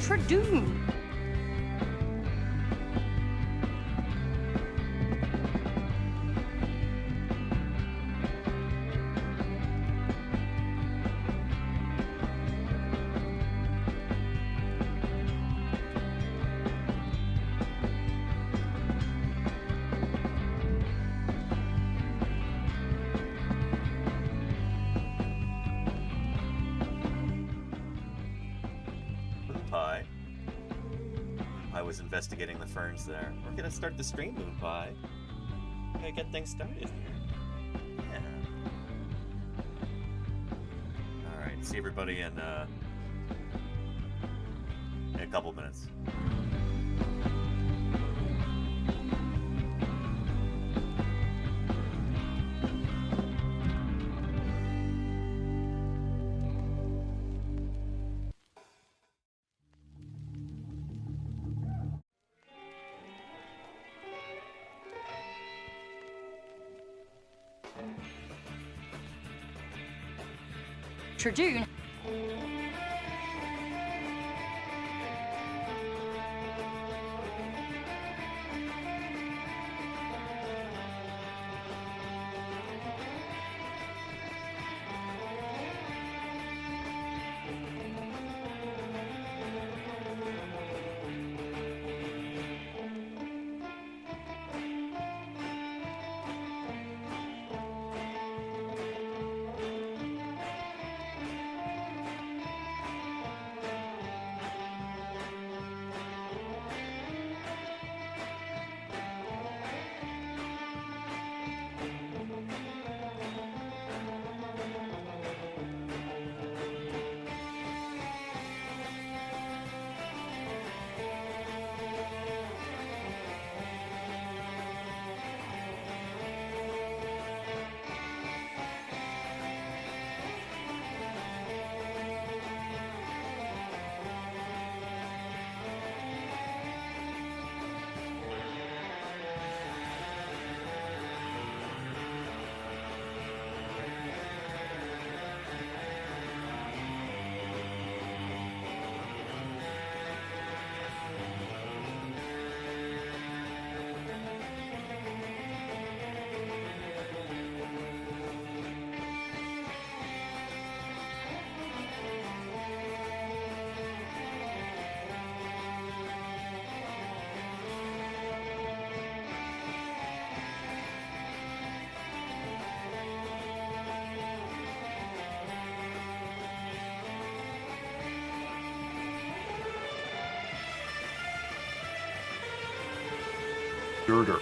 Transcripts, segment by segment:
Tradoon. Investigating the ferns there. We're gonna start the stream, Moon Pie. We're gonna get things started here. Yeah. Alright, see everybody in a couple minutes. Tradoon. Girder.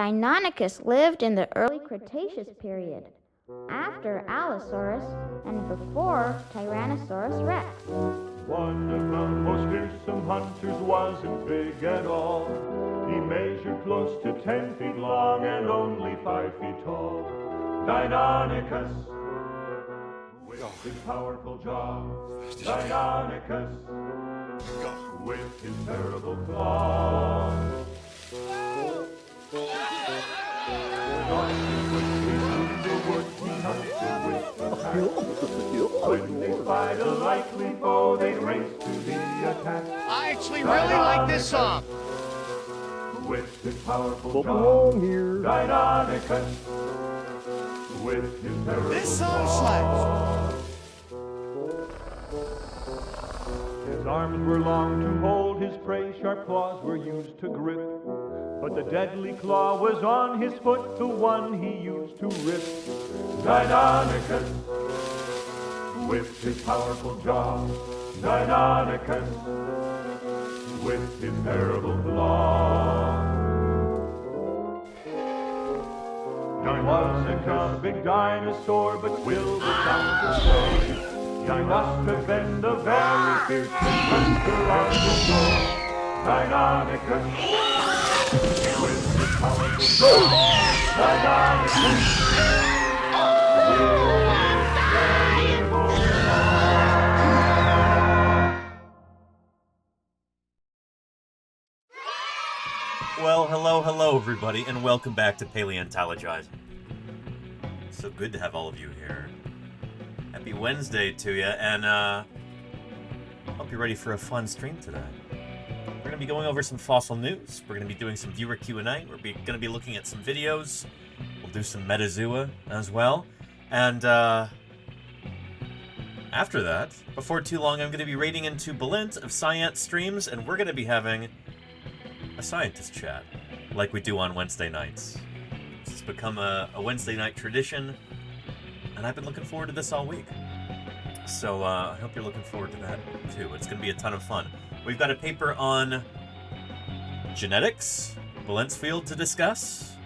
Deinonychus lived in the early Cretaceous period, after Allosaurus and before Tyrannosaurus rex. One of the most fearsome hunters wasn't big at all. He measured close to 10 feet long and only 5 feet tall. Deinonychus, with his powerful jaw. Deinonychus, with his terrible claws. When they spied a likely foe, they'd race to the attack. I actually really like this song. With his powerful jaw, Deinonychus, with his terrible This song claws. His arms were long to hold his prey, sharp claws were used to grip. But the deadly claw was on his foot, the one he used to rip. Deinonychus, with his powerful jaw. Deinonychus, with his terrible claw. He wasn't a big dinosaur, but will the doctor say he must have been the very fierce hunter of the shore. Deinonychus, with his powerful jaw. Deinonychus, Well, hello, everybody, and welcome back to Paleontologizing. So good to have all of you here. Happy Wednesday to you, and hope you're ready for a fun stream today. We're going to be going over some fossil news. We're going to be doing some viewer Q&A. We're going to be looking at some videos. We'll do some metazoa as well. And after that, before too long, I'm going to be raiding into Balint of Science streams, and we're going to be having a scientist chat, like we do on Wednesday nights. It's become a Wednesday night tradition, and I've been looking forward to this all week. So I hope you're looking forward to that too. It's going to be a ton of fun. We've got a paper on genetics, Balint's field, to discuss.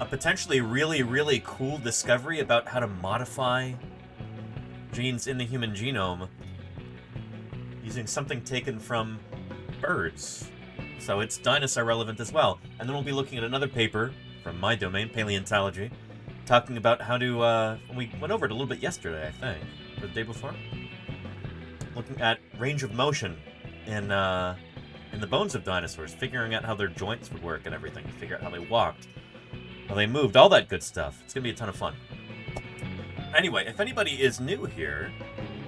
A potentially really, really cool discovery about how to modify genes in the human genome using something taken from birds. So it's dinosaur relevant as well. And then we'll be looking at another paper from my domain, paleontology, talking about how to, we went over it a little bit yesterday, I think, or the day before, looking at range of motion in the bones of dinosaurs, figuring out how their joints would work and everything, figure out how they walked, how they moved, all that good stuff. It's going to be a ton of fun. Anyway, if anybody is new here,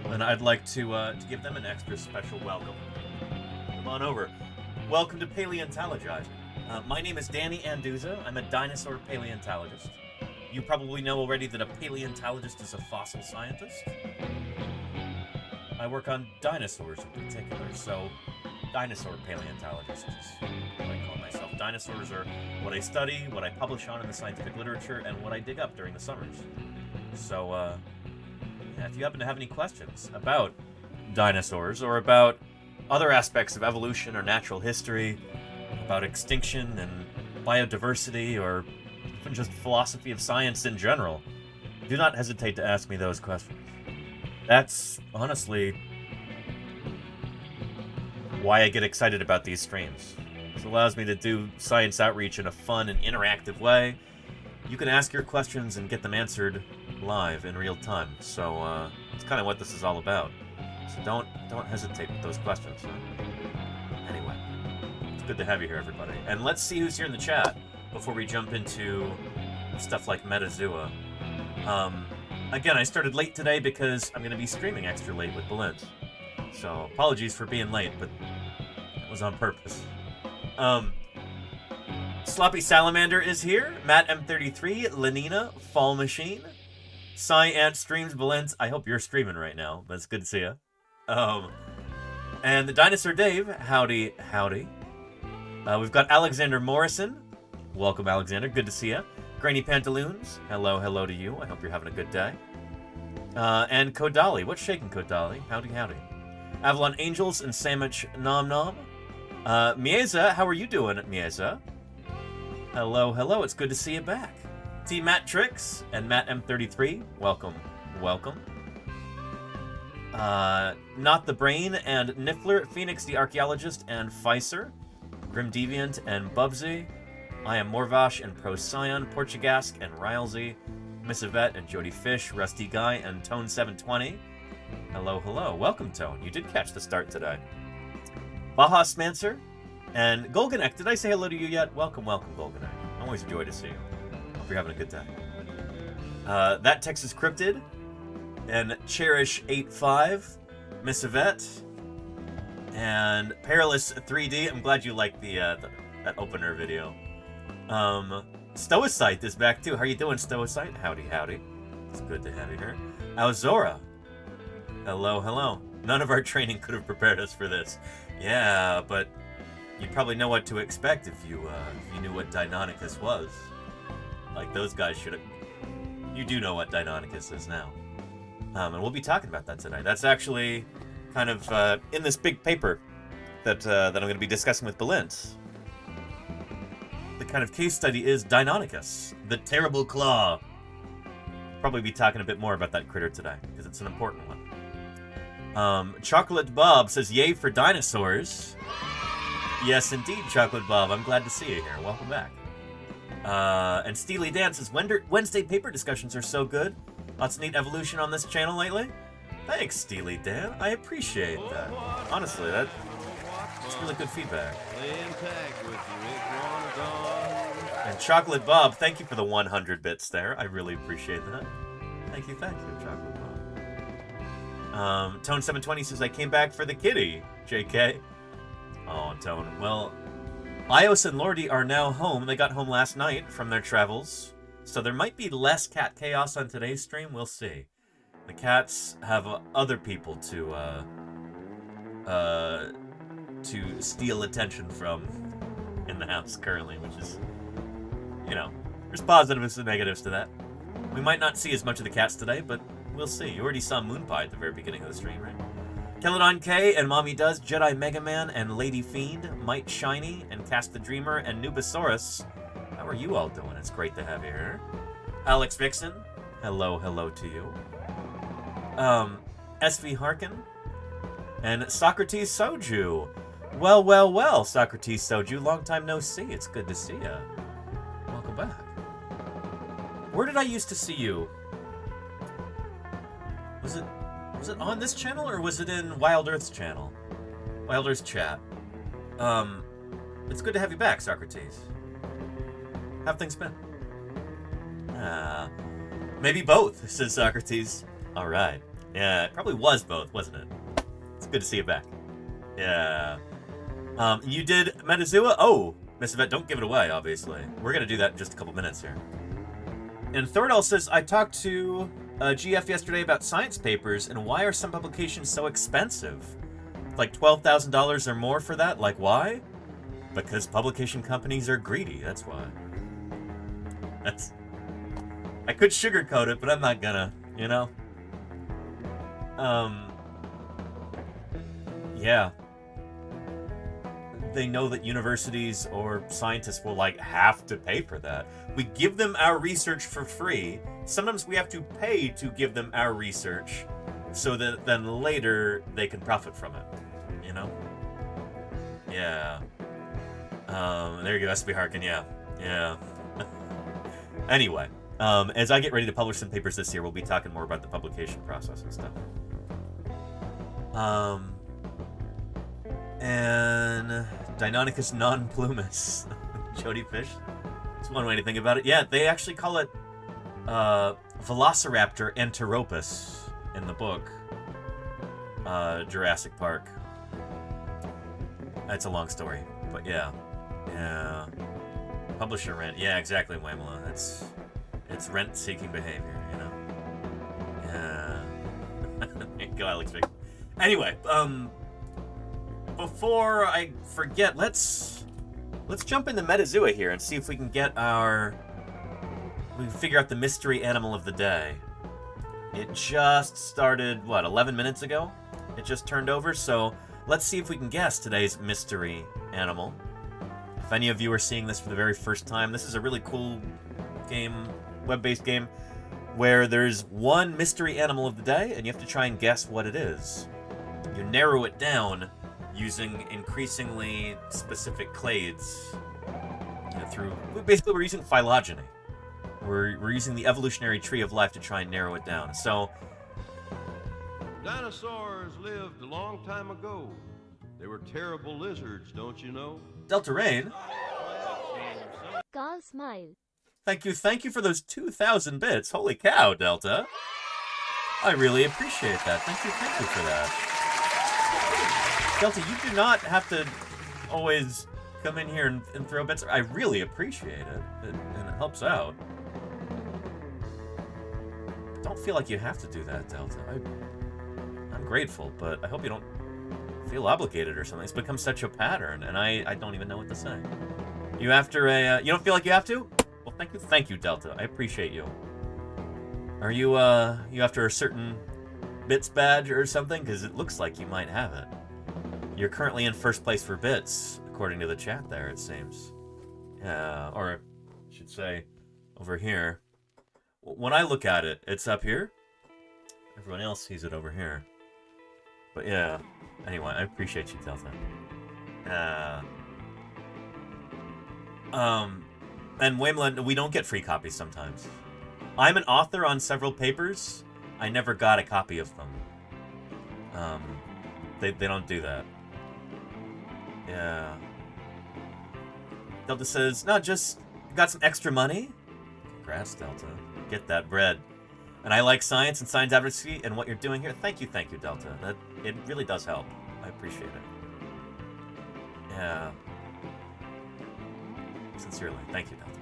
then I'd like to give them an extra special welcome. Come on over. Welcome to Paleontologizing. My name is Danny Anduza. I'm a dinosaur paleontologist. You probably know already that a paleontologist is a fossil scientist. I work on dinosaurs in particular, so dinosaur paleontologist is what I call myself. Dinosaurs are what I study, what I publish on in the scientific literature, and what I dig up during the summers. So, yeah, if you happen to have any questions about dinosaurs or about other aspects of evolution or natural history, about extinction and biodiversity, or even just philosophy of science in general, do not hesitate to ask me those questions. That's honestly why I get excited about these streams. It allows me to do science outreach in a fun and interactive way. You can ask your questions and get them answered live in real time. So it's kind of what this is all about. So don't hesitate with those questions. Anyway, it's good to have you here, everybody. And let's see who's here in the chat before we jump into stuff like metazoa. Again, I started late today because I'm going to be streaming extra late with Balint. So apologies for being late, but it was on purpose. Sloppy Salamander is here. Matt M33, Lenina, Fall Machine, Ant streams Balint. I hope you're streaming right now. That's good to see you. And the Dinosaur Dave, howdy, howdy. We've got Alexander Morrison. Welcome, Alexander. Good to see you. Grainy Pantaloons, hello to you. I hope you're having a good day. And Kodali. What's shaking, Kodali? Howdy, howdy. Avalon Angels and Sandwich Nom Nom. Mieza, how are you doing, Mieza? Hello, hello, it's good to see you back. Team Matt Tricks and Matt M33, welcome, welcome. Not the Brain and Niffler, Phoenix the Archaeologist and Pfizer, Grim Deviant and Bubsy, I am Morvash and Procyon, Portugasque and Rylesy, Miss Yvette and Jody Fish, Rusty Guy and Tone720. Hello, hello, welcome Tone, you did catch the start today. Baja Smancer and Golganek, did I say hello to you yet? Welcome, welcome Golganek, always a joy to see you. Hope you're having a good day. That Texas Cryptid and Cherish85, Miss Yvette, and Perilous 3D. I'm glad you liked that opener video. Stoicite is back too. How you doing, Stoicite? Howdy, howdy. It's good to have you here. Aozora. Hello, hello. None of our training could have prepared us for this. Yeah, but you'd probably know what to expect if you knew what Deinonychus was. Like those guys should have. You do know what Deinonychus is now. And we'll be talking about that today. That's actually kind of in this big paper that I'm going to be discussing with Belint. The kind of case study is Deinonychus, the terrible claw. Probably be talking a bit more about that critter today, because it's an important one. Chocolate Bob says, yay for dinosaurs. Yes, indeed, Chocolate Bob. I'm glad to see you here. Welcome back. And Steely Dan says, Wednesday paper discussions are so good. Lots of neat evolution on this channel lately. Thanks, Steely Dan. I appreciate that. Honestly, that's really good feedback. And Chocolate Bob, thank you for the 100 bits there. I really appreciate that. Thank you, Chocolate Bob. Tone720 says, I came back for the kitty, JK. Oh, Tone. Well, Ios and Lordy are now home. They got home last night from their travels. So there might be less cat chaos on today's stream. We'll see. The cats have other people to steal attention from in the house currently, which is, you know, there's positives and negatives to that. We might not see as much of the cats today, but we'll see. You already saw Moonpie at the very beginning of the stream, right? Kelladon K and Mommy Does, Jedi Mega Man and Lady Fiend, Might Shiny and Cast the Dreamer and Nubasaurus. How are you all doing? It's great to have you here. Alex Vixen, hello, hello to you. SV Harkin and Socrates Soju. Well, well, well, Socrates Soju. Long time no see. It's good to see you. Welcome back. Where did I used to see you? Was it on this channel or was it in Wild Earth's channel? Wild Earth's chat. It's good to have you back, Socrates. How have things been? Maybe both, says Socrates. Alright. Yeah, it probably was both, wasn't it? It's good to see you back. Yeah. You did Metazua? Oh, Miss Yvette, don't give it away, obviously. We're going to do that in just a couple minutes here. And Thordal says, I talked to GF yesterday about science papers, and why are some publications so expensive? Like $12,000 or more for that? Like, why? Because publication companies are greedy, that's why. I could sugarcoat it, but I'm not gonna, you know? Yeah. They know that universities or scientists will, like, have to pay for that. We give them our research for free. Sometimes we have to pay to give them our research so that then later they can profit from it, you know? Yeah. There you go, SB Harkin, yeah. Anyway, as I get ready to publish some papers this year, we'll be talking more about the publication process and stuff. And Deinonychus non-plumus. Jody Fish. That's one way to think about it. Yeah, they actually call it Velociraptor Enteropus in the book. Jurassic Park. That's a long story, but yeah. Yeah. Publisher rent. Yeah, exactly, Wamela. It's rent-seeking behavior, you know? Yeah. Go, Alex Vick. Anyway, before I forget, let's jump into Metazua here and see if we can figure out the mystery animal of the day. It just started, 11 minutes ago? It just turned over, so let's see if we can guess today's mystery animal. If any of you are seeing this for the very first time, this is a really cool game, web-based game, where there's one mystery animal of the day, and you have to try and guess what it is. You narrow it down using increasingly specific clades. Basically, we're using phylogeny. We're using the evolutionary tree of life to try and narrow it down. So, Dinosaurs lived a long time ago. They were terrible lizards, don't you know? Delta Rain. Carl smile. Thank you for those 2,000 bits. Holy cow, Delta. I really appreciate that. Thank you for that. Delta, you do not have to always come in here and throw bits. I really appreciate it, and it helps out. Don't feel like you have to do that, Delta. I'm grateful, but I hope you don't feel obligated or something. It's become such a pattern, and I don't even know what to say. You after a, you don't feel like you have to? Well, thank you, Delta. I appreciate you. Are you after a certain bits badge or something? Because it looks like you might have it. You're currently in first place for bits, according to the chat there, it seems. Yeah, or I should say, over here. When I look at it, it's up here. Everyone else sees it over here. But yeah, anyway, I appreciate you, Delta. And Waymland, we don't get free copies sometimes. I'm an author on several papers. I never got a copy of them. They don't do that. Yeah. Delta says, no, just got some extra money. Congrats, Delta. Get that bread. And I like science and science advocacy and what you're doing here. Thank you, Delta. It really does help. I appreciate it. Yeah. Sincerely. Thank you, Delta.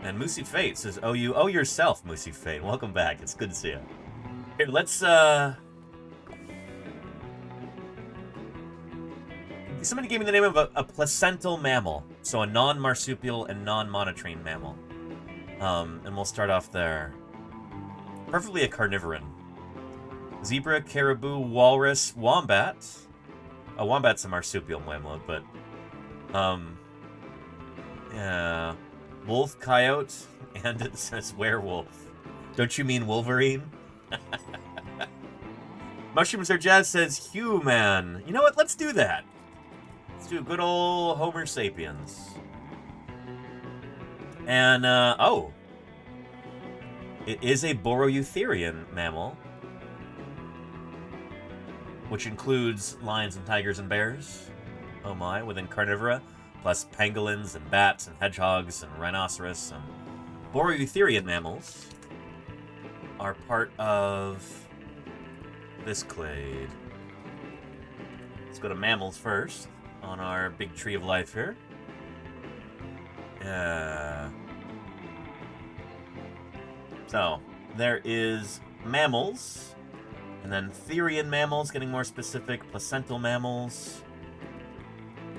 And Moosey Fate says, oh, you owe yourself, Moosey Fate. Welcome back. It's good to see you. Here, let's, somebody gave me the name of a placental mammal. So a non-marsupial and non-monotreme mammal. And we'll start off there. Preferably a carnivoran. Zebra, caribou, walrus, wombat. A wombat's a marsupial mammal, but... yeah... Wolf, coyote, and it says werewolf. Don't you mean Wolverine? Mushrooms Are Jazz says human. You know what? Let's do that. Let's do a good old Homer sapiens. And, oh. It is a Boroeutherian mammal. Which includes lions and tigers and bears. Oh my, within carnivora. Plus pangolins and bats and hedgehogs and rhinoceros and Boroeutherian mammals are part of this clade. Let's go to mammals first on our big tree of life here. So, there is mammals, and then Therian mammals, getting more specific, placental mammals,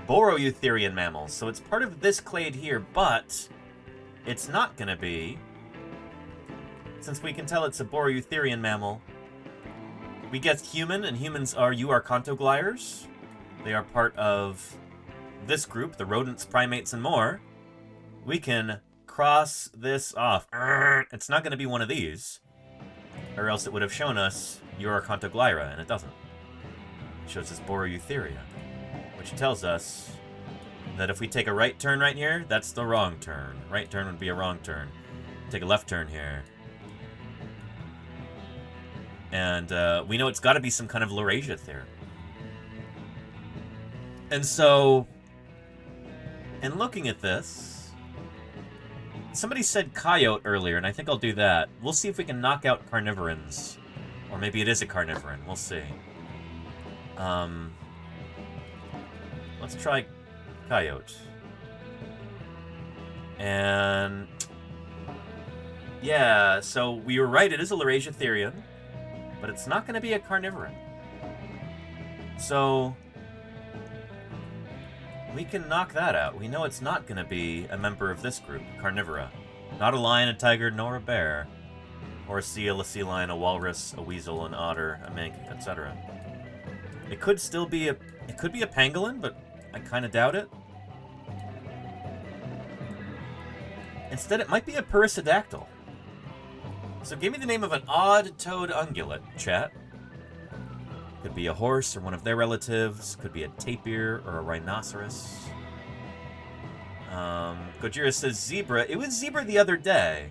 Boroeutherian mammals. So it's part of this clade here, but it's not going to be, since we can tell it's a Boroeutherian mammal. We get human, and humans are Euarchontoglires. They are part of this group, the rodents, primates, and more. We can cross this off. It's not going to be one of these, or else it would have shown us Euarchontoglira, and it doesn't. It shows us Boroeutheria, which tells us that if we take a right turn right here, that's the wrong turn. Right turn would be a wrong turn. Take a left turn here. And we know it's got to be some kind of Laurasia theory. And so, in looking at this, somebody said coyote earlier, and I think I'll do that. We'll see if we can knock out carnivorans. Or maybe it is a carnivoran. We'll see. Let's try coyote. And yeah, so we were right, it is a Laurasia therian, but it's not going to be a carnivoran. So we can knock that out. We know it's not going to be a member of this group, carnivora. Not a lion, a tiger, nor a bear. Or a seal, a sea lion, a walrus, a weasel, an otter, a mink, etc. It could still be it could be a pangolin, but I kind of doubt it. Instead, it might be a perissodactyl. So give me the name of an odd-toed ungulate, chat. Could be a horse or one of their relatives. Could be a tapir or a rhinoceros. Gojira says zebra. It was zebra the other day.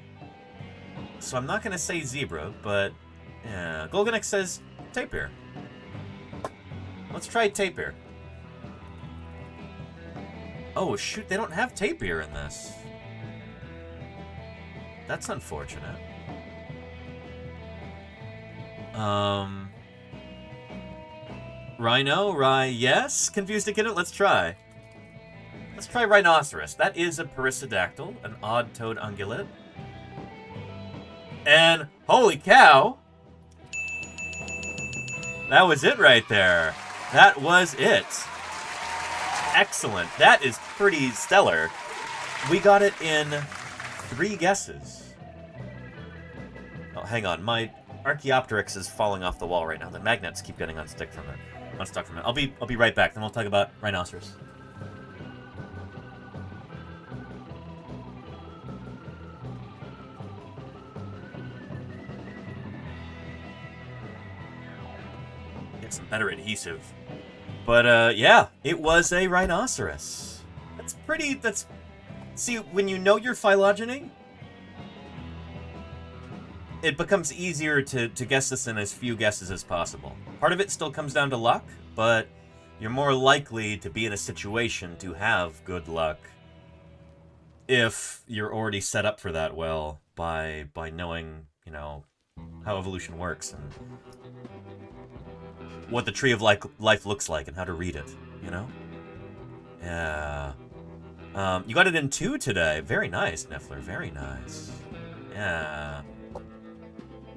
So I'm not going to say zebra, but... yeah. Golganek says tapir. Let's try tapir. Oh, shoot. They don't have tapir in this. That's unfortunate. Rhino, yes? Confused to get it? Let's try. Let's try rhinoceros. That is a perissodactyl, an odd-toed ungulate. And, holy cow! That was it right there. That was it. Excellent. That is pretty stellar. We got it in 3 guesses. Oh, hang on. My Archaeopteryx is falling off the wall right now. The magnets keep getting unstuck from it. I'll be right back. Then we'll talk about rhinoceros. Get some better adhesive. But yeah, it was a rhinoceros. See, when you know your phylogeny, it becomes easier to guess this in as few guesses as possible. Part of it still comes down to luck, but you're more likely to be in a situation to have good luck if you're already set up for that well by knowing, you know, how evolution works and what the tree of life looks like and how to read it, you know? Yeah. You got it in 2 today. Very nice, Neffler. Very nice. Yeah.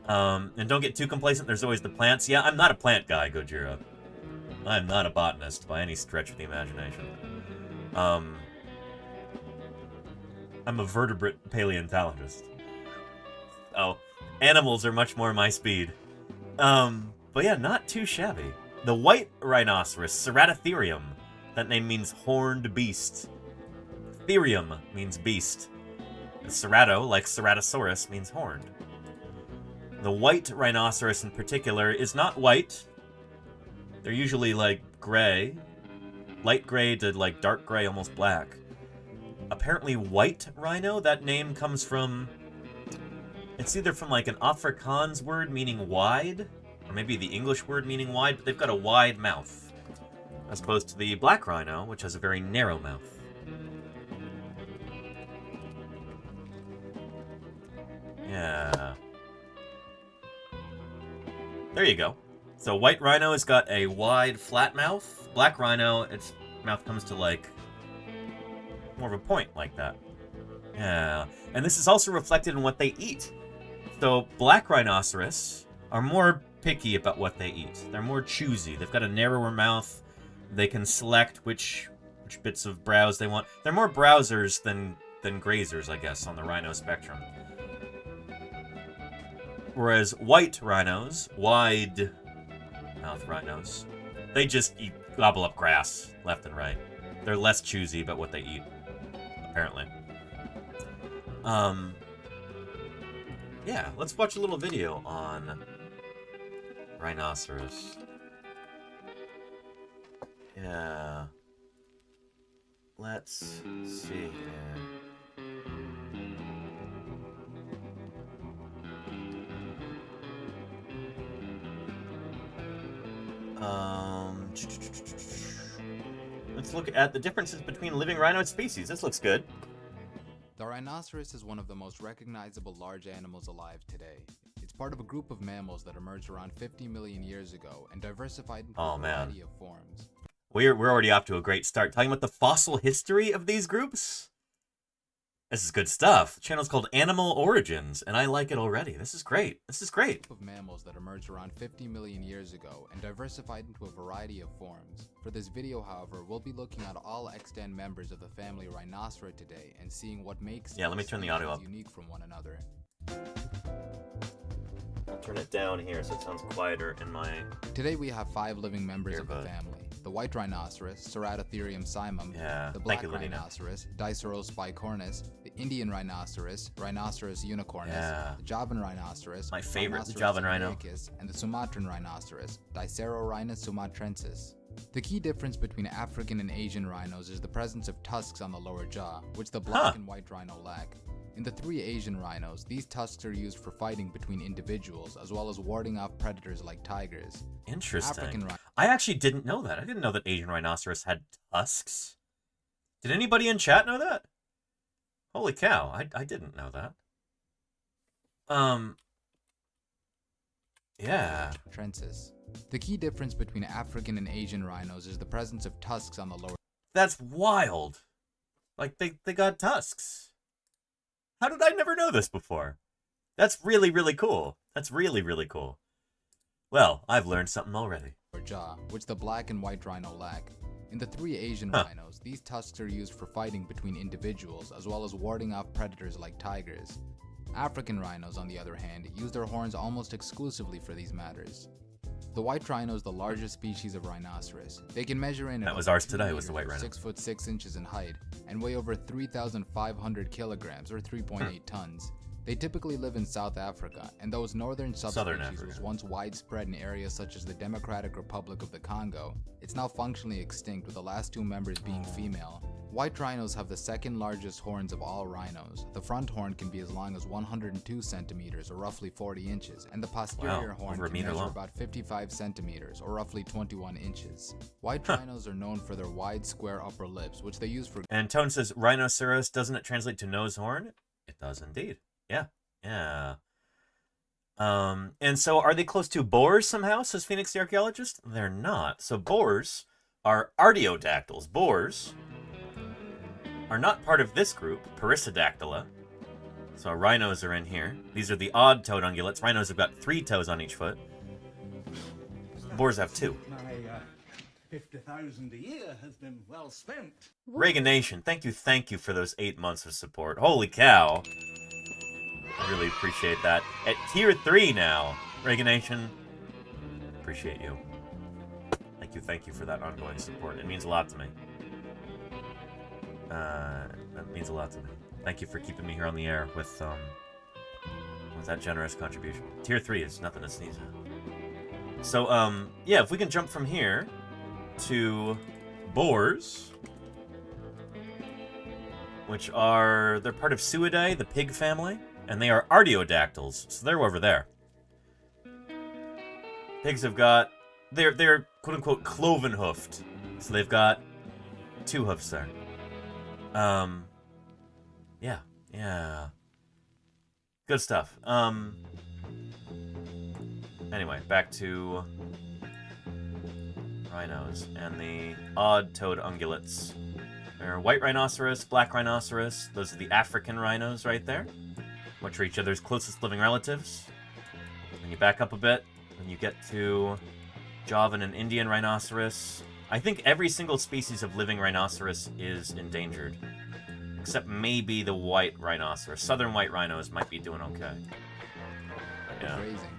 And don't get too complacent. There's always the plants. Yeah, I'm not a plant guy, Gojira. I'm not a botanist by any stretch of the imagination. I'm a vertebrate paleontologist. Oh, animals are much more my speed. But yeah, not too shabby. The white rhinoceros, Ceratotherium. That name means horned beast. Therium means beast. And Cerato, like Ceratosaurus, means horned. The white rhinoceros in particular is not white. They're usually like gray. Light gray to like dark gray, almost black. Apparently white rhino, that name comes from... it's either from like an Afrikaans word meaning wide, or maybe the English word meaning wide, but they've got a wide mouth. As opposed to the black rhino, which has a very narrow mouth. Yeah. There you go. So white rhino has got a wide, flat mouth. Black rhino, its mouth comes to, like, more of a point like that. Yeah. And this is also reflected in what they eat. So black rhinoceros are more picky about what they eat. They're more choosy. They've got a narrower mouth. They can select which bits of browse they want. They're more browsers than grazers, I guess, on the rhino spectrum. Whereas white rhinos, wide mouth rhinos, they just gobble up grass left and right. They're less choosy about what they eat, apparently. Yeah, let's watch a little video on rhinoceros. Yeah. Let's see here. Let's look at the differences between living rhino species. This looks good. The rhinoceros is one of the most recognizable large animals alive today. It's part of a group of mammals that emerged around 50 million years ago and diversified into a variety of forms. We're already off to a great start. Talking about the fossil history of these groups? This is good stuff. The channel's called Animal Origins, and I like it already. This is great. This is great. Of mammals that emerged around 50 million years ago and diversified into a variety of forms. For this video, however, we'll be looking at all extant members of the family Rhinocera today and seeing what makes let me turn the audio up. Unique from one another. I'll turn it down here so it sounds quieter in my... Today we have 5 living members of the family. the white rhinoceros, Ceratotherium simum, Yeah, the thank black you, Lidina. rhinoceros, Diceros bicornis, the Indian rhinoceros, Rhinoceros unicornis, Yeah. the Javan rhinoceros, My favorite, the Rhinoceros Javan rhino. indiacus, and the Sumatran rhinoceros, Dicerorhinus sumatrensis. The key difference between African and Asian rhinos is the presence of tusks on the lower jaw, which the black and white rhino lack. In the 3 Asian rhinos, these tusks are used for fighting between individuals, as well as warding off predators like tigers. Interesting. African I actually didn't know that. I didn't know that Asian rhinoceros had tusks. Did anybody in chat know that? Holy cow, I didn't know that. Yeah. Trensis. The key difference between African and Asian rhinos is the presence of tusks on the lower. That's wild. Like, they got tusks. How did I never know this before? That's really, really cool. That's really, really cool. Well, I've learned something already. Jaw, which the black and white rhino lack. In the 3 Asian rhinos, these tusks are used for fighting between individuals, as well as warding off predators like tigers. African rhinos, on the other hand, use their horns almost exclusively for these matters. The white rhino is the largest species of rhinoceros. They can measure in That was ours today, was the white rhino. 6 foot 6 inches in height and weigh over 3,500 kilograms or 3.8 tons. They typically live in South Africa, and though its northern subspecies was once widespread in areas such as the Democratic Republic of the Congo, it's now functionally extinct, with the last 2 members being female. White rhinos have the second largest horns of all rhinos. The front horn can be as long as 102 centimeters or roughly 40 inches, and the posterior horn can measure about 55 centimeters or roughly 21 inches. White rhinos are known for their wide, square upper lips, which they use for... And Tone says, rhinoceros, doesn't it translate to nose horn? It does indeed. Yeah, yeah. And so are they close to boars somehow, says Phoenix the archaeologist? They're not. So boars are artiodactyls. Boars are not part of this group, Perissodactyla. So rhinos are in here. These are the odd-toed ungulates. Rhinos have got 3 toes on each foot. Boars have 2. My 50,000 a year has been well spent. Reagan Nation, thank you for those 8 months of support. Holy cow. I really appreciate that. At tier 3 now, Reagan Nation, appreciate you. Thank you for that ongoing support. It means a lot to me. That means a lot to me. Thank you for keeping me here on the air with that generous contribution. Tier 3 is nothing to sneeze at. So, yeah, if we can jump from here to boars, which are, they're part of Suidae, the pig family, and they are artiodactyls, so they're over there. Pigs have got, they're quote-unquote cloven-hoofed, so they've got 2 hoofs there. Yeah. Good stuff. Anyway, back to rhinos and the odd-toed ungulates. There are white rhinoceros, black rhinoceros. Those are the African rhinos right there, which are each other's closest living relatives. When you back up a bit, when you get to Javan and Indian rhinoceros, I think every single species of living rhinoceros is endangered. Except maybe the white rhinoceros. Southern white rhinos might be doing okay. Yeah. Grazing.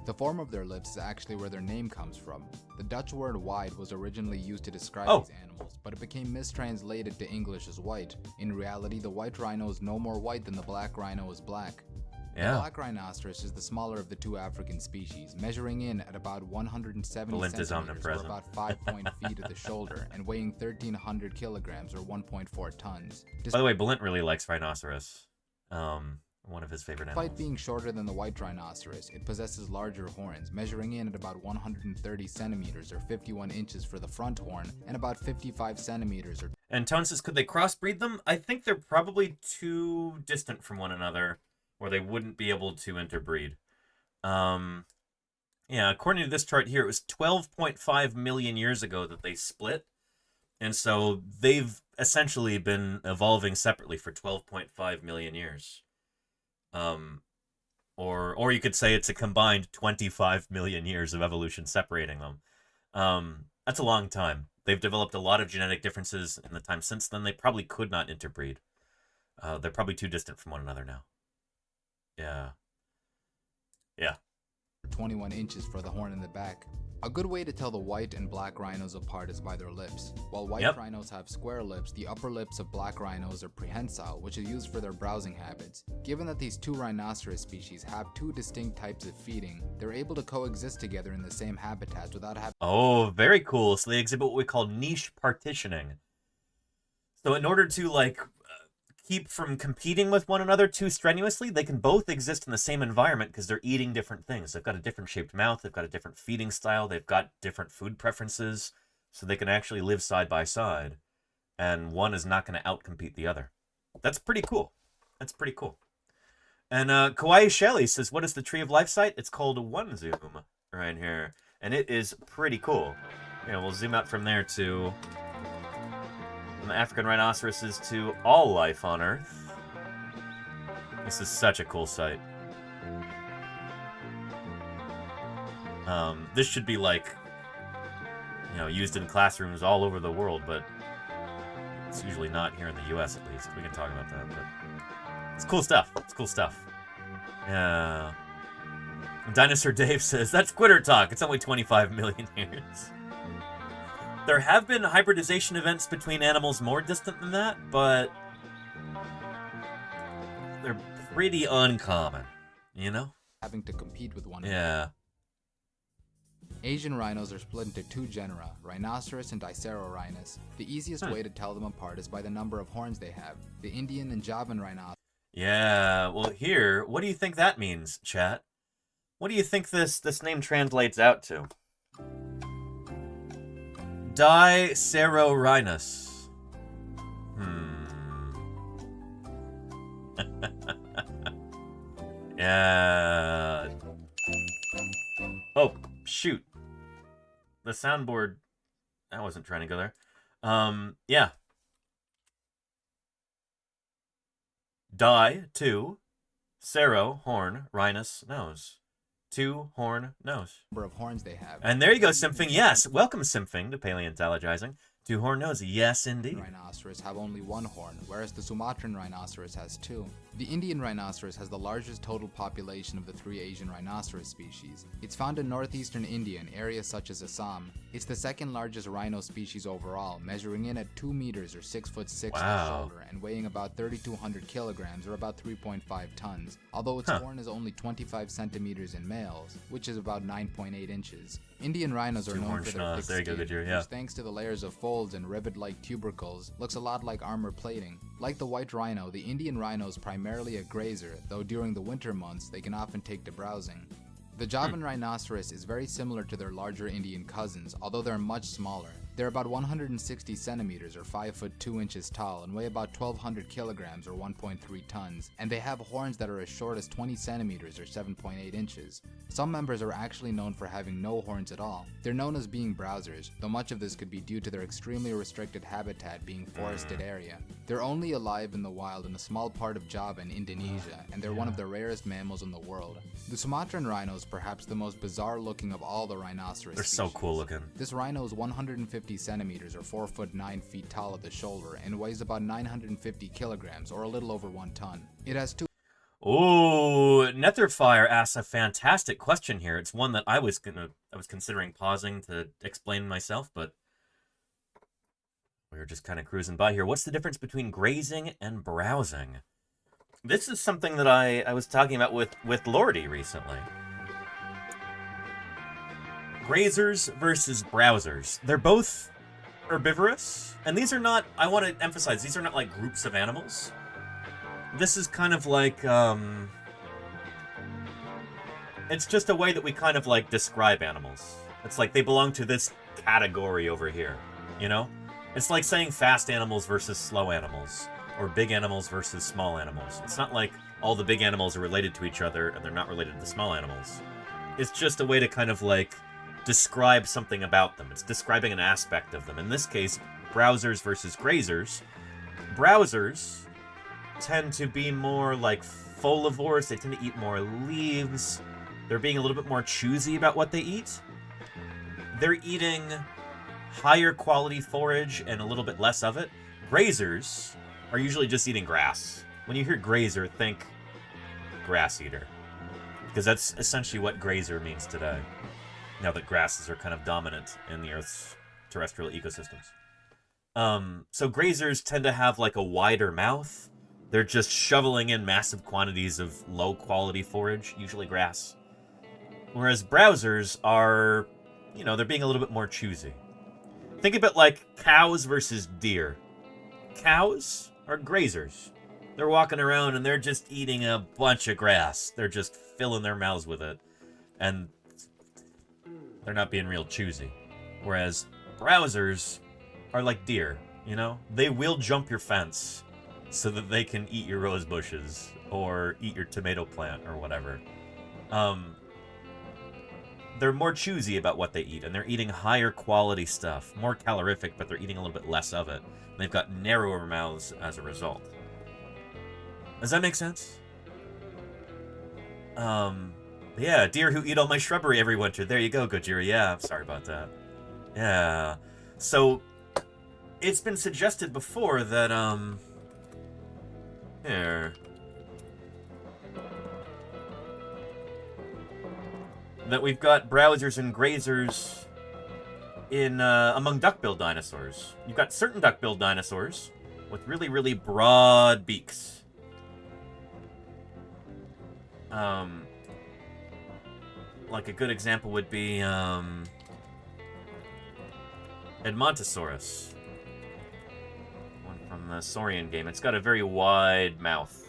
The form of their lips is actually where their name comes from. The Dutch word wide was originally used to describe these animals, but it became mistranslated to English as white. In reality, the white rhino is no more white than the black rhino is black. Yeah. The black rhinoceros is the smaller of the 2 African species, measuring in at about 170 centimeters or about 5 feet at the shoulder, and weighing 1,300 kilograms or 1.4 tons. By the way, Balint really likes rhinoceros. One of his favorite animals. Despite being shorter than the white rhinoceros, it possesses larger horns, measuring in at about 130 centimeters or 51 inches for the front horn, and about 55 centimeters or... And Tone says, could they crossbreed them? I think they're probably too distant from one another, or they wouldn't be able to interbreed. Yeah, according to this chart here, it was 12.5 million years ago that they split. And so they've essentially been evolving separately for 12.5 million years. Or you could say it's a combined 25 million years of evolution separating them. That's a long time. They've developed a lot of genetic differences in the time since then. They probably could not interbreed. They're probably too distant from one another now. Yeah. 21 inches for the horn in the back. A good way to tell the white and black rhinos apart is by their lips. While white Yep. rhinos have square lips, the upper lips of black rhinos are prehensile, which is used for their browsing habits. Given that these two rhinoceros species have two distinct types of feeding, they're able to coexist together in the same habitats without having Oh, very cool. So they exhibit what we call niche partitioning. So in order to, like, keep from competing with one another too strenuously, they can both exist in the same environment because they're eating different things. They've got a different shaped mouth, they've got a different feeding style, they've got different food preferences, so they can actually live side by side, and one is not going to outcompete the other. That's pretty cool. That's pretty cool. And Kawaii Shelley says, what is the Tree of Life site? It's called One Zoom right here, and it is pretty cool. Yeah, we'll zoom out from there to from the African rhinoceroses to all life on Earth. This is such a cool sight. This should be, like, you know, used in classrooms all over the world, but it's usually not here in the US, at least. We can talk about that, but it's cool stuff. It's cool stuff. Yeah. Dinosaur Dave says, that's Quitter talk. It's only 25 million years. There have been hybridization events between animals more distant than that, but they're pretty uncommon, you know? having to compete with one another. Yeah. Asian rhinos are split into two genera, Rhinoceros and Dicerorhinus. The easiest way to tell them apart is by the number of horns they have. The Indian and Javan rhinoceros. Yeah, well here, what do you think that means, chat? What do you think this name translates out to? Dicerorhinus. Yeah. Oh, shoot. The soundboard... I wasn't trying to go there. Yeah. Die, two. Cero, horn. Rhinus, nose. Two, horn, nose. Number of horns they have. And there you go, Simfing. Yes, welcome, Simfing, to Paleontologizing. Two horn nose. Yes, indeed. Rhinoceros have only one horn, whereas the Sumatran rhinoceros has two. The Indian rhinoceros has the largest total population of the three Asian rhinoceros species. It's found in northeastern India in areas such as Assam. It's the second largest rhino species overall, measuring in at 2 meters or 6'6" at the shoulder and weighing about 3,200 kilograms or about 3.5 tons, although its horn is only 25 centimeters in males, which is about 9.8 inches. Indian rhinos are known for their thick skin, which thanks to the layers of folds and ribbon-like tubercles, looks a lot like armor plating. Like the white rhino, the Indian rhino is primarily a grazer, though during the winter months they can often take to browsing. The Javan rhinoceros is very similar to their larger Indian cousins, although they're much smaller. They're about 160 centimeters or 5 foot 2 inches tall and weigh about 1,200 kilograms or 1.3 tons, and they have horns that are as short as 20 centimeters or 7.8 inches. Some members are actually known for having no horns at all. They're known as being browsers, though much of this could be due to their extremely restricted habitat being forested area. They're only alive in the wild in a small part of Java in Indonesia, and they're one of the rarest mammals in the world. The Sumatran rhino is perhaps the most bizarre looking of all the rhinoceros They're species. so cool looking. This rhino is 150 centimeters or 4 foot 9 feet tall at the shoulder and weighs about 950 kilograms or a little over 1 ton. It has two. Oh, Netherfire asks a fantastic question here. It's one that I was considering pausing to explain myself, but we were just kind of cruising by here. What's the difference between grazing and browsing? This is something that I was talking about with Lordy recently. Grazers versus browsers. They're both herbivorous, and these are not, I want to emphasize, these are not like groups of animals. This is kind of like, it's just a way that we kind of like describe animals. It's like they belong to this category over here, you know? It's like saying fast animals versus slow animals, or big animals versus small animals. It's not like all the big animals are related to each other and they're not related to the small animals. It's just a way to kind of like describe something about them. It's describing an aspect of them. In this case, browsers versus grazers. Browsers tend to be more like folivores. They tend to eat more leaves. They're being a little bit more choosy about what they eat. They're eating higher quality forage and a little bit less of it. Grazers are usually just eating grass. When you hear grazer, think grass eater, because that's essentially what grazer means today. now that grasses are kind of dominant in the Earth's terrestrial ecosystems. So grazers tend to have like a wider mouth. They're just shoveling in massive quantities of low-quality forage, usually grass. Whereas browsers are, you know, they're being a little bit more choosy. Think of it like cows versus deer. Cows are grazers. They're walking around and they're just eating a bunch of grass. They're just filling their mouths with it. And they're not being real choosy. Whereas browsers are like deer, you know? They will jump your fence so that they can eat your rose bushes or eat your tomato plant or whatever. They're more choosy about what they eat, and they're eating higher quality stuff. More calorific, but they're eating a little bit less of it. And they've got narrower mouths as a result. Does that make sense? Yeah, deer who eat all my shrubbery every winter. There you go, Gojira. Yeah, I'm sorry about that. Yeah. So, it's been suggested before that, here. That we've got browsers and grazers in among duck-billed dinosaurs. You've got certain duck-billed dinosaurs with really, really broad beaks. Like a good example would be Edmontosaurus, one from the Saurian game. It's got a very wide mouth,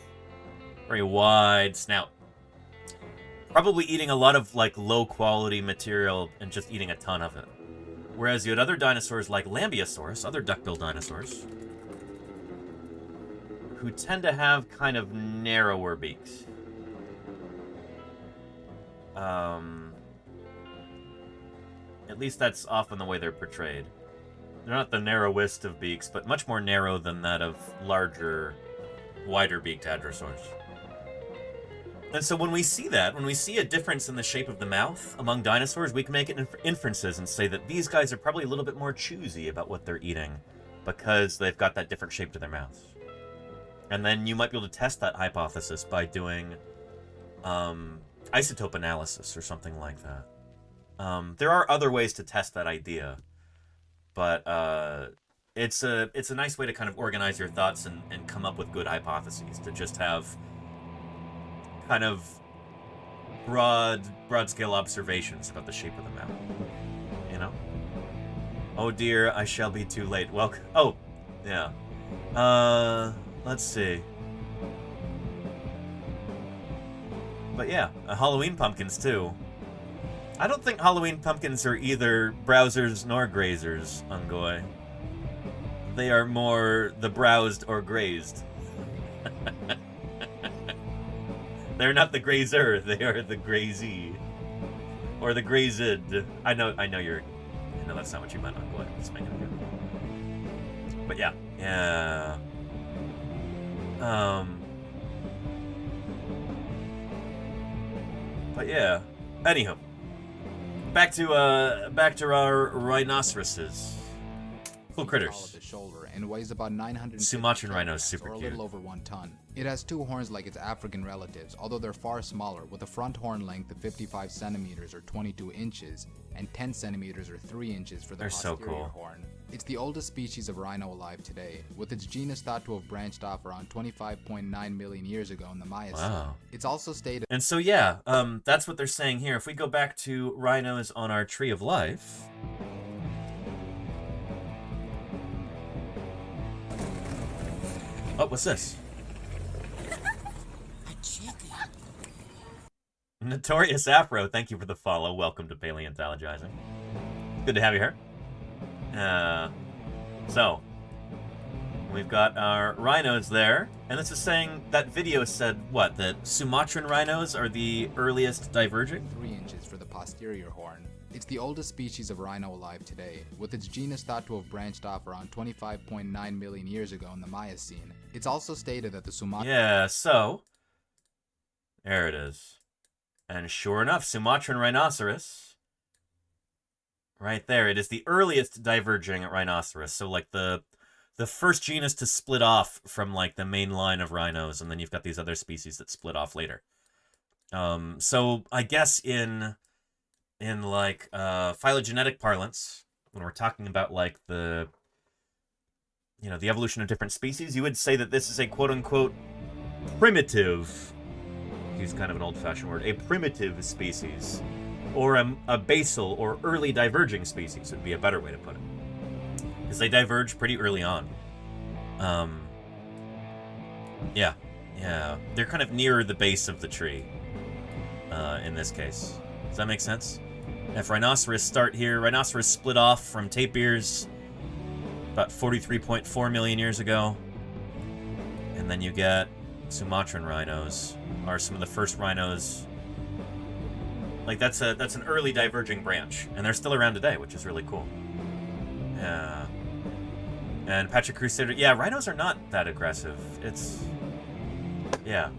very wide snout. Probably eating a lot of, like, low-quality material and just eating a ton of it. Whereas you had other dinosaurs like Lambeosaurus, other duck-billed dinosaurs, who tend to have kind of narrower beaks. At least that's often the way they're portrayed. They're not the narrowest of beaks, but much more narrow than that of larger, wider-beaked hadrosaurs. And so when we see that, when we see a difference in the shape of the mouth among dinosaurs, we can make inferences and say that these guys are probably a little bit more choosy about what they're eating because they've got that different shape to their mouths. And then you might be able to test that hypothesis by doing isotope analysis or something like that. There are other ways to test that idea, but it's a nice way to kind of organize your thoughts and come up with good hypotheses, to just have kind of broad-scale observations about the shape of the mouth, you know? Oh dear, I shall be too late. Welcome. Oh, yeah. Let's see. But yeah, Halloween pumpkins too. I don't think Halloween pumpkins are either browsers nor grazers, Ungoy. They are more the browsed or grazed. They're not the grazer, they are the grazee. Or the grazed. I know that's not what you meant, Ungoy. I'm just making it good. But yeah. Yeah. But yeah. Anywho. Back to our rhinoceroses. Cool critters. The shoulder and weighs about 900 Sumatran rhino is super or a cute. little over 1 ton. It has 2 horns like its African relatives, although they're far smaller, with a front horn length of 55 centimeters or 22 inches and 10 centimeters or 3 inches for the They're so posterior cool. horn. It's the oldest species of rhino alive today, with its genus thought to have branched off around 25.9 million years ago in the Miocene. Wow. It's also stated. And so yeah, that's what they're saying here. If we go back to rhinos on our tree of life. Oh, what's this? Notorious Afro, thank you for the follow. Welcome to Paleontologizing. Good to have you here. So, we've got our rhinos there. And this is saying, that video said, what? That Sumatran rhinos are the earliest diverging? 3 inches for the posterior horn. It's the oldest species of rhino alive today, with its genus thought to have branched off around 25.9 million years ago in the Miocene. It's also stated that the Sumatran... Yeah, so... there it is. And sure enough, Sumatran rhinoceros... right there, it is the earliest diverging rhinoceros. So, like, the first genus to split off from, like, the main line of rhinos, and then you've got these other species that split off later. So, I guess in in like phylogenetic parlance, when we're talking about like the evolution of different species, you would say that this is a quote-unquote primitive, use kind of an old-fashioned word, a primitive species, or a basal or early diverging species would be a better way to put it, because they diverge pretty early on. Yeah, they're kind of nearer the base of the tree in this case. Does that make sense? If rhinoceros start here, rhinoceros split off from tapirs about 43.4 million years ago, and then you get Sumatran rhinos, are some of the first rhinos. Like that's an early diverging branch, and they're still around today, which is really cool. Yeah. And Patrick Crusader, yeah, rhinos are not that aggressive. It's yeah.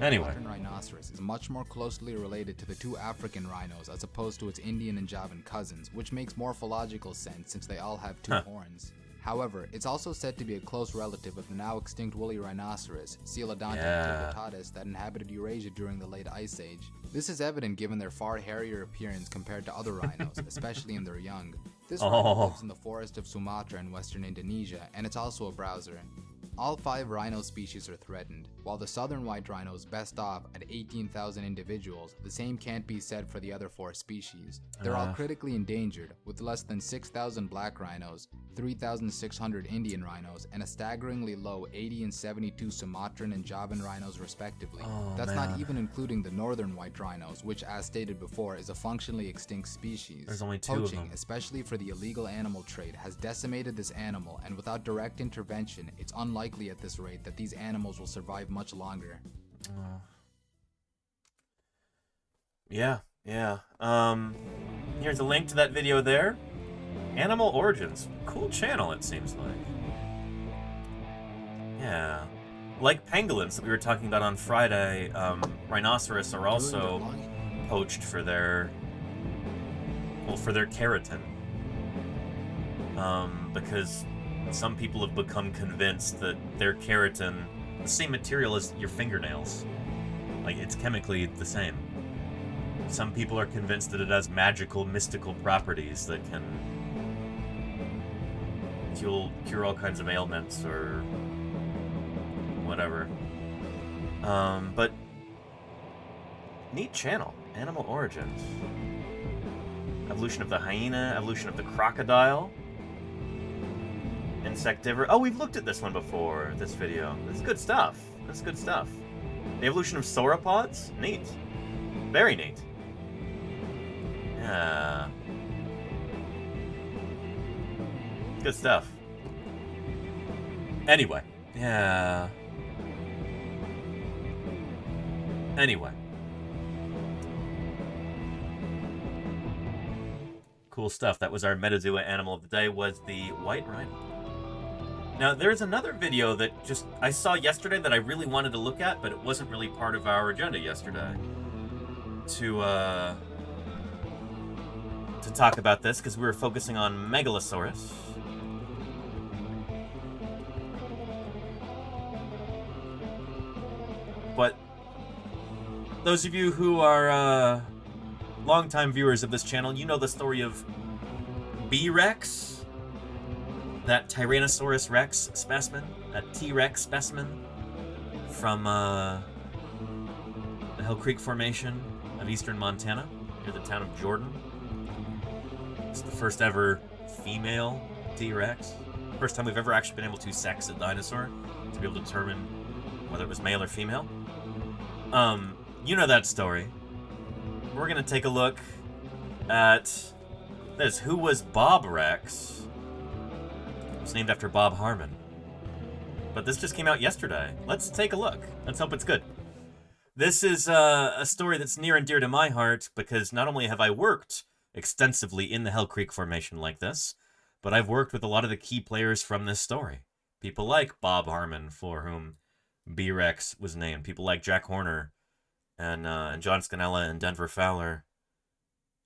Anyway. Rhinoceros is much more closely related to the two African rhinos as opposed to its Indian and Javan cousins, which makes morphological sense since they all have two horns. However, it's also said to be a close relative of the now extinct woolly rhinoceros, Coelodonta antiquitatis, that inhabited Eurasia during the late Ice Age. This is evident given their far hairier appearance compared to other rhinos, especially in their young. This rhino lives in the forest of Sumatra in western Indonesia, and it's also a browser. All 5 rhino species are threatened. While the southern white rhino is best off at 18,000 individuals, the same can't be said for the other 4 species. They're all critically endangered, with less than 6,000 black rhinos, 3,600 Indian rhinos, and a staggeringly low 80 and 72 Sumatran and Javan rhinos respectively. That's not even including the northern white rhinos, which, as stated before, is a functionally extinct species. There's only 2 of them. Poaching, especially for the illegal animal trade, has decimated this animal, and without direct intervention, it's unlikely at this rate that these animals will survive much longer. Yeah. Here's a link to that video there. Animal Origins. Cool channel, it seems like. Yeah. Like pangolins that we were talking about on Friday, rhinoceros are also poached for their keratin. Because some people have become convinced that their keratin, the same material as your fingernails. Like, it's chemically the same. Some people are convinced that it has magical, mystical properties that can cure all kinds of ailments or whatever. But neat channel. Animal Origins. Evolution of the hyena, evolution of the crocodile. Insectivore. Oh, we've looked at this one before, this video. This is good stuff. The evolution of sauropods? Neat. Very neat. Yeah. Good stuff. Anyway. Yeah. Anyway. Cool stuff. That was our metazoa animal of the day, was the white rhino. Now, there's another video that I saw yesterday that I really wanted to look at, but it wasn't really part of our agenda yesterday to talk about this, because we were focusing on Megalosaurus. But those of you who are longtime viewers of this channel, you know the story of B-Rex. That Tyrannosaurus Rex specimen, a T-Rex specimen from the Hell Creek Formation of eastern Montana, near the town of Jordan. It's the first ever female T-Rex. First time we've ever actually been able to sex a dinosaur to be able to determine whether it was male or female. You know that story. We're gonna take a look at this. Who was Bob Rex? It's named after Bob Harmon. But this just came out yesterday. Let's take a look. Let's hope it's good. This is a story that's near and dear to my heart, because not only have I worked extensively in the Hell Creek Formation like this, but I've worked with a lot of the key players from this story. People like Bob Harmon, for whom B-Rex was named. People like Jack Horner and John Scannella and Denver Fowler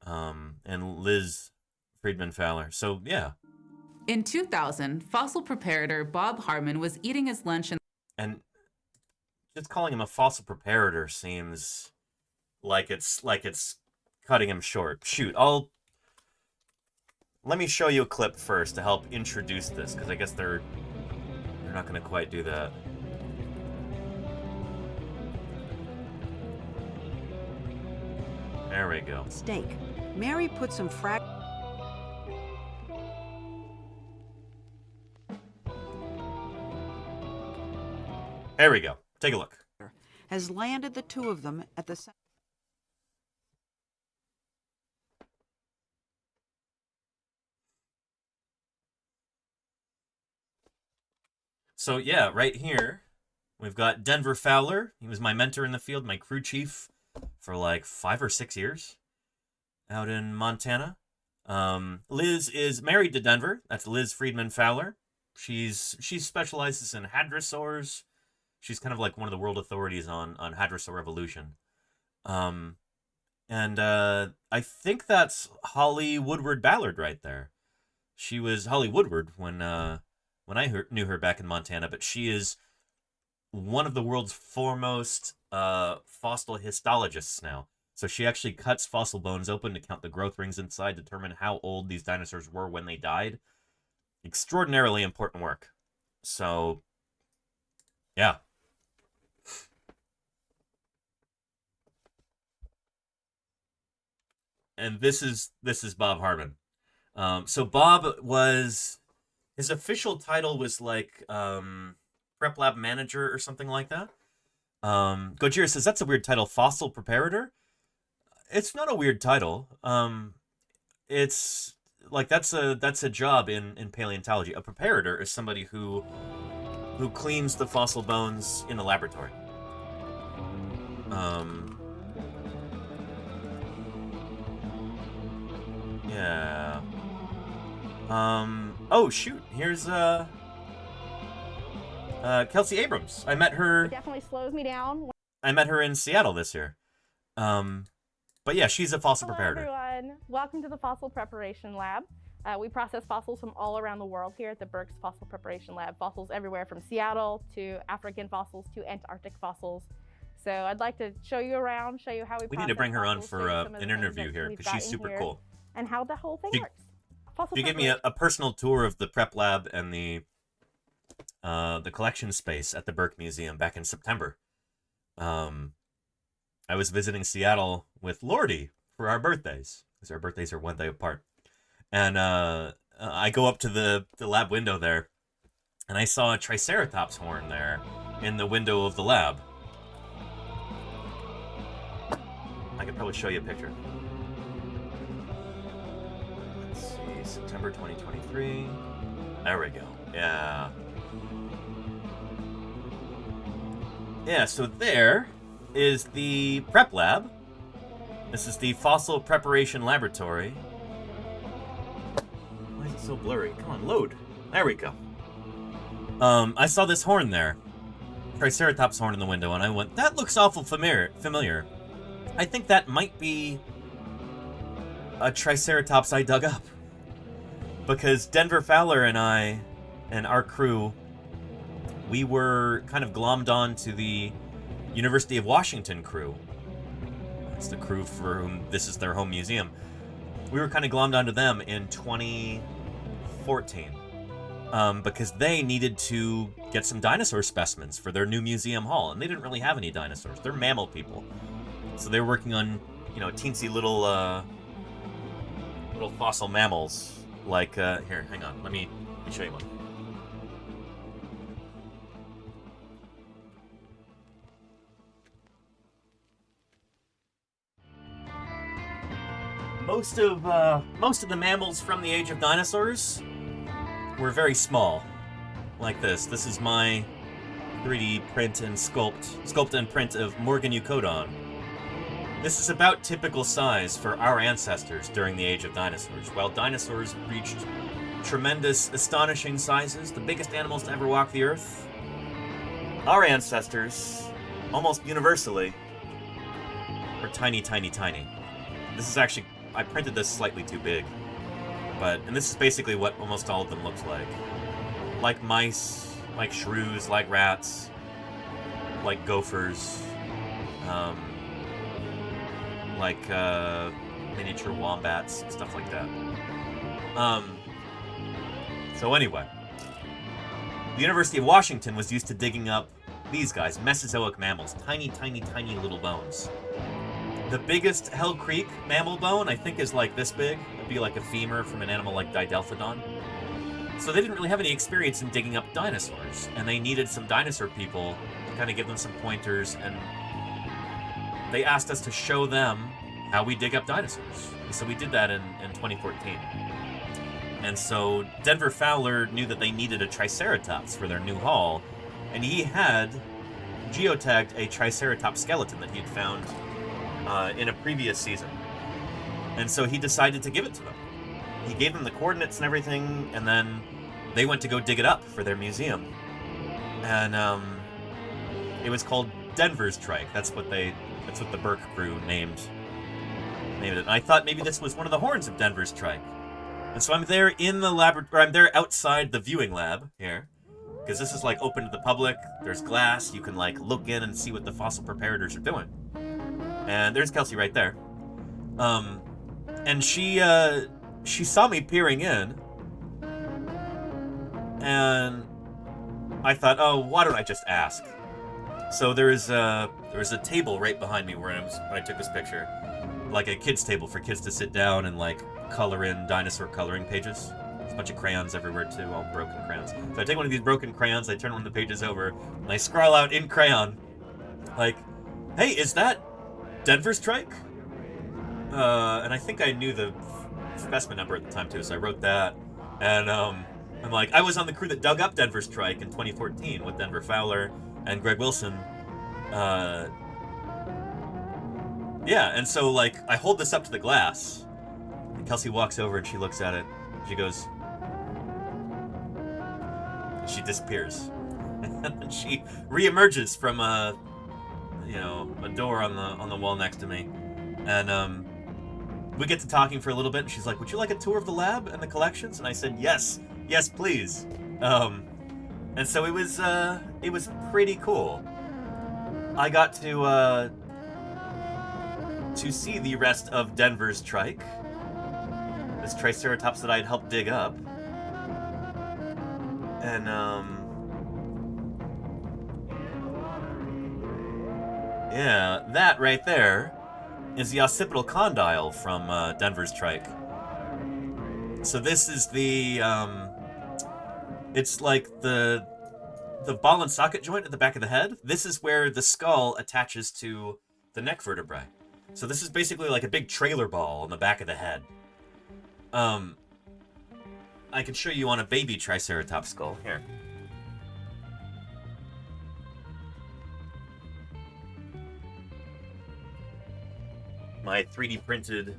and Liz Friedman Fowler. So, yeah. In 2000, fossil preparator Bob Harmon was eating his lunch and just calling him a fossil preparator seems like it's cutting him short. Shoot, let me show you a clip first to help introduce this, because I guess they're not going to quite do that. There we go. Steak. Mary put some There we go. Take a look. Has landed the two of them at the So yeah, right here, we've got Denver Fowler. He was my mentor in the field, my crew chief for like 5 or 6 years out in Montana. Liz is married to Denver. That's Liz Friedman Fowler. She specializes in hadrosaurs. She's kind of like one of the world authorities on hadrosaur evolution. And I think that's Holly Woodward Ballard right there. She was Holly Woodward when I knew her back in Montana, but she is one of the world's foremost fossil histologists now. So she actually cuts fossil bones open to count the growth rings inside, determine how old these dinosaurs were when they died. Extraordinarily important work. So, yeah. And this is Bob Harmon. So Bob was, his official title was like prep lab manager or something like that. Gojira says that's a weird title, fossil preparator. It's not a weird title. It's like that's a job in paleontology. A preparator is somebody who cleans the fossil bones in the laboratory. Yeah. Oh shoot, here's Kelsey Abrams. I met her. It definitely slows me down. I met her in Seattle this year. But yeah, she's a fossil preparator. Hello everyone. Welcome to the Fossil Preparation Lab. We process fossils from all around the world here at the Berks Fossil Preparation Lab. Fossils everywhere from Seattle to African fossils to Antarctic fossils. So I'd like to show you around, show you how we need to bring her on for an interview here because she's super cool. And how the whole thing works. She gave me a personal tour of the prep lab and the collection space at the Burke Museum back in September. I was visiting Seattle with Lordy for our birthdays, because our birthdays are one day apart. And I go up to the lab window there, and I saw a Triceratops horn there in the window of the lab. I could probably show you a picture. Let's see, September 2023. There we go. Yeah. Yeah, so there is the prep lab. This is the Fossil Preparation Laboratory. Why is it so blurry? Come on, load. There we go. I saw this horn there. Triceratops horn in the window, and I went, that looks awful familiar. I think that might be a Triceratops I dug up. Because Denver Fowler and I, and our crew, we were kind of glommed on to the University of Washington crew. That's the crew for whom this is their home museum. We were kind of glommed onto them in 2014 because they needed to get some dinosaur specimens for their new museum hall, and they didn't really have any dinosaurs. They're mammal people. So they were working on, teensy little fossil mammals. Like, here, hang on. Let me show you one. Most of the mammals from the age of dinosaurs were very small, like this. This is my 3D print and sculpt and print of Morgan Eucodon. This is about typical size for our ancestors during the age of dinosaurs. While dinosaurs reached tremendous, astonishing sizes, the biggest animals to ever walk the earth, our ancestors, almost universally, were tiny, tiny, tiny. This is actually, I printed this slightly too big, and this is basically what almost all of them looks like. Like mice, like shrews, like rats, like gophers, like miniature wombats, stuff like that. So anyway, the University of Washington was used to digging up these guys, Mesozoic mammals, tiny, tiny, tiny little bones. The biggest Hell Creek mammal bone, I think, is like this big. It'd be like a femur from an animal like Didelphodon. So they didn't really have any experience in digging up dinosaurs, and they needed some dinosaur people to kind of give them some pointers, and they asked us to show them how we dig up dinosaurs. So we did that in 2014. And so Denver Fowler knew that they needed a Triceratops for their new haul, and he had geotagged a Triceratops skeleton that he had found in a previous season. And so he decided to give it to them. He gave them the coordinates and everything, and then they went to go dig it up for their museum. And it was called Denver's Trike. That's what the Burke crew named it. And I thought maybe this was one of the horns of Denver's Trike. And so I'm there in the laboratory, I'm there outside the viewing lab here, because this is like open to the public. There's glass, you can like look in and see what the fossil preparators are doing. And there's Kelsey right there. And she saw me peering in, and I thought, oh, why don't I just ask? So there was a table right behind me when I took this picture, like a kid's table for kids to sit down and like color in dinosaur coloring pages. There's a bunch of crayons everywhere too, all broken crayons. So I take one of these broken crayons, I turn one of the pages over, and I scrawl out in crayon, like, hey, is that Denver's Trike? And I think I knew the specimen number at the time too, so I wrote that. And I'm like, I was on the crew that dug up Denver's Trike in 2014 with Denver Fowler and Greg Wilson. Yeah, and so like I hold this up to the glass, and Kelsey walks over and she looks at it. She goes, and she disappears, and then she reemerges from a door on the wall next to me, and we get to talking for a little bit. And she's like, "Would you like a tour of the lab and the collections?" And I said, "Yes, please." And so it was pretty cool. I got to see the rest of Denver's Trike, this Triceratops that I had helped dig up. And yeah, that right there is the occipital condyle from Denver's Trike. So this is the it's like the ball and socket joint at the back of the head. This is where the skull attaches to the neck vertebrae. So this is basically like a big trailer ball on the back of the head. I can show you on a baby Triceratops skull. Here. My 3D printed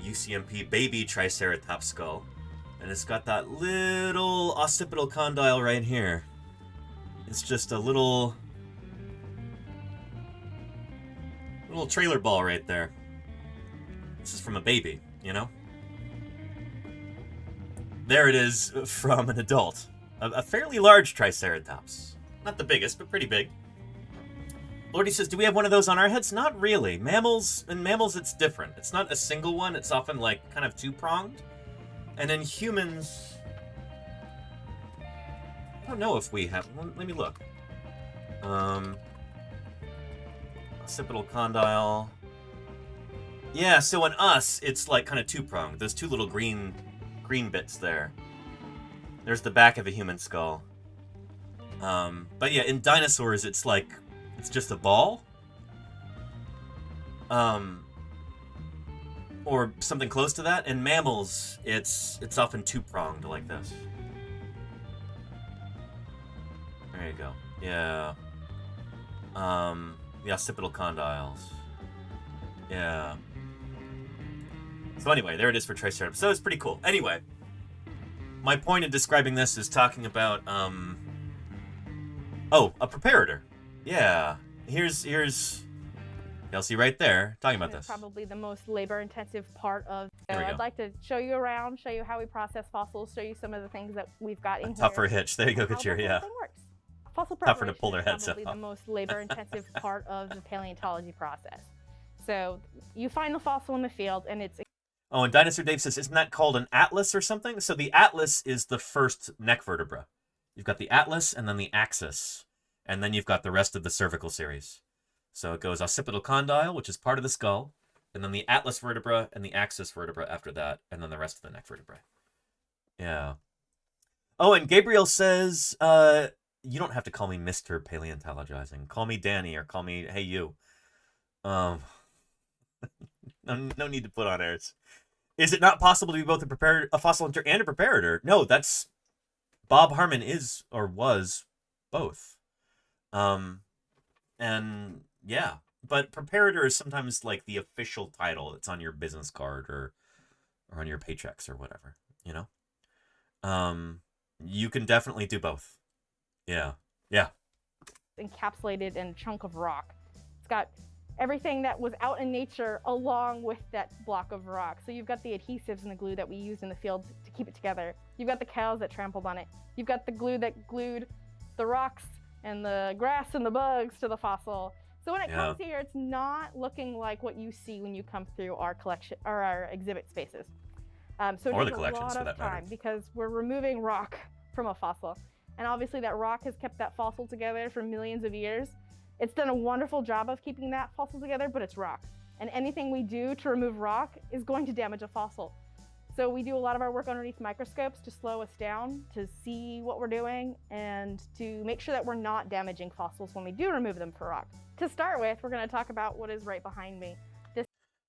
UCMP baby Triceratops skull. And it's got that little occipital condyle right here. It's just a little trailer ball right there. This is from a baby, you know? There it is from an adult. A fairly large Triceratops. Not the biggest, but pretty big. Lordy says, do we have one of those on our heads? Not really. In mammals, it's different. It's not a single one. It's often like kind of two-pronged. And in humans, I don't know if we have. Let me look. Occipital condyle. Yeah, so in us, it's like kind of two-pronged. Those two little green bits there. There's the back of a human skull. But yeah, in dinosaurs, it's just a ball. Or something close to that. In mammals, it's often two-pronged like this. There you go. Yeah. The occipital condyles. Yeah. So anyway, there it is for Triceratops. So it's pretty cool. Anyway, my point in describing this is talking about, a preparator. Yeah. Here's Kelsey right there talking about this. Probably the most labor-intensive part of. There we go. I'd like to show you around, show you how we process fossils, show you some of the things that we've got in here. Tougher hitch. There you go, Katir. Yeah. Works. Fossil Tougher to preparation pull their is heads probably off. the most labor-intensive part of the paleontology process. So you find the fossil in the field, and it's... Oh, and Dinosaur Dave says, isn't that called an atlas or something? So the atlas is the first neck vertebra. You've got the atlas and then the axis. And then you've got the rest of the cervical series. So it goes occipital condyle, which is part of the skull, and then the atlas vertebra and the axis vertebra after that, and then the rest of the neck vertebrae. Yeah. Oh, and Gabriel says, you don't have to call me Mr. Paleontologizing. Call me Danny or call me Hey You. No need to put on airs. Is it not possible to be both a fossil hunter and a preparator? No, that's... Bob Harmon is, or was, both. And, yeah. But preparator is sometimes, like, the official title that's on your business card or on your paychecks or whatever, you know? You can definitely do both. Yeah. Yeah. Encapsulated in a chunk of rock. It's got everything that was out in nature along with that block of rock. So you've got the adhesives and the glue that we used in the field to keep it together. You've got the cows that trampled on it. You've got the glue that glued the rocks and the grass and the bugs to the fossil. So when it comes here, it's not looking like what you see when you come through our collection or our exhibit spaces. So it takes a lot of time because we're removing rock from a fossil. And obviously that rock has kept that fossil together for millions of years. It's done a wonderful job of keeping that fossil together, but it's rock. And anything we do to remove rock is going to damage a fossil. So we do a lot of our work underneath microscopes to slow us down, to see what we're doing, and to make sure that we're not damaging fossils when we do remove them for rock. To start with, we're going to talk about what is right behind me.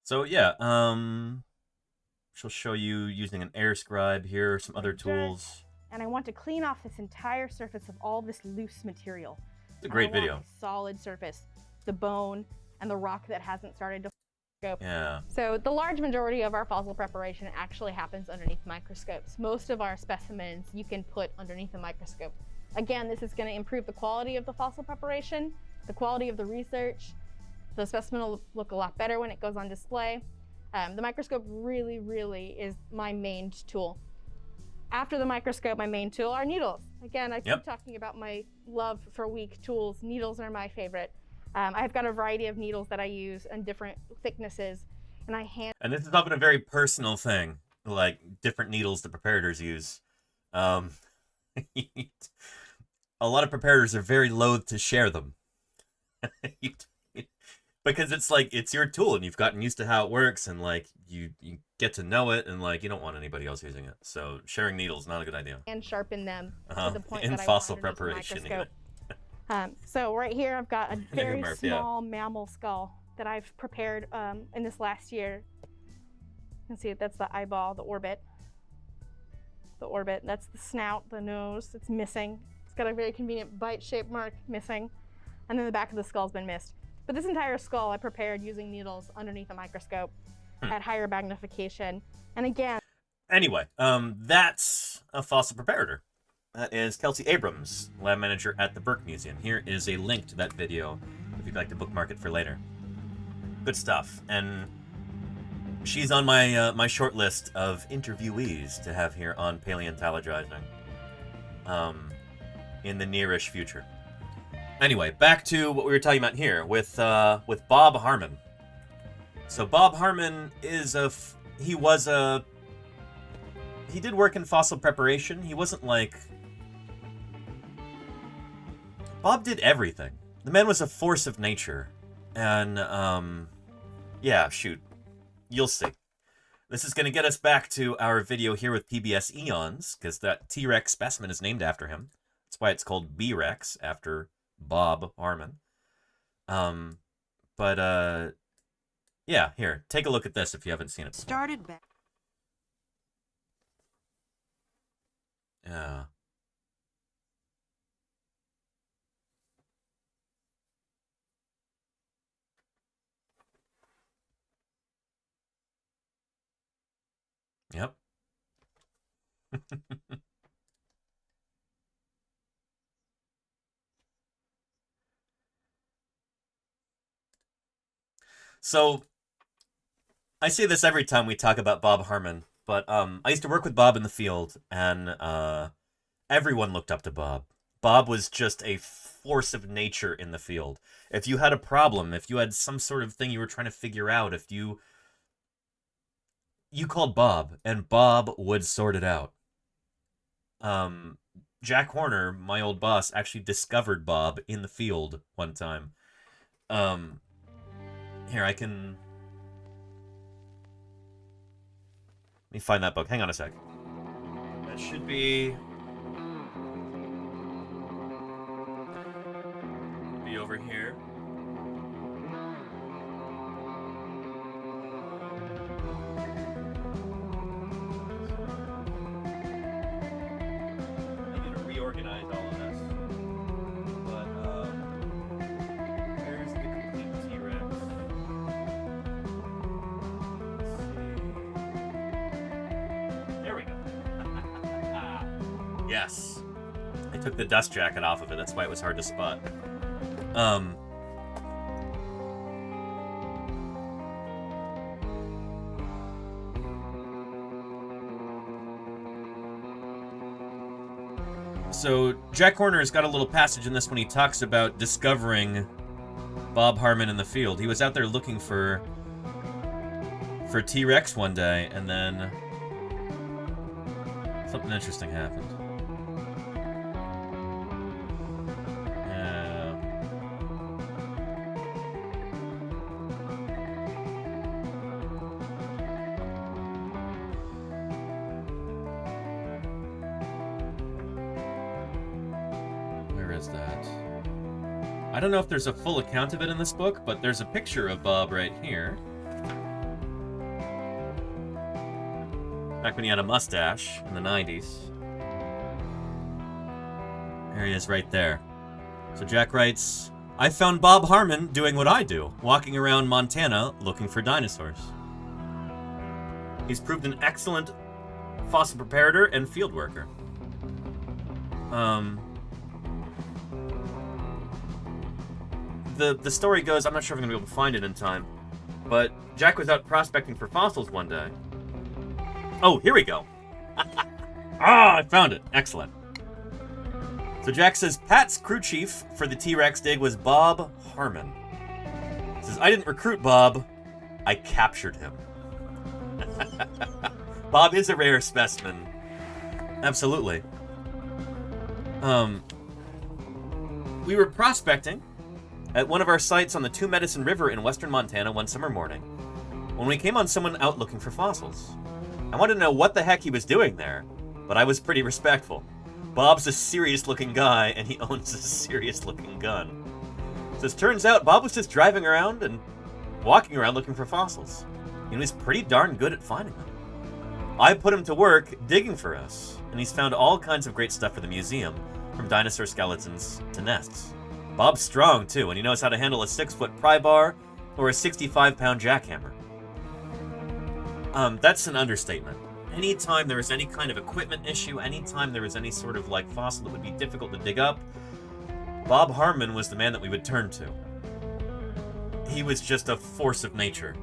So yeah, she'll show you using an air scribe here, some other tools. And I want to clean off this entire surface of all this loose material. It's a great video. A solid surface, the bone and the rock that hasn't started to go. Yeah. So the large majority of our fossil preparation actually happens underneath microscopes. Most of our specimens you can put underneath a microscope. Again, this is going to improve the quality of the fossil preparation, the quality of the research. The specimen will look a lot better when it goes on display. The microscope really, really is my main tool. After the microscope, my main tool are needles. Again, I keep talking about my love for weak tools. Needles are my favorite. I've got a variety of needles that I use in different thicknesses, and I hand. And this is often a very personal thing, like different needles the preparators use. A lot of preparators are very loath to share them. Because it's like, it's your tool and you've gotten used to how it works and like you get to know it and like you don't want anybody else using it. So sharing needles is not a good idea. And sharpen them to the point in that fossil I want preparation. So right here I've got a very small mammal skull that I've prepared in this last year. You can see it, that's the eyeball, the orbit. The orbit, that's the snout, the nose, it's missing. It's got a very convenient bite-shaped mark missing. And then the back of the skull's been missed. But this entire skull I prepared using needles underneath a microscope at higher magnification. And again... Anyway, that's a fossil preparator. That is Kelsey Abrams, lab manager at the Burke Museum. Here is a link to that video if you'd like to bookmark it for later. Good stuff. And she's on my short list of interviewees to have here on Paleontologizing in the nearish future. Anyway, back to what we were talking about here with Bob Harmon. So Bob Harmon is he did work in fossil preparation. He wasn't like... Bob did everything. The man was a force of nature. And, yeah, shoot. You'll see. This is going to get us back to our video here with PBS Eons, because that T-Rex specimen is named after him. That's why it's called B-Rex, after Bob Harmon. Yeah, here, take a look at this if you haven't seen it before. Started back. Yeah. Yep. So, I say this every time we talk about Bob Harmon, but I used to work with Bob in the field, and everyone looked up to Bob. Bob was just a force of nature in the field. If you had a problem, if you had some sort of thing you were trying to figure out, if you called Bob, and Bob would sort it out. Jack Horner, my old boss, actually discovered Bob in the field one time. Here, I can... Let me find that book. Hang on a sec. That should be over here. I need to reorganize all of this. But, there's the complete T-Rex. Let's see. There we go. Yes. I took the dust jacket off of it. That's why it was hard to spot. So Jack Horner's got a little passage in this when he talks about discovering Bob Harmon in the field. He was out there looking for T-Rex one day, and then something interesting happened. I don't know if there's a full account of it in this book, but there's a picture of Bob right here. Back when he had a mustache in the 90s. There he is right there. So Jack writes, I found Bob Harmon doing what I do, walking around Montana looking for dinosaurs. He's proved an excellent fossil preparator and field worker. The story goes, I'm not sure if I'm going to be able to find it in time, but Jack was out prospecting for fossils one day. Oh, here we go. I found it. Excellent. So Jack says, Pat's crew chief for the T-Rex dig was Bob Harmon. He says, I didn't recruit Bob, I captured him. Bob is a rare specimen. Absolutely. We were prospecting at one of our sites on the Two Medicine River in western Montana one summer morning, when we came on someone out looking for fossils. I wanted to know what the heck he was doing there, but I was pretty respectful. Bob's a serious-looking guy, and he owns a serious-looking gun. So it turns out Bob was just driving around and walking around looking for fossils. He was pretty darn good at finding them. I put him to work digging for us, and he's found all kinds of great stuff for the museum, from dinosaur skeletons to nests. Bob's strong, too, and he knows how to handle a 6-foot pry bar or a 65-pound jackhammer. That's an understatement. Anytime there was any kind of equipment issue, anytime there was any sort of, fossil that would be difficult to dig up, Bob Harmon was the man that we would turn to. He was just a force of nature.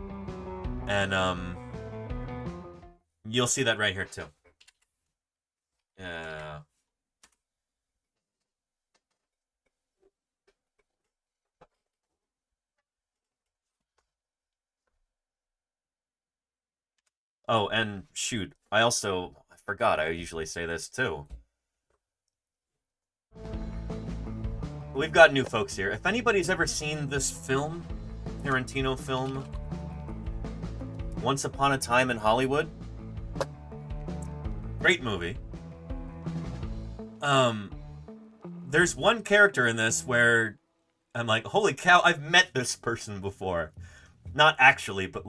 And, you'll see that right here, too. Yeah. Oh, and shoot, I forgot, I usually say this too. We've got new folks here. If anybody's ever seen this film, Tarantino film, Once Upon a Time in Hollywood, great movie. There's one character in this where I'm like, holy cow, I've met this person before. Not actually, but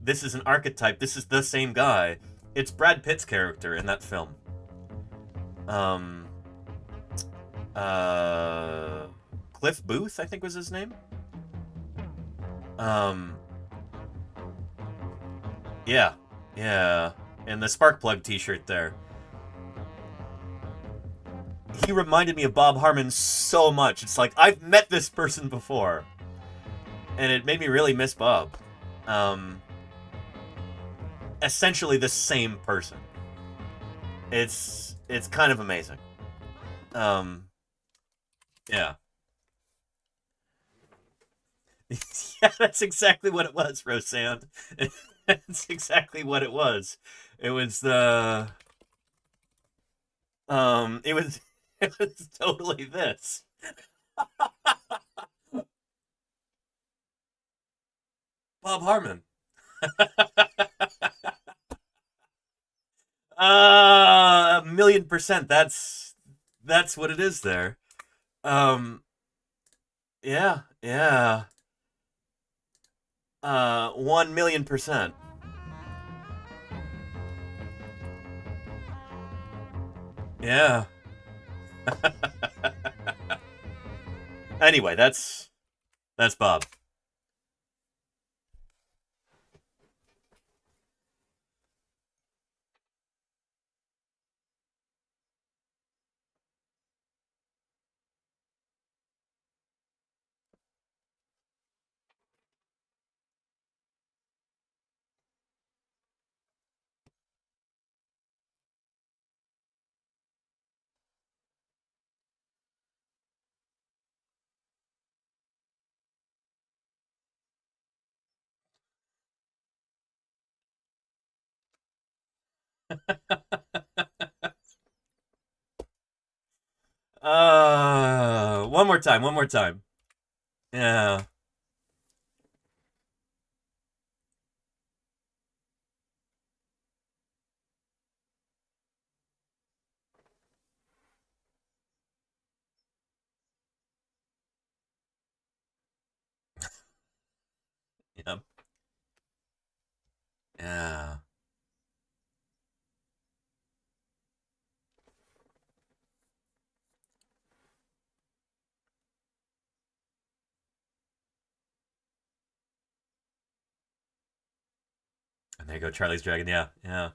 this is an archetype. This is the same guy. It's Brad Pitt's character in that film. Cliff Booth, I think was his name. Yeah. And the Sparkplug t-shirt there. He reminded me of Bob Harmon so much. It's like, I've met this person before. And it made me really miss Bob. Essentially the same person. It's kind of amazing. Yeah. Yeah, that's exactly what it was, Rosand. That's exactly what it was. It was the it was it was totally this. Bob Harmon. 1,000,000%. That's what it is there. Yeah, yeah. 1,000,000%. Yeah. Anyway, that's Bob. One more time, one more time. Yeah. Yep. Yeah. And there you go, Charlie's Dragon. Yeah, yeah.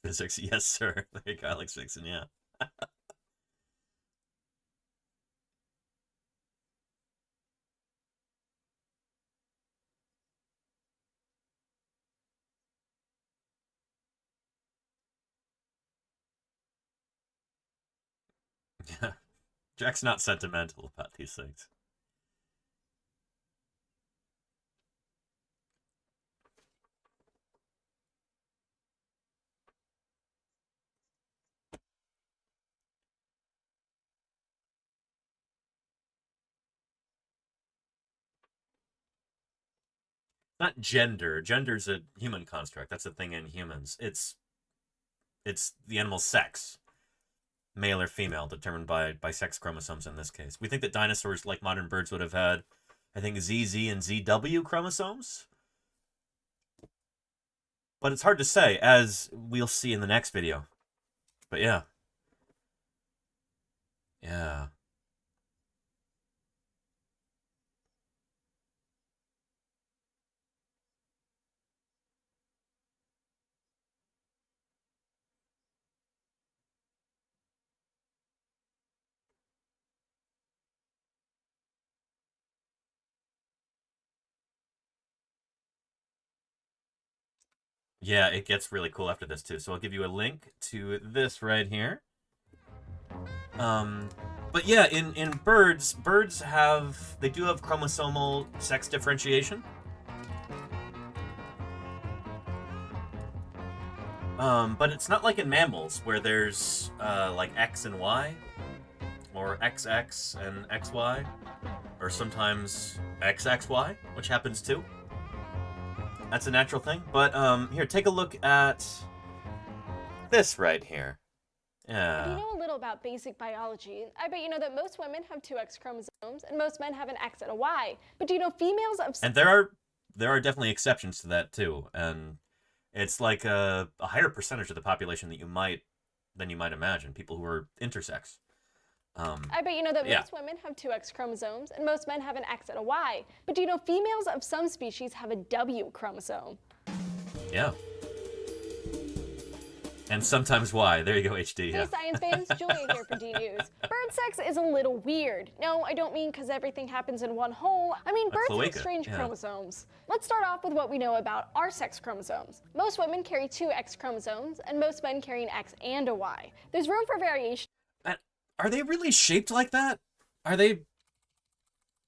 Physics, yes, sir. There you go, Alex Vixen, yeah. Yeah. Jack's not sentimental about these things. Not gender. Gender's a human construct. That's a thing in humans. It's the animal's sex, male or female, determined by sex chromosomes in this case. We think that dinosaurs, like modern birds, would have had, I think, ZZ and ZW chromosomes. But it's hard to say, as we'll see in the next video. But yeah. Yeah. Yeah, it gets really cool after this too. So I'll give you a link to this right here. But yeah, in birds they do have chromosomal sex differentiation. But it's not like in mammals where there's like X and Y, or XX and XY, or sometimes XXY, which happens too. That's a natural thing. But here, take a look at this right here. Yeah. Do you know a little about basic biology? I bet you know that most women have 2 X chromosomes and most men have an X and a Y. But do you know females of... And there are definitely exceptions to that too. And it's like a higher percentage of the population than you might imagine, people who are intersex. I bet you know that most women have 2 X chromosomes and most men have an X and a Y. But do you know females of some species have a W chromosome? Yeah. And sometimes Y. There you go, HD. Hey science fans, Julia here for D News. Bird sex is a little weird. No, I don't mean because everything happens in one hole. I mean birds have strange chromosomes. Let's start off with what we know about our sex chromosomes. Most women carry 2 X chromosomes, and most men carry an X and a Y. There's room for variation. Are they really shaped like that? Are they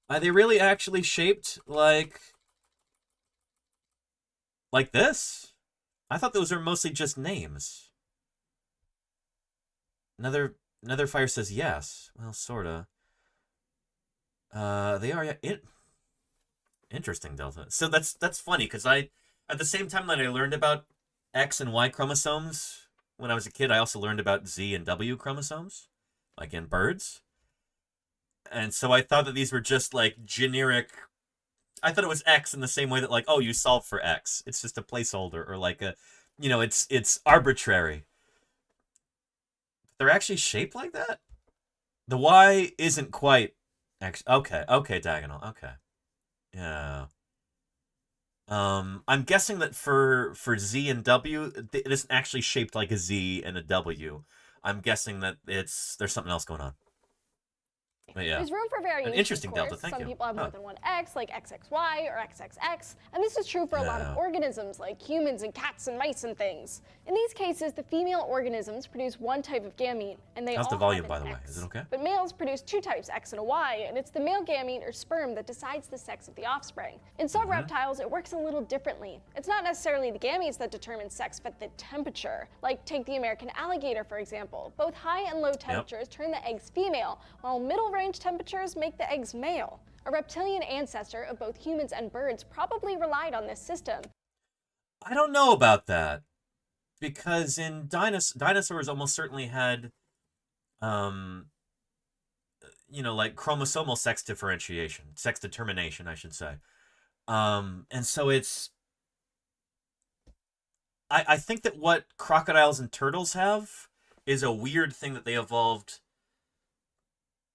really actually shaped like this? I thought those were mostly just names. Another fire says yes. Well, sorta. They are interesting, Delta. So that's funny because at the same time that I learned about X and Y chromosomes when I was a kid, I also learned about Z and W chromosomes, like in birds. And so I thought that these were just like generic. I thought it was X in the same way that like, oh, you solve for X. It's just a placeholder or like a, it's arbitrary. They're actually shaped like that? The Y isn't quite X. Okay, diagonal. Okay. Yeah. I'm guessing that for Z and W, it isn't actually shaped like a Z and a W. I'm guessing that there's something else going on. But yeah. There's room for variation. An interesting delta, thank Some you. people have more than one X, like XXY or XXX, and this is true for a lot of organisms like humans and cats and mice and things. In these cases, the female organisms produce one type of gamete, and they How's all the volume, have by an the way? X. Is it okay? But males produce 2 types, X and a Y, and it's the male gamete or sperm that decides the sex of the offspring. In some reptiles, it works a little differently. It's not necessarily the gametes that determine sex, but the temperature. Like take the American alligator, for example. Both high and low temperatures turn the eggs female, while middle-range temperatures make the eggs male. A reptilian ancestor of both humans and birds probably relied on this system. I don't know about that. Because in dinosaurs almost certainly had, like chromosomal sex differentiation, sex determination, I should say. And so I think that what crocodiles and turtles have is a weird thing that they evolved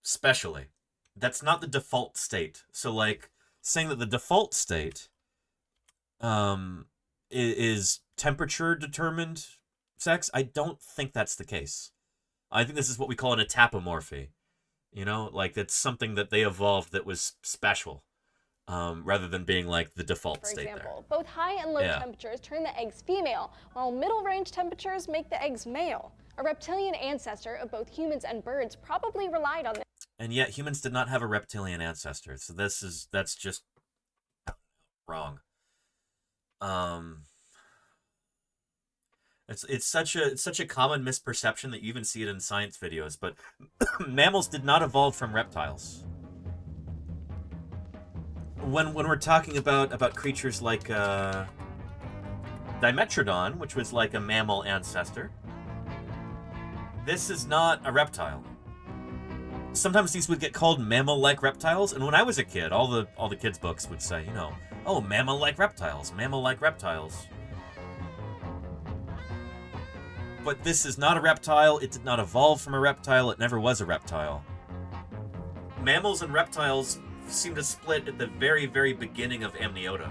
specially. That's not the default state. So like saying that the default state is temperature determined sex, I don't think that's the case. I think this is what we call an autapomorphy. Like that's something that they evolved that was special, rather than being like the default state there. For example, both high and low temperatures turn the eggs female, while middle range temperatures make the eggs male. A reptilian ancestor of both humans and birds probably relied on this. And yet humans did not have a reptilian ancestor, so that's just wrong. It's such a common misperception that you even see it in science videos, but mammals did not evolve from reptiles. When we're talking about creatures like Dimetrodon, which was like a mammal ancestor, this is not a reptile. Sometimes these would get called mammal-like reptiles, and when I was a kid, all the kids' books would say, oh, mammal-like reptiles, mammal-like reptiles. But this is not a reptile, it did not evolve from a reptile, it never was a reptile. Mammals and reptiles seem to split at the very, very beginning of amniota.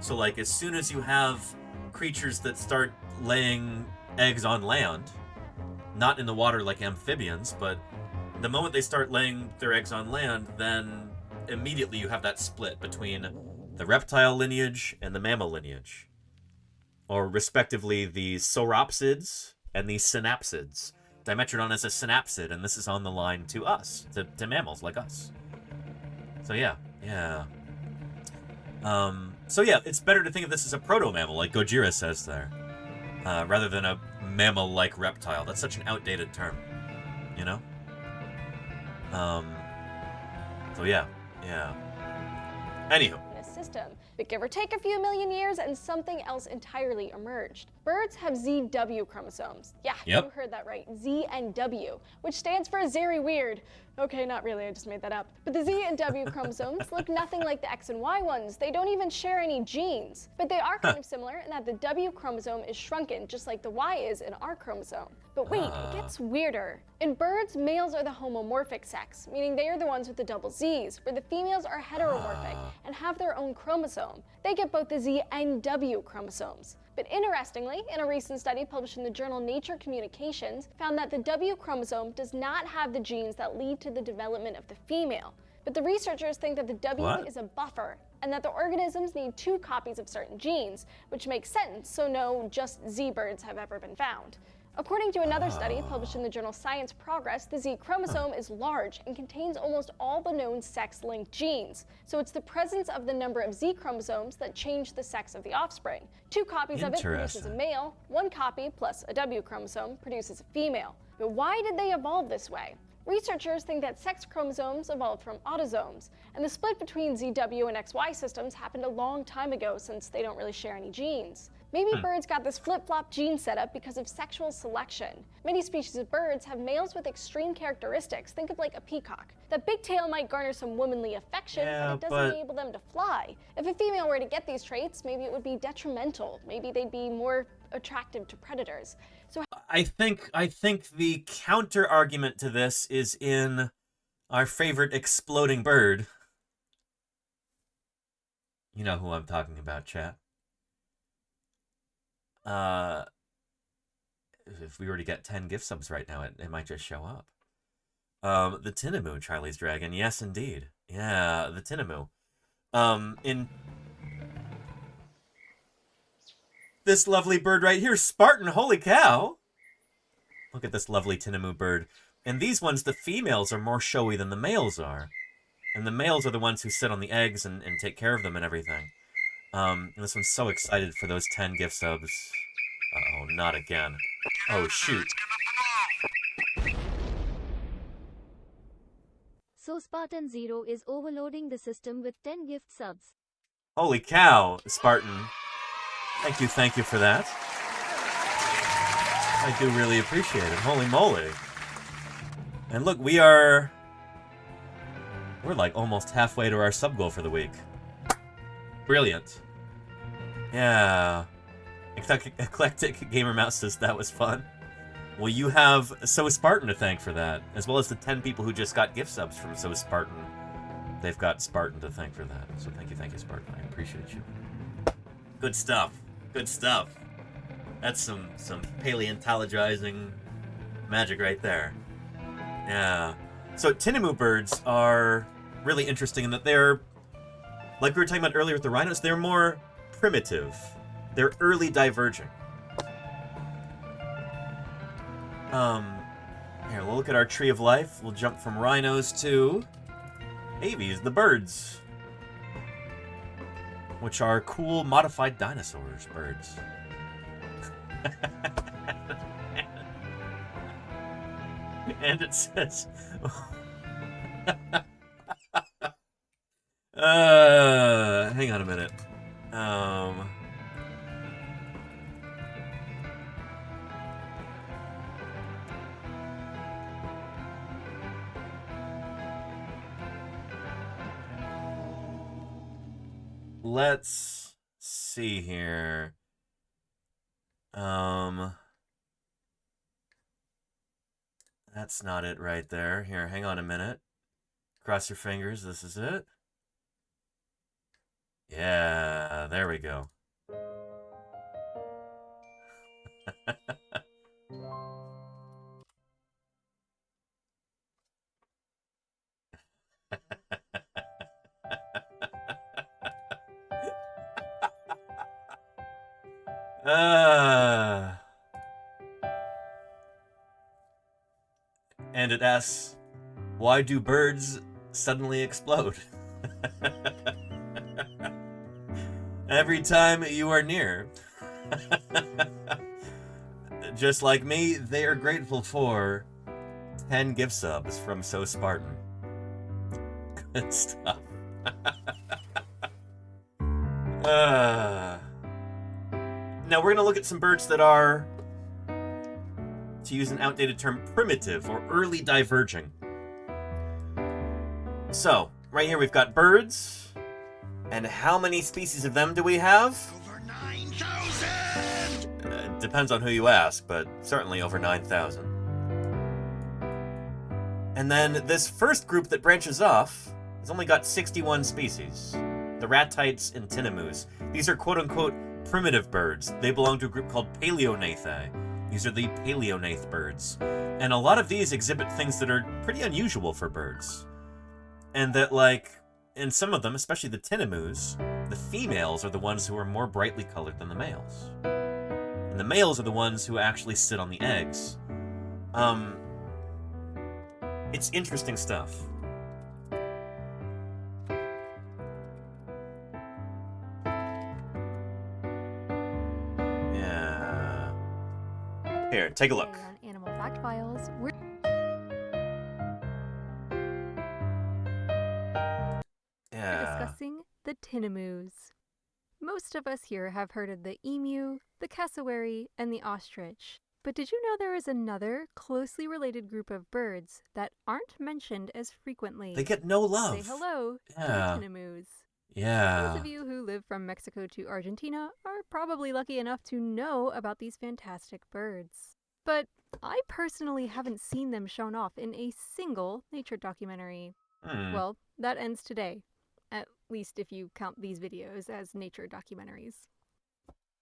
So like as soon as you have creatures that start laying eggs on land, not in the water like amphibians, but the moment they start laying their eggs on land, then immediately you have that split between the reptile lineage and the mammal lineage. Or respectively the sauropsids and the synapsids. Dimetrodon is a synapsid, and this is on the line to us, to mammals like us. So yeah. It's better to think of this as a proto-mammal, like Gojira says there, rather than a mammal-like reptile. That's such an outdated term, So yeah. Anywho. System. But give or take a few million years and something else entirely emerged. Birds have ZW chromosomes. Yeah, you heard that right. Z and W, which stands for very weird. Okay, not really, I just made that up. But the Z and W chromosomes look nothing like the X and Y ones. They don't even share any genes. But they are kind of similar in that the W chromosome is shrunken, just like the Y is in our chromosome. But wait, it gets weirder. In birds, males are the homomorphic sex, meaning they are the ones with the double Z's, where the females are heteromorphic and have their own chromosome. They get both the Z and W chromosomes. But interestingly, in a recent study published in the journal Nature Communications, found that the W chromosome does not have the genes that lead to the development of the female. But the researchers think that the W is a buffer, and that the organisms need 2 copies of certain genes, which makes sense, so no just Z birds have ever been found. According to another study published in the journal Science Progress, the Z chromosome is large and contains almost all the known sex-linked genes. So it's the presence of the number of Z chromosomes that change the sex of the offspring. 2 copies of it produces a male, 1 copy plus a W chromosome produces a female. But why did they evolve this way? Researchers think that sex chromosomes evolved from autosomes, and the split between ZW and XY systems happened a long time ago since they don't really share any genes. Maybe birds got this flip-flop gene setup because of sexual selection. Many species of birds have males with extreme characteristics. Think of like a peacock. That big tail might garner some womanly affection, but it doesn't enable them to fly. If a female were to get these traits, maybe it would be detrimental. Maybe they'd be more attractive to predators. So I think the counter argument to this is in our favorite exploding bird. You know who I'm talking about, chat. If we were to get 10 gift subs right now, it might just show up. The Tinamou, Charlie's Dragon. Yes, indeed. Yeah, the Tinamou. In this lovely bird right here, Spartan, holy cow! Look at this lovely Tinamou bird. And these ones, the females are more showy than the males are. And the males are the ones who sit on the eggs and take care of them and everything. And this one's so excited for those 10 gift subs. Uh-oh, not again. Oh, shoot. So Spartan Zero is overloading the system with 10 gift subs. Holy cow, Spartan. Thank you for that. I do really appreciate it. Holy moly. And look, we're like almost halfway to our sub goal for the week. Brilliant. Yeah. Eclectic Gamer Mouse says that was fun. Well, you have So Spartan to thank for that, as well as the 10 people who just got gift subs from So Spartan. They've got Spartan to thank for that. So thank you, Spartan. I appreciate you. Good stuff. Good stuff. That's some paleontologizing magic right there. Yeah. So Tinamou birds are really interesting in that they're, like we were talking about earlier with the rhinos, they're more primitive. They're early diverging. Here, we'll look at our tree of life. We'll jump from rhinos to aves, the birds, which are cool modified dinosaurs birds. And it says... hang on a minute. Let's see here. That's not it right there. Here, hang on a minute. Cross your fingers. This is it. Yeah, there we go. And it asks, why do birds suddenly explode? Every time you are near. Just like me, they are grateful for 10 gift subs from So Spartan. Good stuff. Now we're going to look at some birds that are, to use an outdated term, primitive or early diverging. So, right here we've got birds. And how many species of them do we have? Over 9,000! Depends on who you ask, but certainly over 9,000. And then this first group that branches off has only got 61 species. The ratites and tinamous. These are quote-unquote primitive birds. They belong to a group called Paleognathae. These are the paleognath birds. And a lot of these exhibit things that are pretty unusual for birds. And that, like, in some of them, especially the tinamous, the females are the ones who are more brightly colored than the males. And the males are the ones who actually sit on the eggs. It's interesting stuff. Yeah. Here, take a look. On Animal Fact Files, we're discussing the tinamous. Most of us here have heard of the emu, the cassowary, and the ostrich. But did you know there is another closely related group of birds that aren't mentioned as frequently? They get no love. Say hello to the tinamous. Yeah. Those of you who live from Mexico to Argentina are probably lucky enough to know about these fantastic birds. But I personally haven't seen them shown off in a single nature documentary. Well, that ends today. At least if you count these videos as nature documentaries.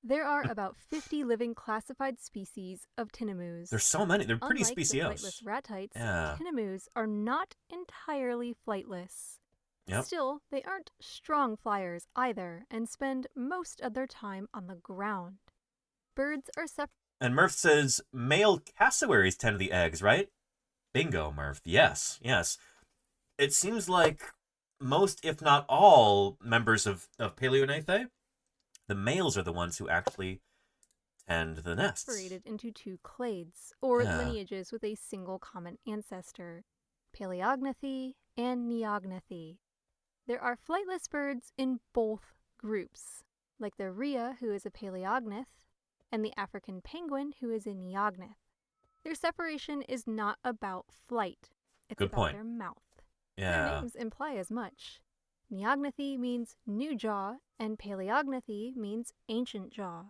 There are about 50 living classified species of tinamous. There's so many. They're pretty Unlike speciose. the flightless ratites, tinamous are not entirely flightless. Yep. Still, they aren't strong flyers either and spend most of their time on the ground. Birds are separate. And Murph says male cassowaries tend to the eggs, right? Bingo, Murph. Yes, yes. It seems like most, if not all, members of Paleognathae, the males are the ones who actually tend the nests. Separated into two clades, or lineages with a single common ancestor, Paleognathae and Neognathae. There are flightless birds in both groups, like the rhea, who is a paleognath, and the African penguin, who is a neognath. Their separation is not about flight. It's Good about point. their mouth. Yeah. Their names imply as much. Neognathae means new jaw, and Paleognathae means ancient jaw.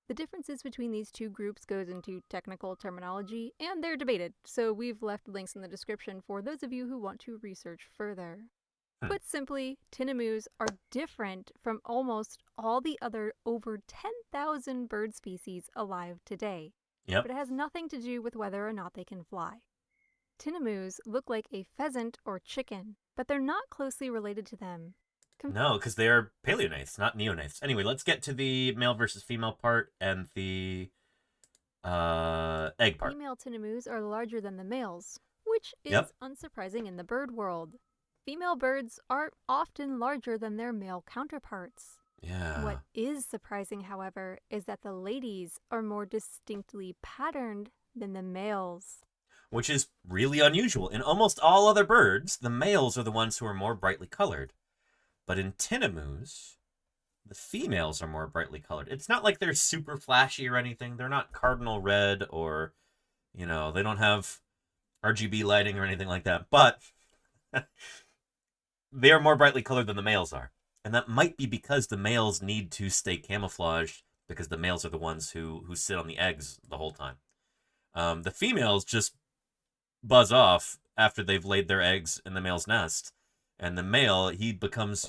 The differences between these two groups goes into technical terminology, and they're debated, so we've left links in the description for those of you who want to research further. Put simply, tinamous are different from almost all the other over 10,000 bird species alive today. Yep. But it has nothing to do with whether or not they can fly. Tinamous look like a pheasant or chicken, but they're not closely related to them. No, because they are paleognaths, not neonaths. Anyway, let's get to the male versus female part and the egg part. Female tinamous are larger than the males, which is unsurprising in the bird world. Female birds are often larger than their male counterparts. Yeah. What is surprising, however, is that the ladies are more distinctly patterned than the males. Which is really unusual. In almost all other birds, the males are the ones who are more brightly colored. But in tinamous, the females are more brightly colored. It's not like they're super flashy or anything. They're not cardinal red or, they don't have RGB lighting or anything like that. But they are more brightly colored than the males are. And that might be because the males need to stay camouflaged because the males are the ones who sit on the eggs the whole time. The females just buzz off after they've laid their eggs in the male's nest. And the male, he becomes,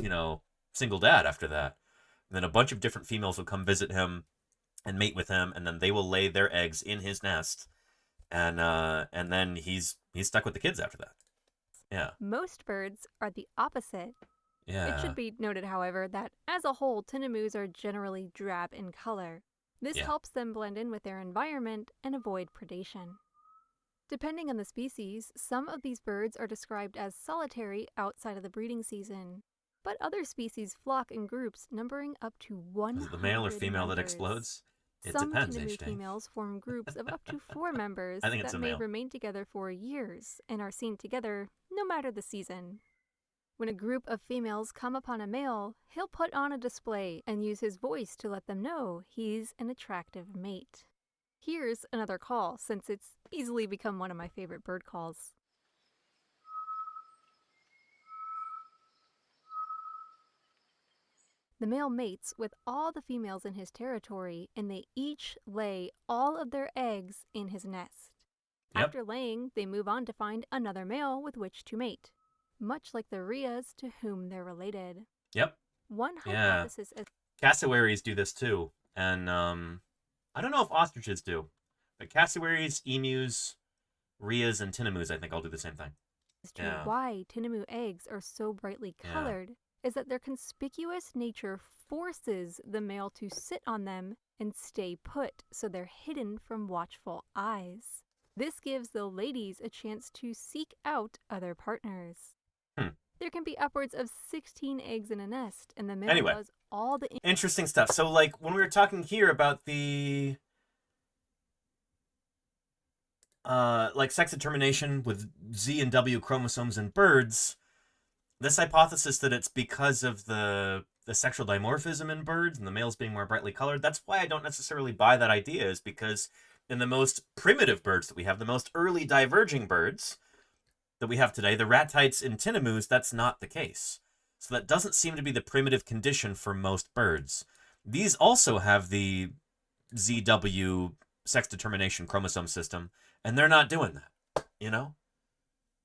single dad after that. And then a bunch of different females will come visit him and mate with him, and then they will lay their eggs in his nest. And then he's stuck with the kids after that. Yeah. Most birds are the opposite. Yeah. It should be noted, however, that as a whole, tinamous are generally drab in color. This helps them blend in with their environment and avoid predation. Depending on the species, some of these birds are described as solitary outside of the breeding season, but other species flock in groups numbering up to 100 Is it the male or female members. that explodes? It Some depends, tinamous HJ. females form groups of up to 4 members I think it's that a may male. remain together for years and are seen together no matter the season. When a group of females come upon a male, he'll put on a display and use his voice to let them know he's an attractive mate. Here's another call, since it's easily become one of my favorite bird calls. The male mates with all the females in his territory, and they each lay all of their eggs in his nest. After laying, they move on to find another male with which to mate, much like the rheas to whom they're related. Yep. One Yeah. hypothesis is Cassowaries do this too. And I don't know if ostriches do, but cassowaries, emus, rheas, and tinamous, I think, all do the same thing. as to why tinamou eggs are so brightly colored is that their conspicuous nature forces the male to sit on them and stay put, so they're hidden from watchful eyes. This gives the ladies a chance to seek out other partners. There can be upwards of 16 eggs in a nest, and the male does all the... Interesting stuff. So, like, when we were talking here about the... like, sex determination with Z and W chromosomes in birds, this hypothesis that it's because of the sexual dimorphism in birds and the males being more brightly colored, that's why I don't necessarily buy that idea, is because in the most primitive birds that we have, the most early diverging birds that we have today, the ratites and tinamous, that's not the case. So that doesn't seem to be the primitive condition for most birds. These also have the ZW sex determination chromosome system, and they're not doing that, you know?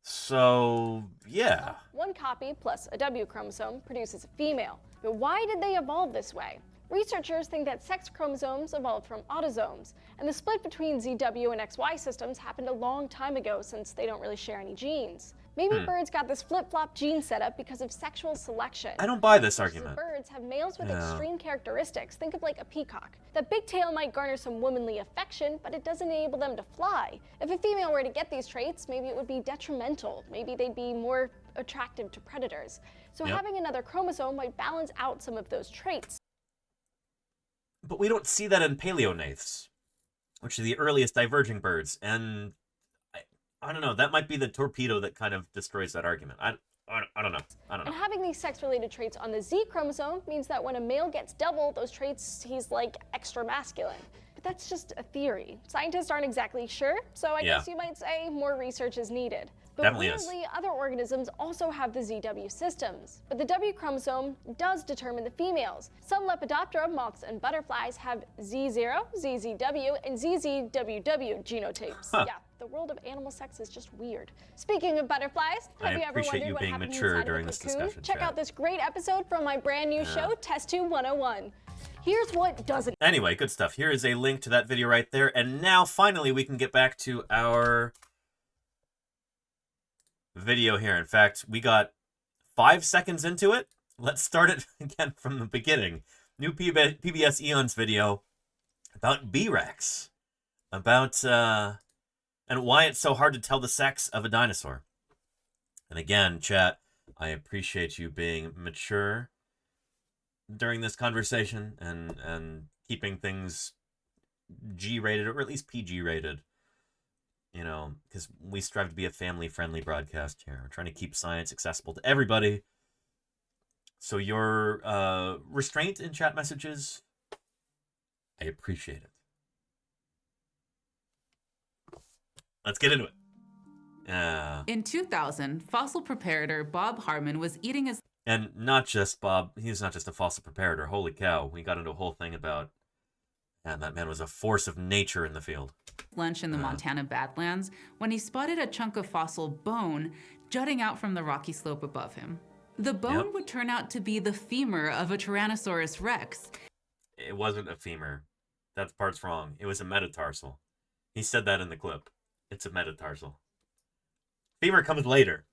So, yeah. One copy plus a W chromosome produces a female. But why did they evolve this way? Researchers think that sex chromosomes evolved from autosomes, and the split between ZW and XY systems happened a long time ago since they don't really share any genes. Maybe birds got this flip-flop gene setup because of sexual selection. I don't buy this argument. Birds have males with extreme characteristics. Think of like a peacock. The big tail might garner some womanly affection, but it doesn't enable them to fly. If a female were to get these traits, maybe it would be detrimental. Maybe they'd be more attractive to predators. So having another chromosome might balance out some of those traits. But we don't see that in paleognaths, which are the earliest diverging birds, and I don't know, that might be the torpedo that kind of destroys that argument. I don't know. And having these sex-related traits on the Z chromosome means that when a male gets double those traits, he's like extra masculine. But that's just a theory. Scientists aren't exactly sure, so I guess you might say more research is needed. But Definitely weirdly, other organisms also have the ZW systems. But the W chromosome does determine the females. Some Lepidoptera, moths, and butterflies have Z0, ZZW, and ZZWW genotypes. Yeah, the world of animal sex is just weird. Speaking of butterflies, have you ever wondered what happens inside of a cocoon? Check out this great episode from my brand new show, Test Tube 101. Here's what doesn't... Anyway, good stuff. Here is a link to that video right there. And now, finally, we can get back to our video here. In fact, we got 5 seconds into it. Let's start it again from the beginning. New PBS Eons video about B-Rex. About, and why it's so hard to tell the sex of a dinosaur. And again, chat, I appreciate you being mature during this conversation and keeping things G-rated, or at least PG-rated. You know, because we strive to be a family-friendly broadcast here. We're trying to keep science accessible to everybody. So your restraint in chat messages, I appreciate it. Let's get into it. In 2000, fossil preparator Bob Harmon was eating his... And not just Bob, he's not just a fossil preparator. Holy cow, we got into a whole thing about... And that man was a force of nature in the field. Lunch in the Montana Badlands when he spotted a chunk of fossil bone jutting out from the rocky slope above him. The bone would turn out to be the femur of a Tyrannosaurus rex. It wasn't a femur. That part's wrong. It was a metatarsal. He said that in the clip. It's a metatarsal. Femur comes later.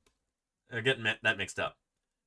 They're getting that mixed up.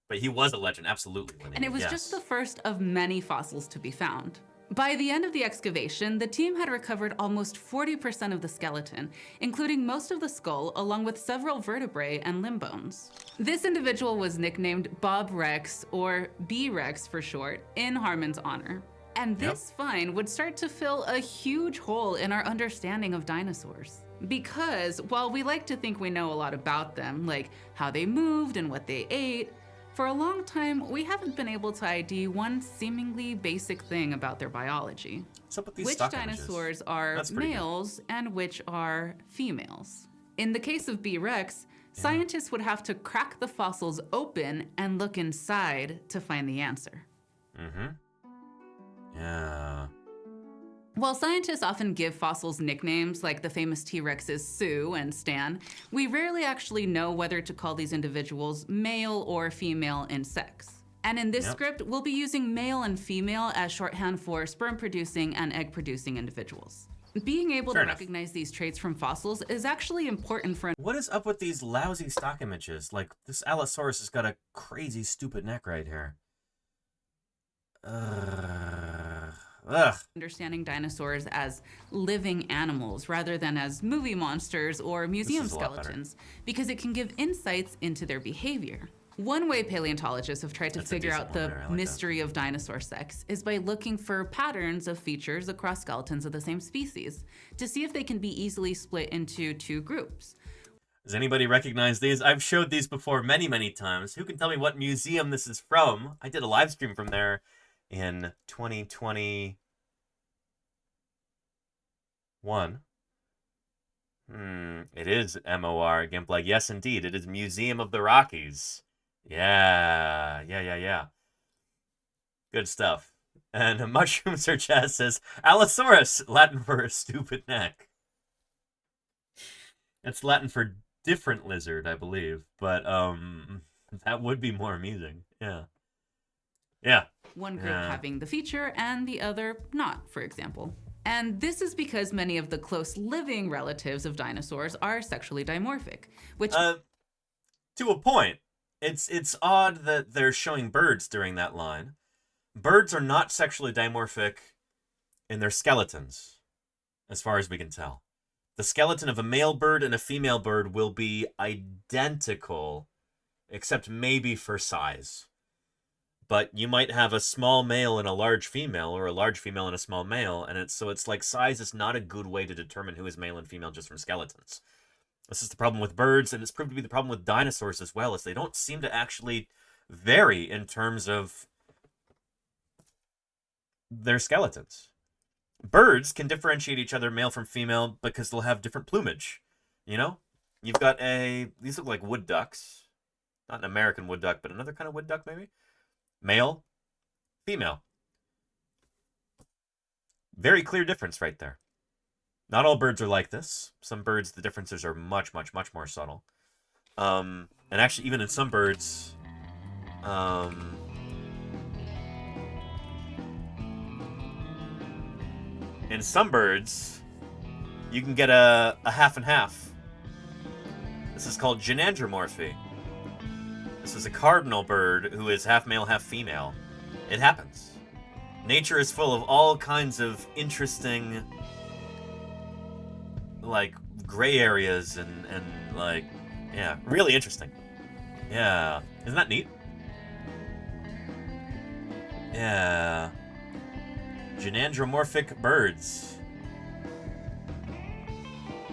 But he was a legend, absolutely. And it was just the first of many fossils to be found. By the end of the excavation, the team had recovered almost 40% of the skeleton, including most of the skull, along with several vertebrae and limb bones. This individual was nicknamed Bob Rex, or B-Rex for short, in Harmon's honor. And this find would start to fill a huge hole in our understanding of dinosaurs. Because while we like to think we know a lot about them, like how they moved and what they ate, for a long time, we haven't been able to ID one seemingly basic thing about their biology. What's up with these which stock dinosaurs are males and which are females. In the case of B-Rex, scientists would have to crack the fossils open and look inside to find the answer. Yeah. While scientists often give fossils nicknames like the famous T-Rex's Sue and Stan, we rarely actually know whether to call these individuals male or female in sex. And in this script, we'll be using male and female as shorthand for sperm-producing and egg-producing individuals. Being able to recognize these traits from fossils is actually important for... What is up with these lousy stock images? Like, this Allosaurus has got a crazy, stupid neck right here. Understanding dinosaurs as living animals rather than as movie monsters or museum skeletons, because it can give insights into their behavior. One way paleontologists have tried to figure out the mystery of dinosaur sex is by looking for patterns of features across skeletons of the same species to see if they can be easily split into two groups. Does anybody recognize these? I've showed these before many, many times. Who can tell me what museum this is from? I did a live stream from there in 2021. It is MOR Gimpleg. Yes, indeed. It is Museum of the Rockies. Yeah. Good stuff. And Mushroom Search As says, Allosaurus, Latin for a stupid neck. That's Latin for different lizard, I believe. But, that would be more amusing. Yeah. One group having the feature and the other not, for example. And this is because many of the close living relatives of dinosaurs are sexually dimorphic, which... to a point. It's odd that they're showing birds during that line. Birds are not sexually dimorphic in their skeletons, as far as we can tell. The skeleton of a male bird and a female bird will be identical, except maybe for size. But you might have a small male and a large female, or a large female and a small male, and it's like size is not a good way to determine who is male and female just from skeletons. This is the problem with birds, and it's proved to be the problem with dinosaurs as well, is they don't seem to actually vary in terms of their skeletons. Birds can differentiate each other male from female because they'll have different plumage. You know? You've got these look like wood ducks. Not an American wood duck, but another kind of wood duck maybe. Male, female. Very clear difference right there. Not all birds are like this. Some birds, the differences are much, much, much more subtle. And actually, even in some birds, you can get a half and half. This is called gynandromorphy. This is a cardinal bird who is half male, half female. It happens. Nature is full of all kinds of interesting, like, gray areas and like, yeah, really interesting. Yeah. Isn't that neat? Yeah. Gynandromorphic birds.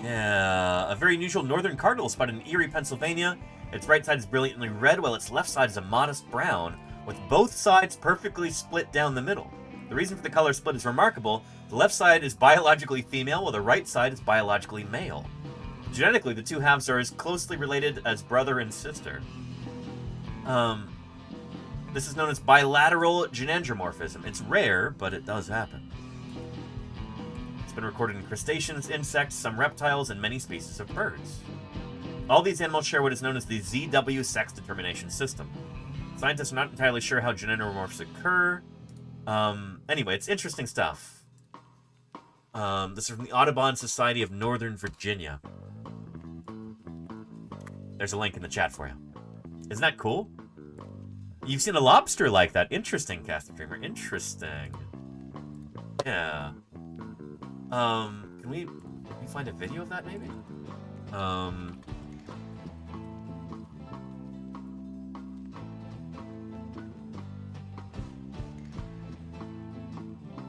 Yeah. A very unusual northern cardinal spotted in Erie, Pennsylvania. Its right side is brilliantly red, while its left side is a modest brown, with both sides perfectly split down the middle. The reason for the color split is remarkable. The left side is biologically female, while the right side is biologically male. Genetically, the two halves are as closely related as brother and sister. This is known as bilateral gynandromorphism. It's rare, but it does happen. It's been recorded in crustaceans, insects, some reptiles, and many species of birds. All these animals share what is known as the ZW sex determination system. Scientists are not entirely sure how gynandromorphs occur. Anyway, it's interesting stuff. This is from the Audubon Society of Northern Virginia. There's a link in the chat for you. Isn't that cool? You've seen a lobster like that. Interesting, Caster Dreamer. Interesting. Yeah. Can we find a video of that, maybe?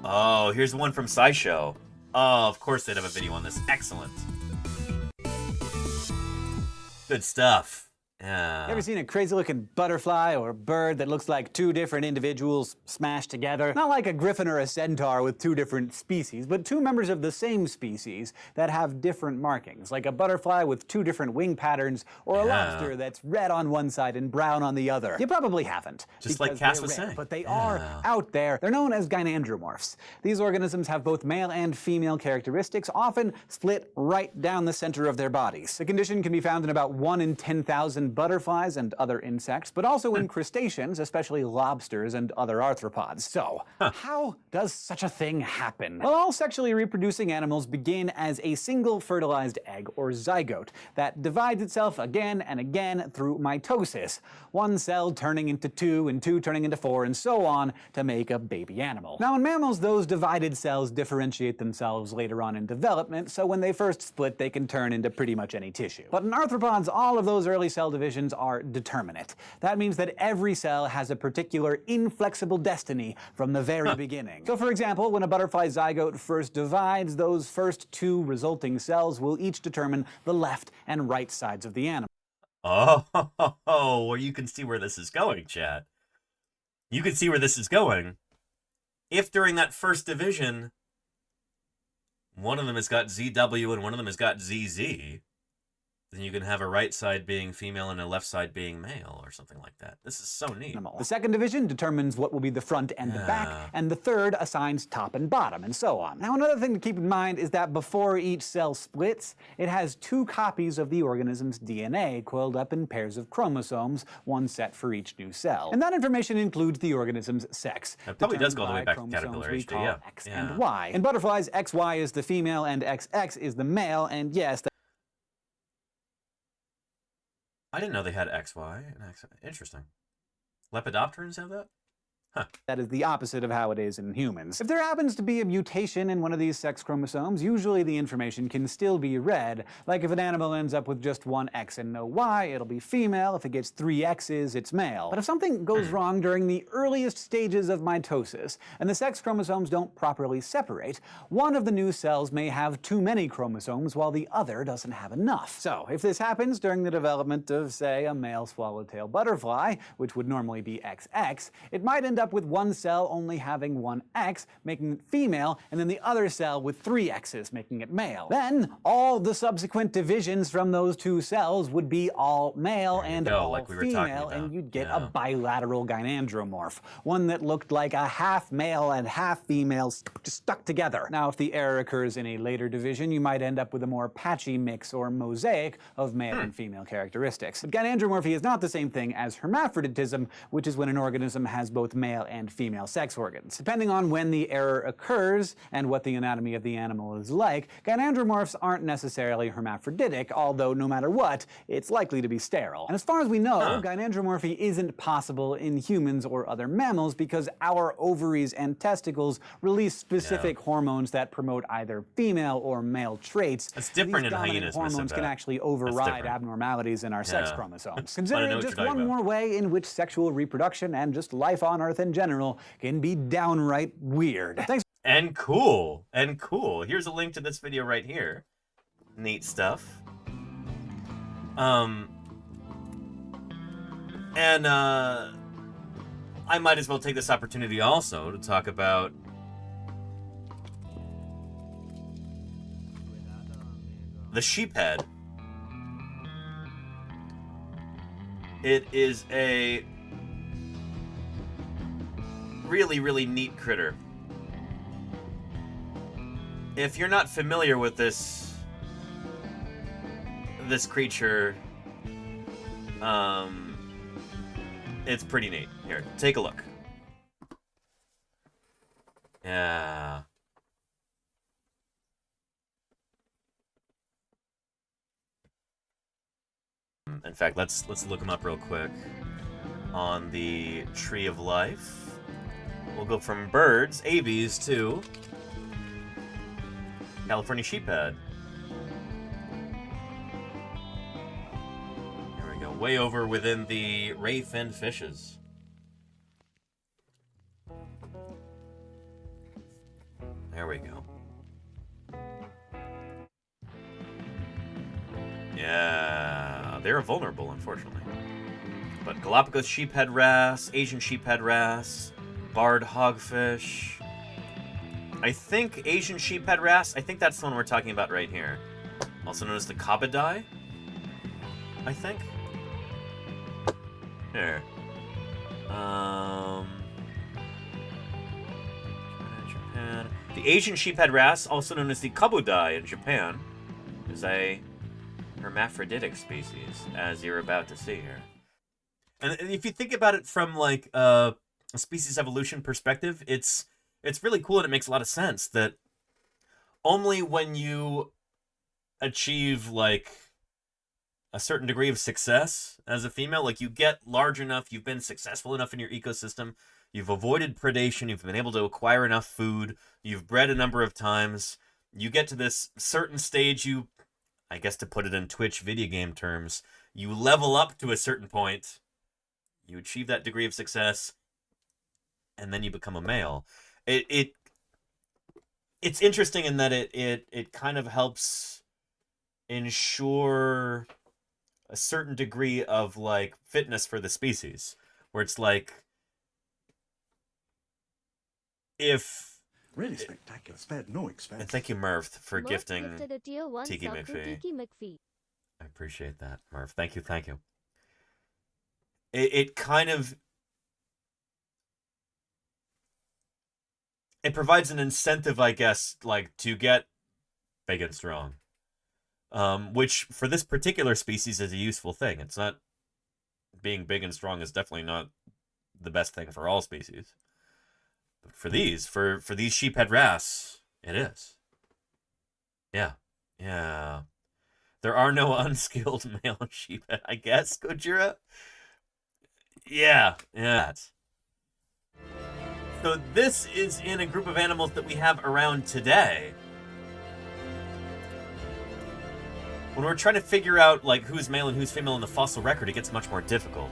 Oh, here's one from SciShow. Oh, of course they'd have a video on this. Excellent. Good stuff. Yeah. You ever seen a crazy-looking butterfly or bird that looks like two different individuals smashed together? Not like a griffin or a centaur with two different species, but two members of the same species that have different markings, like a butterfly with two different wing patterns, or a lobster that's red on one side and brown on the other. You probably haven't. Just like Cass was saying. But they are out there. They're known as gynandromorphs. These organisms have both male and female characteristics, often split right down the center of their bodies. The condition can be found in about 1 in 10,000 butterflies and other insects, but also in crustaceans, especially lobsters and other arthropods. So, how does such a thing happen? Well, all sexually reproducing animals begin as a single fertilized egg, or zygote, that divides itself again and again through mitosis, one cell turning into two, and two turning into four, and so on, to make a baby animal. Now, in mammals, those divided cells differentiate themselves later on in development, so when they first split, they can turn into pretty much any tissue. But in arthropods, all of those early cell divisions are determinate. That means that every cell has a particular inflexible destiny from the very beginning. So for example, when a butterfly zygote first divides, those first two resulting cells will each determine the left and right sides of the animal. Oh, well, you can see where this is going, chat. You can see where this is going. If during that first division, one of them has got ZW and one of them has got ZZ, then you can have a right side being female and a left side being male, or something like that. This is so neat. The second division determines what will be the front and the back, and the third assigns top and bottom, and so on. Now, another thing to keep in mind is that before each cell splits, it has two copies of the organism's DNA coiled up in pairs of chromosomes, one set for each new cell. And that information includes the organism's sex. It probably does go all the way back to caterpillar age, yeah. X and Y. In butterflies, XY is the female and XX is the male, and yes, I didn't know they had XY and X. Interesting. Lepidopterans have that? Huh. That is the opposite of how it is in humans. If there happens to be a mutation in one of these sex chromosomes, usually the information can still be read. Like if an animal ends up with just one X and no Y, it'll be female. If it gets 3 X's, it's male. But if something goes wrong during the earliest stages of mitosis, and the sex chromosomes don't properly separate, one of the new cells may have too many chromosomes while the other doesn't have enough. So if this happens during the development of, say, a male swallowtail butterfly, which would normally be XX, it might end up with one cell only having one X, making it female, and then the other cell with 3 X's, making it male. Then, all the subsequent divisions from those two cells would be all male and all female, and you'd get a bilateral gynandromorph, one that looked like a half male and half female stuck together. Now, if the error occurs in a later division, you might end up with a more patchy mix or mosaic of male and female characteristics. But gynandromorphy is not the same thing as hermaphroditism, which is when an organism has both male and female sex organs. Depending on when the error occurs and what the anatomy of the animal is like, gynandromorphs aren't necessarily hermaphroditic, although no matter what, it's likely to be sterile. And as far as we know, gynandromorphy isn't possible in humans or other mammals because our ovaries and testicles release specific hormones that promote either female or male traits. It's different in hyenas. Hormones can actually override abnormalities in our sex chromosomes. Consider it just one more way in which sexual reproduction and just life on Earth in general can be downright weird. Thanks. And cool. And cool. Here's a link to this video right here. Neat stuff. I might as well take this opportunity also to talk about the sheephead. It is a really, really neat critter. If you're not familiar with this creature, it's pretty neat. Here, take a look. Yeah. In fact, let's look him up real quick on the Tree of Life. We'll go from birds, aves, to California sheephead. There we go, way over within the ray-finned fishes. There we go. Yeah, they're vulnerable, unfortunately. But Galapagos sheephead wrasse, Asian sheephead wrasse, barred hogfish. I think Asian sheephead wrasse, I think that's the one we're talking about right here. Also known as the Kabadai, I think. Here. Japan. The Asian sheephead wrasse, also known as the Kabudai in Japan, is a hermaphroditic species, as you're about to see here. And if you think about it from like a species evolution perspective, it's really cool and it makes a lot of sense that only when you achieve like a certain degree of success as a female, like you get large enough, you've been successful enough in your ecosystem, you've avoided predation, you've been able to acquire enough food, you've bred a number of times, you get to this certain stage, you, I guess to put it in Twitch video game terms, you level up to a certain point, you achieve that degree of success, and then you become a male. It's interesting in that it kind of helps ensure a certain degree of like fitness for the species, where it's like if really spectacular, spared no expense. And thank you, Murph, for gifting gifted a tier 1 Tiki sub to McPhee. Tiki McPhee. I appreciate that, Murph. Thank you, thank you. It kind of it provides an incentive, I guess, like to get big and strong. Which for this particular species is a useful thing. It's not being big and strong is definitely not the best thing for all species. But for these sheephead wrasse, it is. Yeah. Yeah. There are no unskilled male sheephead, I guess, Gojira. Yeah. Yeah. So this is in a group of animals that we have around today. When we're trying to figure out like who's male and who's female in the fossil record, it gets much more difficult.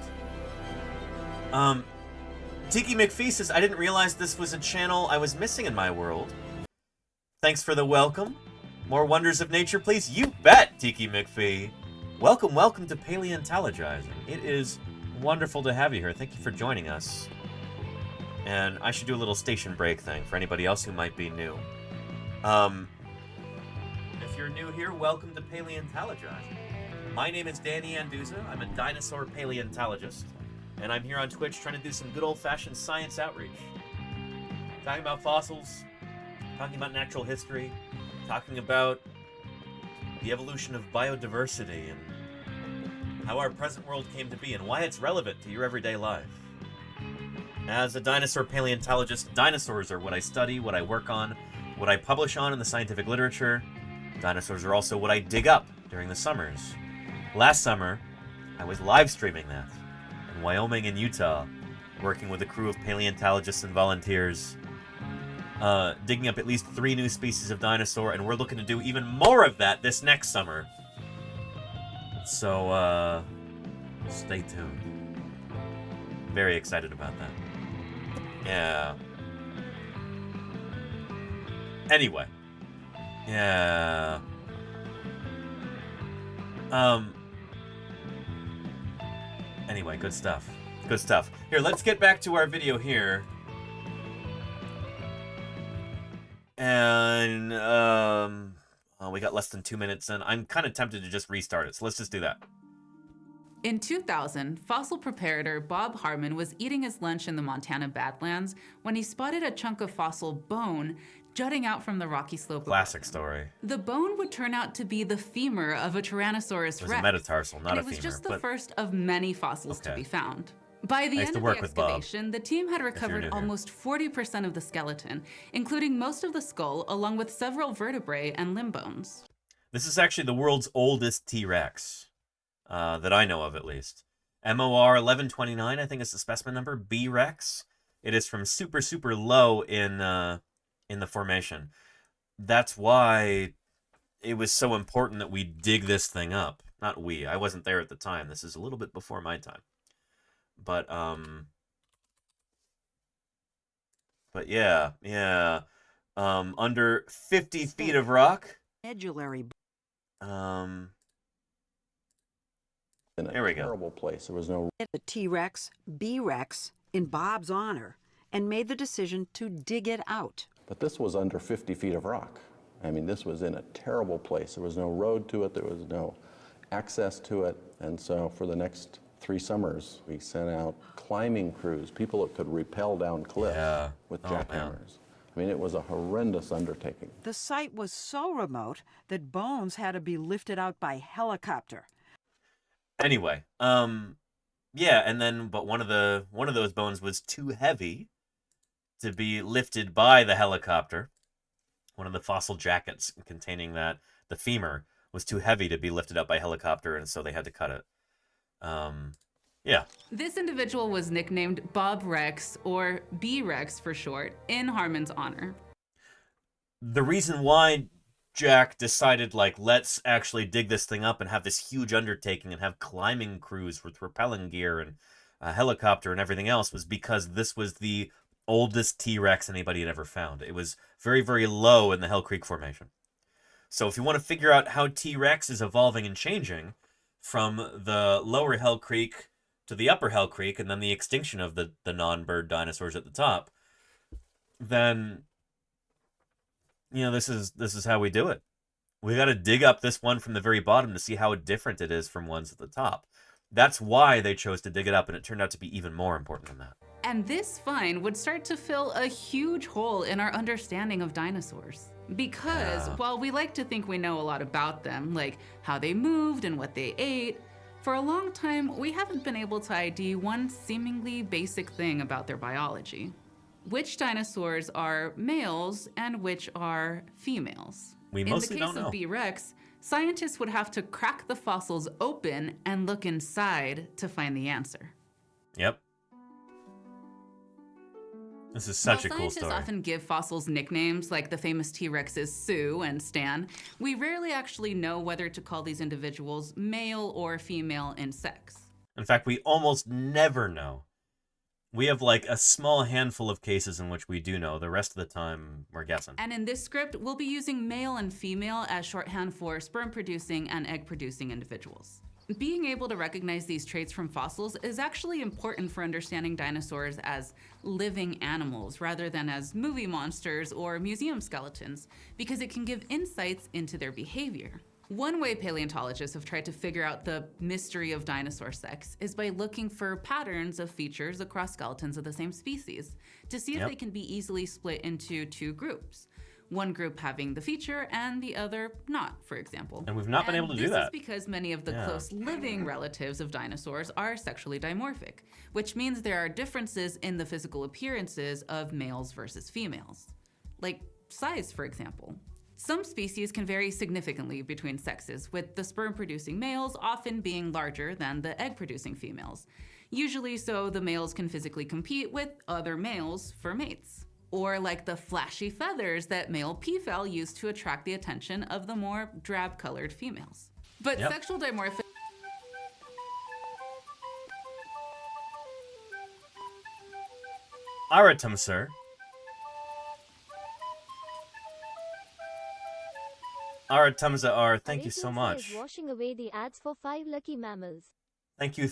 Tiki McPhee says, I didn't realize this was a channel I was missing in my world. Thanks for the welcome. More wonders of nature, please? You bet, Tiki McPhee. Welcome, welcome to Paleontologizing. It is wonderful to have you here. Thank you for joining us. And I should do a little station break thing for anybody else who might be new. If you're new here, welcome to Paleontologizing. My name is Danny Anduza. I'm a dinosaur paleontologist, and I'm here on Twitch trying to do some good old-fashioned science outreach. Talking about fossils, talking about natural history, talking about the evolution of biodiversity and how our present world came to be and why it's relevant to your everyday life. As a dinosaur paleontologist, dinosaurs are what I study, what I work on, what I publish on in the scientific literature. Dinosaurs are also what I dig up during the summers. Last summer, I was live streaming that in Wyoming and Utah, working with a crew of paleontologists and volunteers, digging up at least 3 new species of dinosaur, and we're looking to do even more of that this next summer. So, stay tuned. Very excited about that. Yeah. Anyway. Yeah. Anyway, good stuff. Good stuff. Here, let's get back to our video here. And, we got less than 2 minutes in. I'm kind of tempted to just restart it, so let's just do that. In 2000, fossil preparator Bob Harmon was eating his lunch in the Montana Badlands when he spotted a chunk of fossil bone jutting out from the rocky slope. Classic story. The bone would turn out to be the femur of a Tyrannosaurus rex. It was a metatarsal, not a femur. And it was just the first of many fossils to be found. By the end of the excavation, the team had recovered almost 40% of the skeleton, including most of the skull, along with several vertebrae and limb bones. This is actually the world's oldest T-Rex. That I know of, at least. MOR 1129, I think is the specimen number. B-Rex. It is from super, super low in the formation. That's why it was so important that we dig this thing up. Not we. I wasn't there at the time. This is a little bit before my time. But yeah, yeah. Under 50 feet of rock. Medullary. In a There we go. terrible place. There was no... The T-Rex, B-Rex, in Bob's honor, and made the decision to dig it out. But this was under 50 feet of rock. I mean, this was in a terrible place. There was no road to it. There was no access to it. And so for the next 3 summers, we sent out climbing crews, people that could rappel down cliffs with jackhammers. I mean, it was a horrendous undertaking. The site was so remote that bones had to be lifted out by helicopter. Anyway, yeah, and then but one of those bones was too heavy to be lifted by the helicopter. One of the fossil jackets containing that, the femur, was too heavy to be lifted up by helicopter, and so they had to cut it. Yeah. This individual was nicknamed Bob Rex, or B-Rex for short, in Harmon's honor. The reason why Jack decided, like, let's actually dig this thing up and have this huge undertaking and have climbing crews with rappelling gear and a helicopter and everything else was because this was the oldest T-Rex anybody had ever found. It was very, very low in the Hell Creek Formation. So if you want to figure out how T-Rex is evolving and changing from the lower Hell Creek to the upper Hell Creek and then the extinction of the non-bird dinosaurs at the top, then... you know, this is how we do it. We got to dig up this one from the very bottom to see how different it is from ones at the top. That's why they chose to dig it up, and it turned out to be even more important than that. And this find would start to fill a huge hole in our understanding of dinosaurs. Because while we like to think we know a lot about them, like how they moved and what they ate, for a long time we haven't been able to ID one seemingly basic thing about their biology. Which dinosaurs are males and which are females? We mostly don't know. In the case of B-Rex, scientists would have to crack the fossils open and look inside to find the answer. Yep. This is such a cool Scientists story. often give fossils nicknames like the famous T-Rexes Sue and Stan. We rarely actually know whether to call these individuals male or female in sex. In fact, we almost never know. We have like a small handful of cases in which we do know. The rest of the time, we're guessing. And in this script, we'll be using male and female as shorthand for sperm-producing and egg-producing individuals. Being able to recognize these traits from fossils is actually important for understanding dinosaurs as living animals rather than as movie monsters or museum skeletons, because it can give insights into their behavior. One way paleontologists have tried to figure out the mystery of dinosaur sex is by looking for patterns of features across skeletons of the same species to see if they can be easily split into 2 groups. One group having the feature and the other not, for example. And we've not been able to do that. This is because many of the close living relatives of dinosaurs are sexually dimorphic, which means there are differences in the physical appearances of males versus females. Like size, for example. Some species can vary significantly between sexes, with the sperm-producing males often being larger than the egg-producing females, usually so the males can physically compete with other males for mates. Or like the flashy feathers that male peafowl use to attract the attention of the more drab-colored females. But sexual dimorphism... Aratum, sir. Aratumza R, thank you so much. Washing away the ads for 5 lucky mammals. Thank you,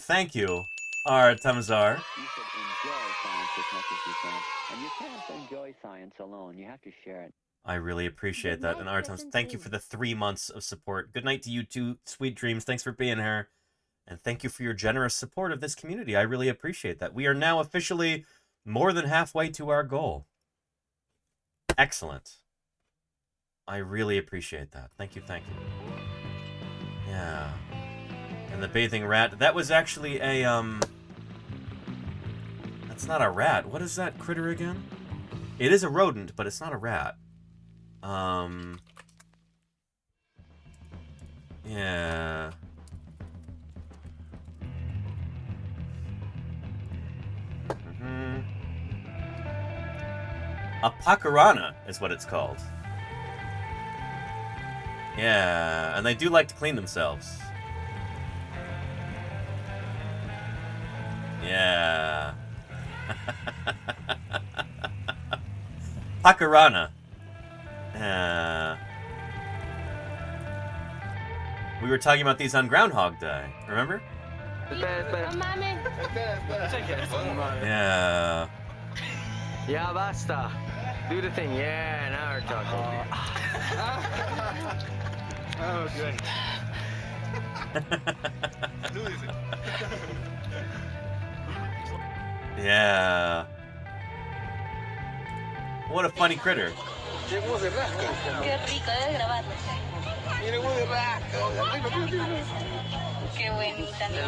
Aratumzar. You should enjoy science as much as you can. And you can't enjoy science alone. You have to share it. I really appreciate that. And Aratumza, thank you for the 3 months of support. Good night to you too. Sweet dreams. Thanks for being here. And thank you for your generous support of this community. I really appreciate that. We are now officially more than halfway to our goal. Excellent. I really appreciate that. Thank you, thank you. Yeah. And the bathing rat, that was actually a, that's not a rat. What is that critter again? It is a rodent, but it's not a rat. Yeah. A pacarana is what it's called. Yeah, and they do like to clean themselves. Yeah. Pacarana. We were talking about these on Groundhog Day, remember? Yeah. Yeah, basta. Do the thing. Yeah, now we're talking. Oh, great. Yeah. What a funny critter.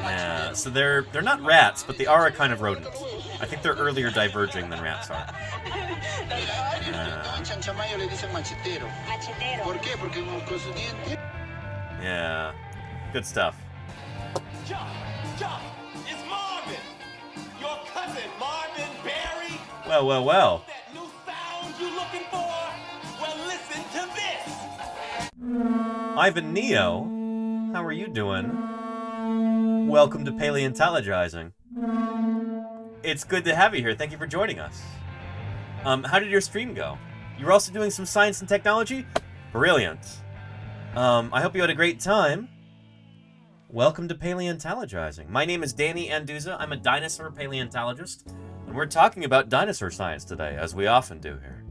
Yeah, so they're not rats, but they are a kind of rodent. I think they're earlier diverging than rats are. Yeah. Good stuff. John, it's Marvin. Your cousin, Marvin Barry. Well, well, well. That new sound you looking for? Well, listen to this. Ivan Neo, how are you doing? Welcome to Paleontologizing. It's good to have you here. Thank you for joining us. How did your stream go? You were also doing some science and technology? Brilliant. I hope you had a great time. Welcome to Paleontologizing. My name is Danny Anduza. I'm a dinosaur paleontologist, and we're talking about dinosaur science today, as we often do here.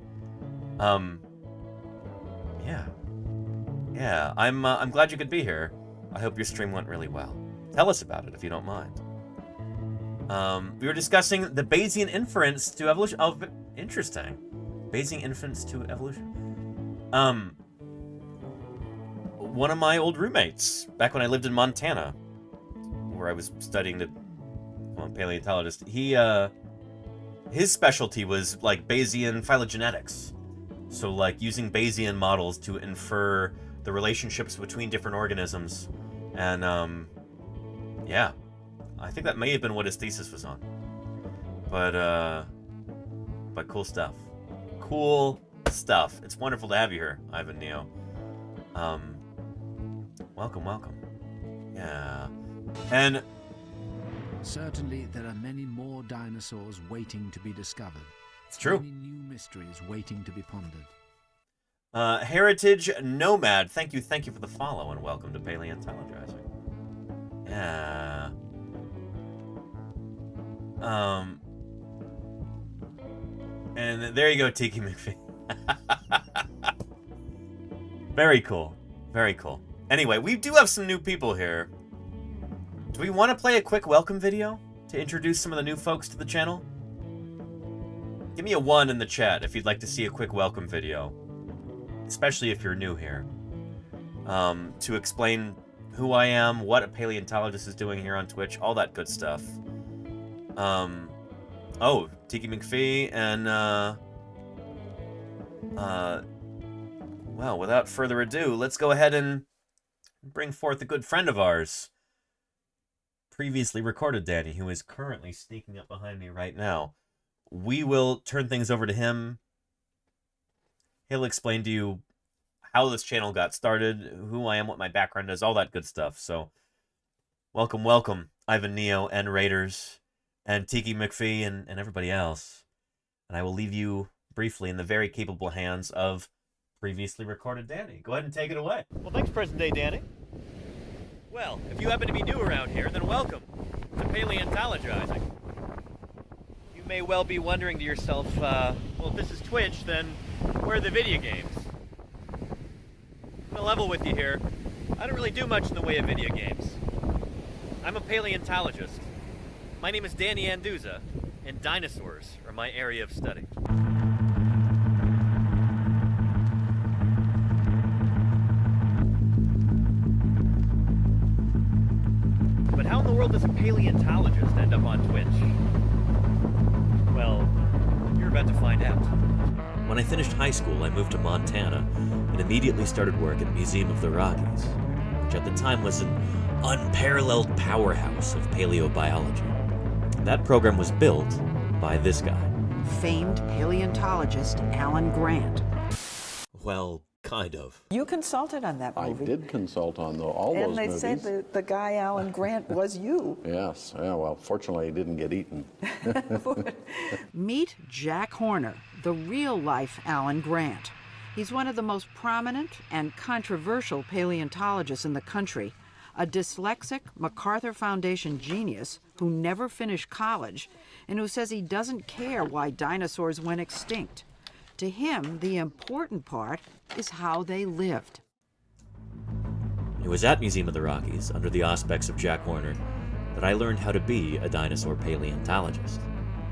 Yeah. I'm glad you could be here. I hope your stream went really well. Tell us about it if you don't mind. We were discussing the Bayesian inference to evolution. Oh, interesting. Bayesian inference to evolution. One of my old roommates, back when I lived in Montana, where I was studying to become a paleontologist, his specialty was like Bayesian phylogenetics. So like using Bayesian models to infer the relationships between different organisms. And yeah, I think that may have been what his thesis was on. But cool stuff. Cool stuff. It's wonderful to have you here, Ivan Neo. Welcome. Yeah. And certainly there are many more dinosaurs waiting to be discovered. It's true. Many new mysteries waiting to be pondered. Heritage Nomad, thank you for the follow, and welcome to Paleontologizing. Yeah. And there you go, Tiki McPhee. Very cool. Very cool. Anyway, we do have some new people here. Do we want to play a quick welcome video to introduce some of the new folks to the channel? Give me a 1 in the chat if you'd like to see a quick welcome video. Especially if you're new here. To explain who I am, what a paleontologist is doing here on Twitch, all that good stuff. Oh, Tiki McPhee and, well, without further ado, let's go ahead and bring forth a good friend of ours. Previously recorded Danny, who is currently sneaking up behind me right now. We will turn things over to him. He'll explain to you how this channel got started, who I am, what my background is, all that good stuff. So, welcome, Ivan Neo and Raiders, and Tiki McPhee, and everybody else. And I will leave you briefly in the very capable hands of previously recorded Danny. Go ahead and take it away. Well, thanks, present day Danny. Well, if you happen to be new around here, then welcome to Paleontologizing. You may well be wondering to yourself, well, if this is Twitch, then where are the video games? I'm gonna level with you here. I don't really do much in the way of video games. I'm a paleontologist. My name is Danny Anduza, and dinosaurs are my area of study. But how in the world does a paleontologist end up on Twitch? Well, you're about to find out. When I finished high school, I moved to Montana and immediately started work at Museum of the Rockies, which at the time was an unparalleled powerhouse of paleobiology. That program was built by this guy. Famed paleontologist Alan Grant. Well, kind of. You consulted on that movie. I did consult on all those movies. And they said the guy Alan Grant was you. Yes. Yeah, well, fortunately, he didn't get eaten. Meet Jack Horner, the real-life Alan Grant. He's one of the most prominent and controversial paleontologists in the country, a dyslexic MacArthur Foundation genius who never finished college and who says he doesn't care why dinosaurs went extinct. To him, the important part is how they lived. It was at Museum of the Rockies, under the auspices of Jack Horner, that I learned how to be a dinosaur paleontologist.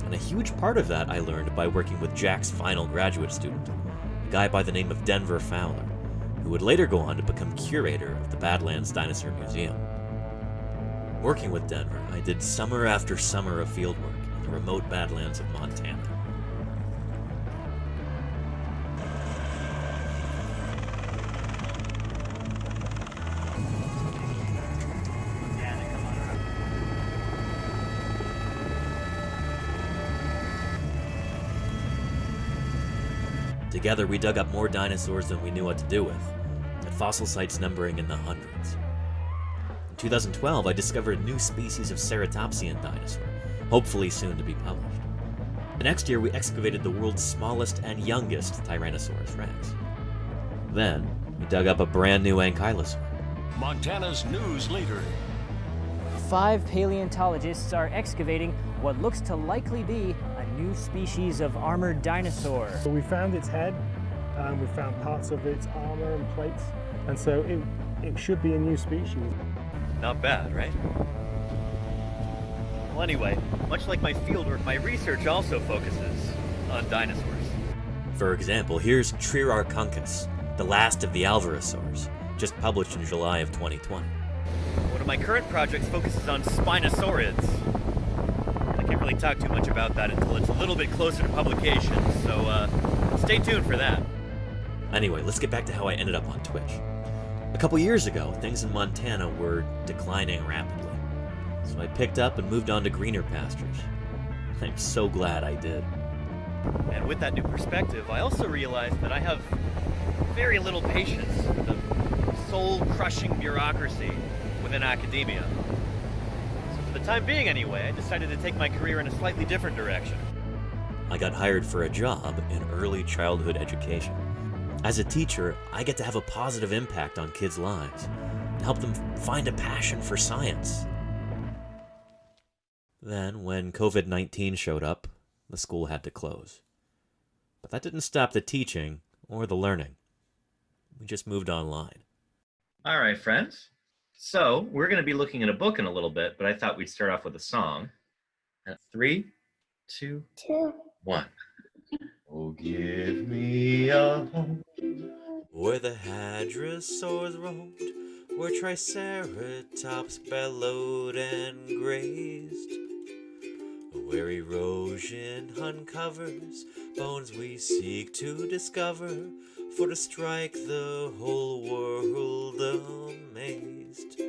And a huge part of that I learned by working with Jack's final graduate student, a guy by the name of Denver Fowler, who would later go on to become curator of the Badlands Dinosaur Museum. Working with Denver, I did summer after summer of fieldwork in the remote Badlands of Montana. Together, we dug up more dinosaurs than we knew what to do with, at fossil sites numbering in the hundreds. In 2012, I discovered a new species of ceratopsian dinosaur, hopefully soon to be published. The next year, we excavated the world's smallest and youngest Tyrannosaurus rex. Then, we dug up a brand new ankylosaur. Montana's news leader. 5 paleontologists are excavating what looks to likely be a new species of armored dinosaur. So we found its head, we found parts of its armor and plates, and so it should be a new species. Not bad, right? Well, anyway, much like my fieldwork, my research also focuses on dinosaurs. For example, here's Triarchunkus, the last of the Alvarezsaurs, just published in July of 2020. One of my current projects focuses on Spinosaurids. I can't really talk too much about that until it's a little bit closer to publication, so stay tuned for that. Anyway, let's get back to how I ended up on Twitch. A couple years ago, things in Montana were declining rapidly, so I picked up and moved on to greener pastures. I'm so glad I did. And with that new perspective, I also realized that I have very little patience with the soul-crushing bureaucracy within academia. So for the time being anyway, I decided to take my career in a slightly different direction. I got hired for a job in early childhood education. As a teacher, I get to have a positive impact on kids' lives and help them find a passion for science. Then, when COVID-19 showed up, the school had to close. But that didn't stop the teaching or the learning. We just moved online. All right, friends. So we're going to be looking at a book in a little bit, but I thought we'd start off with a song. 3, 2, 1. Oh, give me a home where the hadrosaurs roamed, where triceratops bellowed and grazed, where erosion uncovers bones we seek to discover, for to strike the whole world amazed.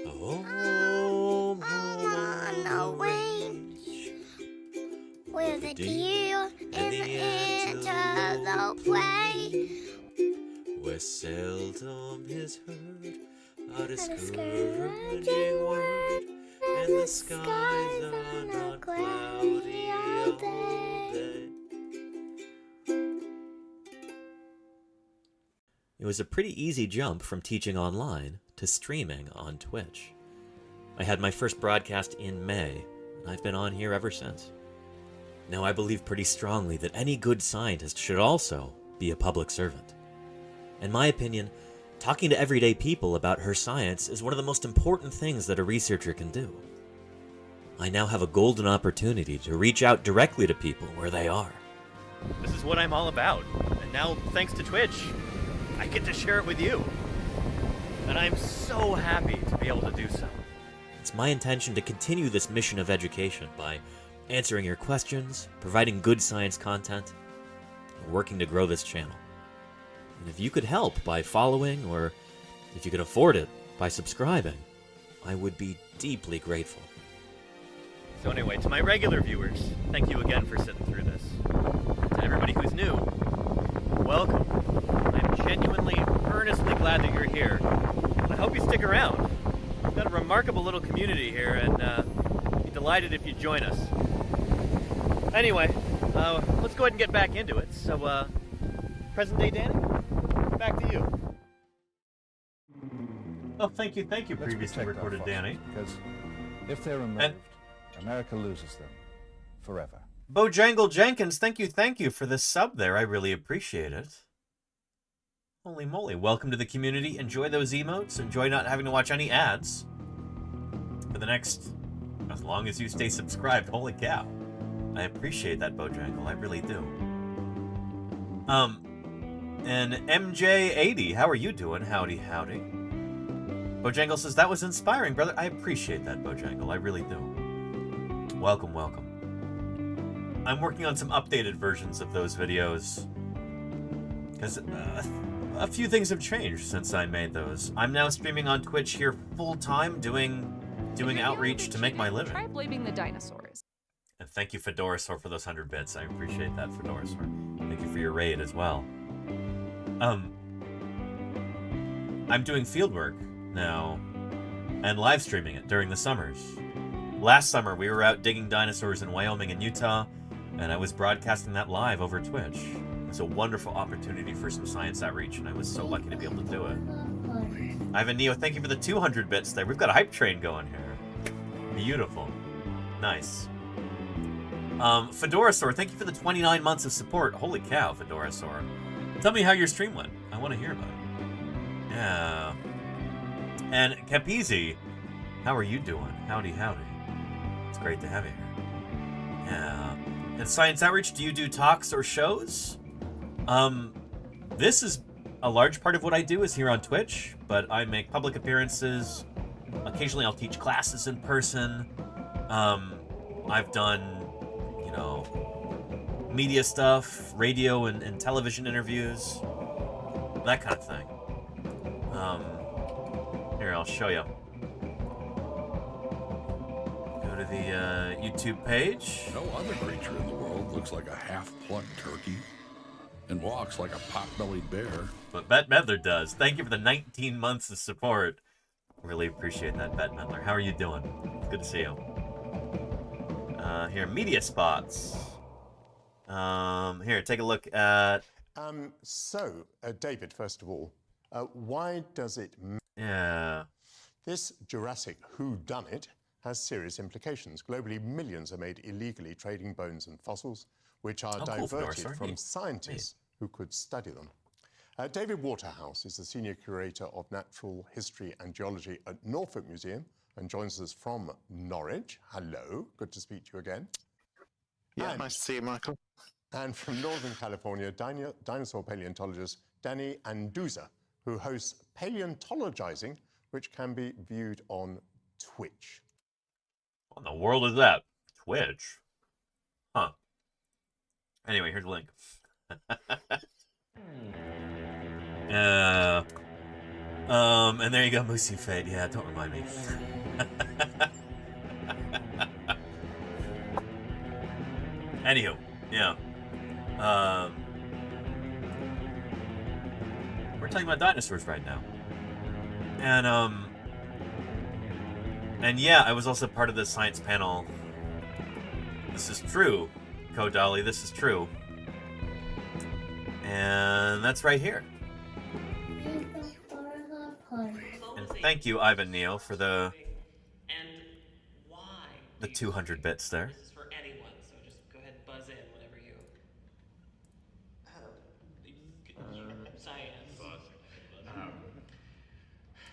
Home on the range, where the deer and the antelope play, where seldom is heard a discouraging word, and the skies are not cloudy all day. It was a pretty easy jump from teaching online to streaming on Twitch. I had my first broadcast in May, and I've been on here ever since. Now, I believe pretty strongly that any good scientist should also be a public servant. In my opinion, talking to everyday people about her science is one of the most important things that a researcher can do. I now have a golden opportunity to reach out directly to people where they are. This is what I'm all about. And now, thanks to Twitch, I get to share it with you. And I'm so happy to be able to do so. It's my intention to continue this mission of education by answering your questions, providing good science content, and working to grow this channel. And if you could help by following, or if you can afford it, by subscribing, I would be deeply grateful. So anyway, to my regular viewers, thank you again for sitting through this. To everybody who's new, welcome. I'm genuinely, earnestly glad that you're here. And I hope you stick around. We've got a remarkable little community here, and I'd be delighted if you join us. Anyway, let's go ahead and get back into it. So, present day Danny, back to you. Oh, thank you, previously recorded Danny. Because if they're removed, America loses them forever. Bojangle Jenkins, thank you for the sub there. I really appreciate it. Holy moly, welcome to the community. Enjoy those emotes. Enjoy not having to watch any ads for the next, as long as you stay subscribed. Holy cow. I appreciate that, Bojangle. I really do. And MJ80, how are you doing? Howdy, howdy. Bojangle says, that was inspiring, brother. I appreciate that, Bojangle. I really do. Welcome, welcome. I'm working on some updated versions of those videos because a few things have changed since I made those. I'm now streaming on Twitch here full-time, doing outreach to make my living. Try blaming the dinosaurs. And thank you, Fedorasaur, for those 100 bits. I appreciate that, Fedorasaur. Thank you for your raid as well. I'm doing fieldwork now and live streaming it during the summers. Last summer, we were out digging dinosaurs in Wyoming and Utah, and I was broadcasting that live over Twitch. It was a wonderful opportunity for some science outreach, and I was so lucky to be able to do it. Ivan Neo, thank you for the 200 bits there. We've got a hype train going here. Beautiful. Nice. Fedorasaur, thank you for the 29 months of support. Holy cow, Fedorasaur. Tell me how your stream went. I want to hear about it. Yeah. And Capizi, how are you doing? Howdy, howdy. It's great to have you here. Yeah. And Science Outreach, do you do talks or shows? This is a large part of what I do is here on Twitch, but I make public appearances. Occasionally I'll teach classes in person. I've done, you know, media stuff, radio and television interviews, that kind of thing. Here, I'll show you. Go to the YouTube page. No other creature in the world looks like a half-plucked turkey and walks like a pot-bellied bear. But Bette Midler does. Thank you for the 19 months of support. Really appreciate that, Bette Midler. How are you doing? It's good to see you. Here, media spots. Here, take a look at... David, first of all, why does it... Yeah. This Jurassic whodunit has serious implications. Globally, millions are made illegally trading bones and fossils, which are diverted from scientists who could study them. David Waterhouse is the Senior Curator of Natural History and Geology at Norfolk Museum and joins us from Norwich. Hello, good to speak to you again. Yeah, nice to see you, Michael. And from Northern California, dinosaur paleontologist Danny Anduza, who hosts Paleontologizing, which can be viewed on Twitch. What in the world is that? Twitch? Huh. Anyway, here's the link. And there you go, Moosey Fade. Yeah, don't remind me. Anywho, yeah. We're talking about dinosaurs right now. And yeah, I was also part of the science panel. This is true, Kodali, this is true. And that's right here. And thank you, Ivan Neo, for the 200 bits there. This is for anyone, so just go ahead and buzz in whenever you... Science.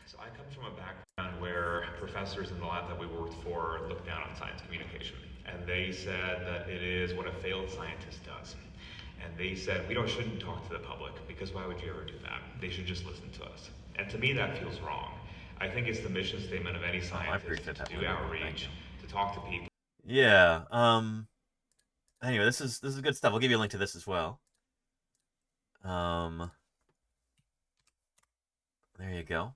So I come from a background where professors in the lab that we worked for looked down on science communication. And they said that it is what a failed scientist does. And they said, we shouldn't talk to the public, because why would you ever do that? They should just listen to us. And to me, that feels wrong. I think it's the mission statement of any scientist to do outreach, to talk to people. Yeah, anyway, this is good stuff. I'll give you a link to this as well. There you go.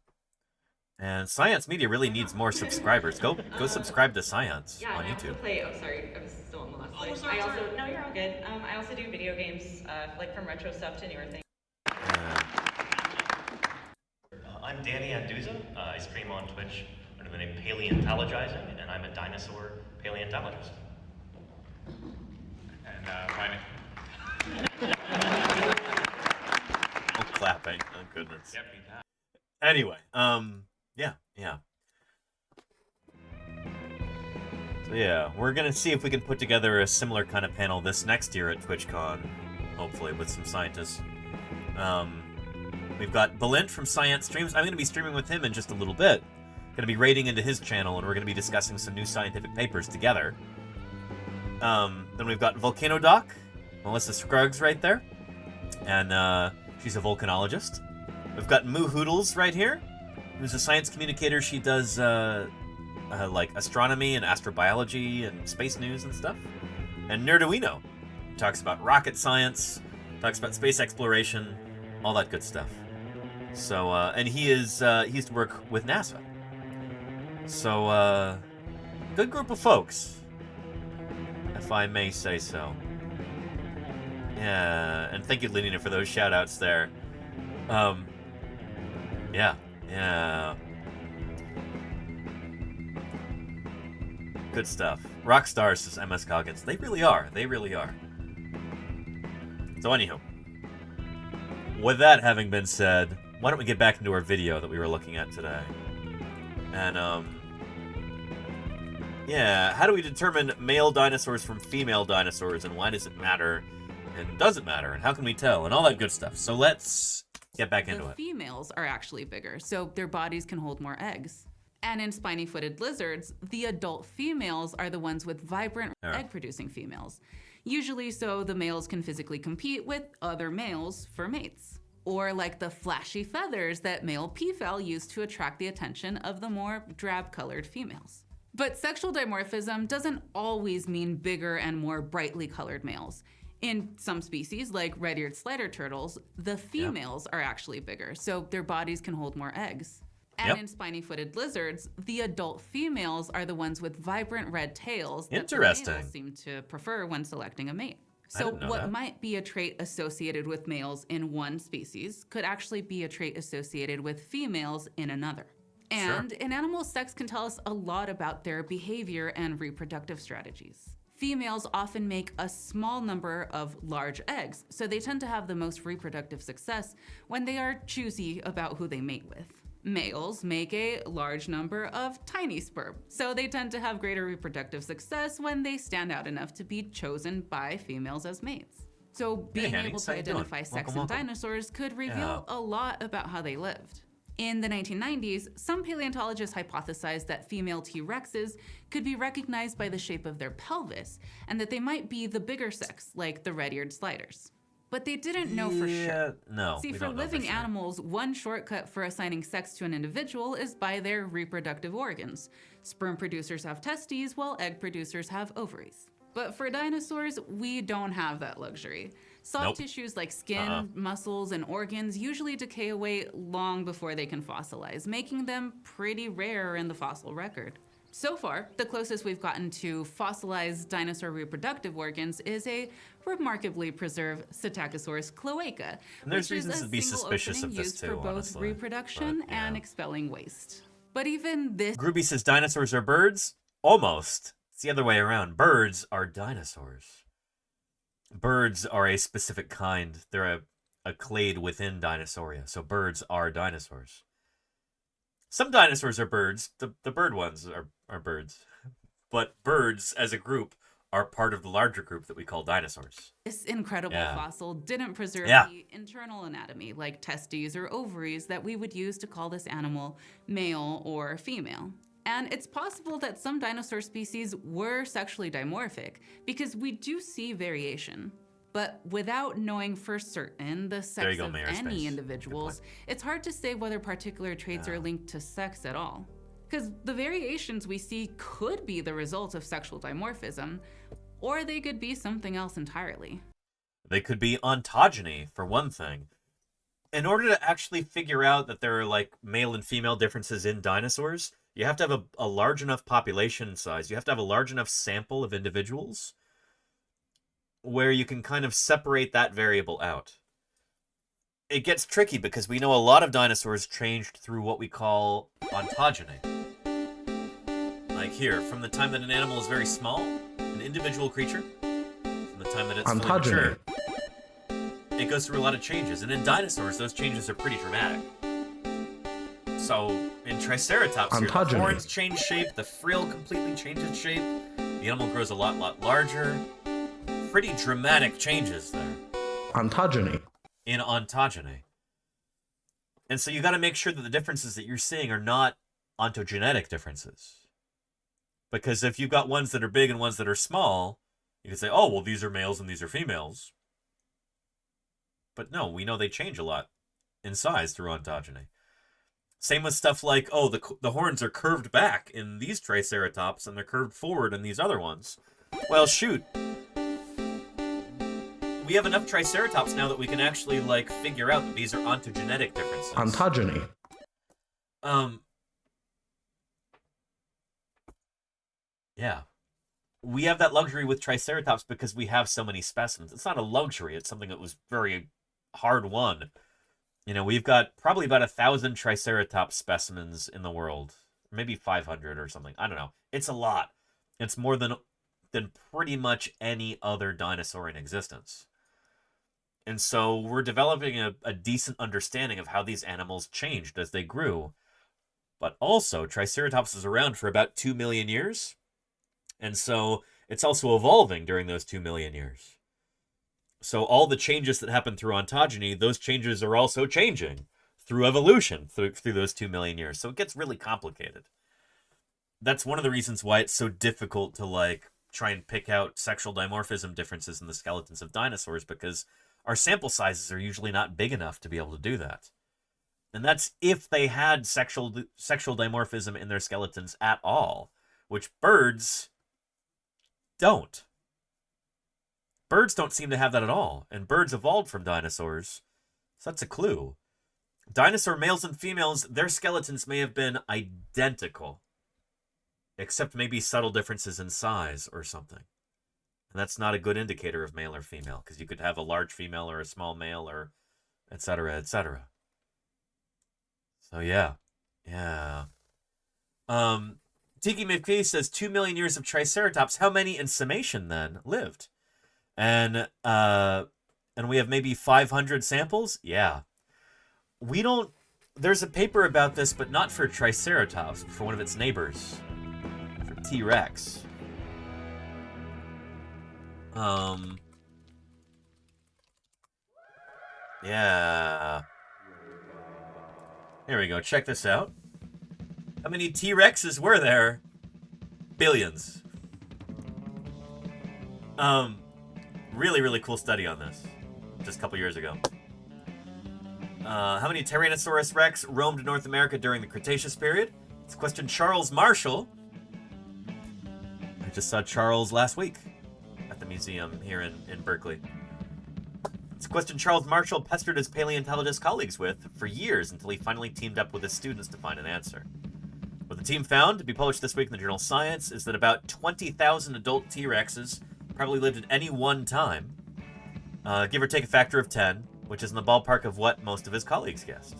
And Science Media really needs more subscribers. Go subscribe to Science on YouTube. Sorry, I was still on the last slide. No, you're all good. I also do video games, like from retro stuff to newer things. I'm Danny Anduza. I stream on Twitch under the name Paleontologizing, and I'm a dinosaur paleontologist. And my name... Oh, clapping. Oh, goodness. Anyway, Yeah, yeah. So yeah, we're gonna see if we can put together a similar kind of panel this next year at TwitchCon, hopefully with some scientists. We've got Balint from Science Streams. I'm gonna be streaming with him in just a little bit. Gonna be raiding into his channel, and we're gonna be discussing some new scientific papers together. Then we've got Volcano Doc, Melissa Scruggs right there, and she's a volcanologist. We've got Moo Hoodles right here, who's a science communicator. She does like astronomy and astrobiology and space news and stuff. And Nerduino talks about rocket science, talks about space exploration, all that good stuff. So and he used to work with NASA. So good group of folks, if I may say so. Yeah, and thank you, Lenina, for those shout-outs there. Yeah. Good stuff. Rock stars, says MS Coggins. They really are. They really are. So anywho, with that having been said, why don't we get back into our video that we were looking at today? And, yeah, how do we determine male dinosaurs from female dinosaurs, and why does it matter, and does it matter, and how can we tell, and all that good stuff. So let's get back into it. The females are actually bigger, so their bodies can hold more eggs. And in spiny-footed lizards, the adult females are the ones with vibrant egg-producing females. Usually so the males can physically compete with other males for mates. Or like the flashy feathers that male peafowl use to attract the attention of the more drab-colored females. But sexual dimorphism doesn't always mean bigger and more brightly colored males. In some species, like red-eared slider turtles, the females are actually bigger, so their bodies can hold more eggs. And in spiny-footed lizards, the adult females are the ones with vibrant red tails that the males seem to prefer when selecting a mate. So what might be a trait associated with males in one species could actually be a trait associated with females in another. And an animal's sex can tell us a lot about their behavior and reproductive strategies. Females often make a small number of large eggs, so they tend to have the most reproductive success when they are choosy about who they mate with. Males make a large number of tiny sperm, so they tend to have greater reproductive success when they stand out enough to be chosen by females as mates. So being able to identify sex in dinosaurs could reveal a lot about how they lived. In the 1990s, some paleontologists hypothesized that female T-Rexes could be recognized by the shape of their pelvis, and that they might be the bigger sex, like the red-eared sliders. But they didn't know for sure. See, for living animals, one shortcut for assigning sex to an individual is by their reproductive organs. Sperm producers have testes, while egg producers have ovaries. But for dinosaurs, we don't have that luxury. Soft tissues like skin, muscles, and organs usually decay away long before they can fossilize, making them pretty rare in the fossil record. So far, the closest we've gotten to fossilized dinosaur reproductive organs is a remarkably preserved Psittacosaurus cloaca, and there's reasons to be suspicious of this too, for both reproduction and expelling waste. But even this... Groovy says dinosaurs are birds? Almost. It's the other way around. Birds are dinosaurs. Birds are a specific kind. They're a clade within Dinosauria, so birds are dinosaurs. Some dinosaurs are birds. The bird ones are birds. But birds, as a group, are part of the larger group that we call dinosaurs. This incredible fossil didn't preserve the internal anatomy, like testes or ovaries, that we would use to call this animal male or female. And it's possible that some dinosaur species were sexually dimorphic, because we do see variation. But without knowing for certain the sex of any individuals, it's hard to say whether particular traits are linked to sex at all. Because the variations we see could be the result of sexual dimorphism, or they could be something else entirely. They could be ontogeny, for one thing. In order to actually figure out that there are like male and female differences in dinosaurs, you have to have a large enough population size. You have to have a large enough sample of individuals where you can kind of separate that variable out. It gets tricky because we know a lot of dinosaurs changed through what we call ontogeny. Like here, from the time that an animal is very small, an individual creature, from the time that it's fully mature, it goes through a lot of changes. And in dinosaurs, those changes are pretty dramatic. So, in Triceratops here, the Ontogeny. horns change shape, the frill completely changes shape, the animal grows a lot larger. Pretty dramatic changes there. Ontogeny. In ontogeny. And so you got to make sure that the differences that you're seeing are not ontogenetic differences. Because if you've got ones that are big and ones that are small, you can say, oh, well, these are males and these are females. But no, we know they change a lot in size through ontogeny. Same with stuff like, oh, the horns are curved back in these Triceratops and they're curved forward in these other ones. Well, shoot. We have enough Triceratops now that we can actually, like, figure out that these are ontogenetic differences. Ontogeny. Yeah. We have that luxury with Triceratops because we have so many specimens. It's not a luxury. It's something that was very hard won. You know, we've got probably about 1,000 Triceratops specimens in the world. Maybe 500 or something. I don't know. It's a lot. It's more than pretty much any other dinosaur in existence. And so we're developing a decent understanding of how these animals changed as they grew. But also, Triceratops was around for about 2 million years. And so it's also evolving during those 2 million years. So all the changes that happen through ontogeny, those changes are also changing through evolution through those 2 million years. So it gets really complicated. That's one of the reasons why it's so difficult to, like, try and pick out sexual dimorphism differences in the skeletons of dinosaurs, because our sample sizes are usually not big enough to be able to do that. And that's if they had sexual dimorphism in their skeletons at all, which birds don't. Birds don't seem to have that at all, and birds evolved from dinosaurs, so that's a clue. Dinosaur males and females, their skeletons may have been identical, except maybe subtle differences in size or something. And that's not a good indicator of male or female, because you could have a large female or a small male, or etc., etc. So yeah. Tiki McPhee says 2 million years of Triceratops. How many in summation then lived? And we have maybe 500 samples? Yeah. We don't... There's a paper about this, but not for Triceratops, but for one of its neighbors. For T-Rex. Yeah. Here we go. Check this out. How many T-Rexes were there? Billions. Really, really cool study on this. Just a couple years ago. How many Tyrannosaurus Rex roamed North America during the Cretaceous period? It's question Charles Marshall. I just saw Charles last week at the museum here in Berkeley. It's a question Charles Marshall pestered his paleontologist colleagues with for years until he finally teamed up with his students to find an answer. What the team found, to be published this week in the journal Science, is that about 20,000 adult T-Rexes probably lived at any one time, give or take a factor of 10, which is in the ballpark of what most of his colleagues guessed.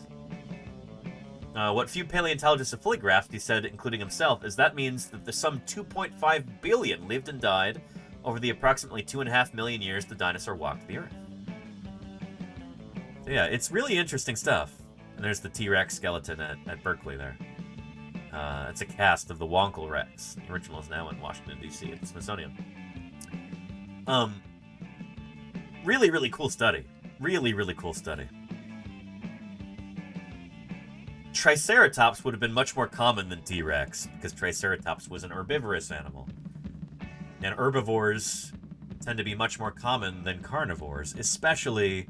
What few paleontologists have fully grasped, he said, including himself, is that means that some 2.5 billion lived and died over the approximately 2.5 million years the dinosaur walked the Earth. So yeah, it's really interesting stuff. And there's the T-Rex skeleton at Berkeley there. It's a cast of the Wonkel Rex. The original is now in Washington, D.C. at the Smithsonian. Really, really cool study. Really, really cool study. Triceratops would have been much more common than T-Rex, because Triceratops was an herbivorous animal. And herbivores tend to be much more common than carnivores, especially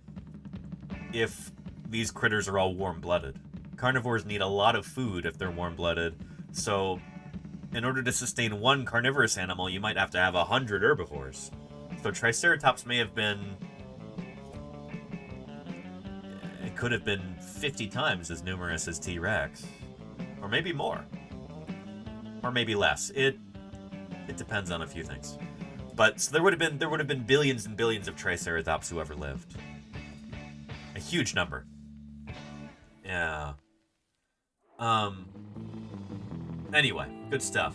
if these critters are all warm-blooded. Carnivores need a lot of food if they're warm-blooded, so in order to sustain one carnivorous animal, you might have to have 100 herbivores. So Triceratops may have been... It could have been 50 times as numerous as T-Rex. Or maybe more. Or maybe less. It depends on a few things. But so there would have been billions and billions of Triceratops who ever lived. A huge number. Yeah. Anyway, good stuff.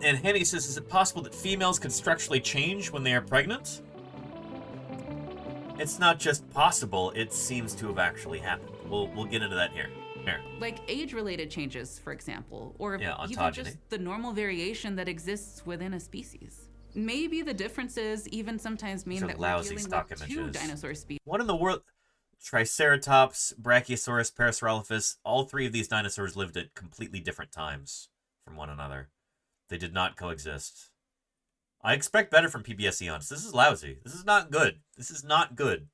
And Henny says, is it possible that females can structurally change when they are pregnant? it's not just possible, it seems to have actually happened. We'll get into that here. Like age-related changes, for example, or even ontogeny. just the normal variation that exists within a species. Maybe the differences even sometimes mean that we're dealing with two dinosaur species. What in the world? Triceratops, Brachiosaurus, Parasaurolophus, all three of these dinosaurs lived at completely different times from one another. They did not coexist. I expect better from PBS Eons. This is lousy. This is not good. This is not good.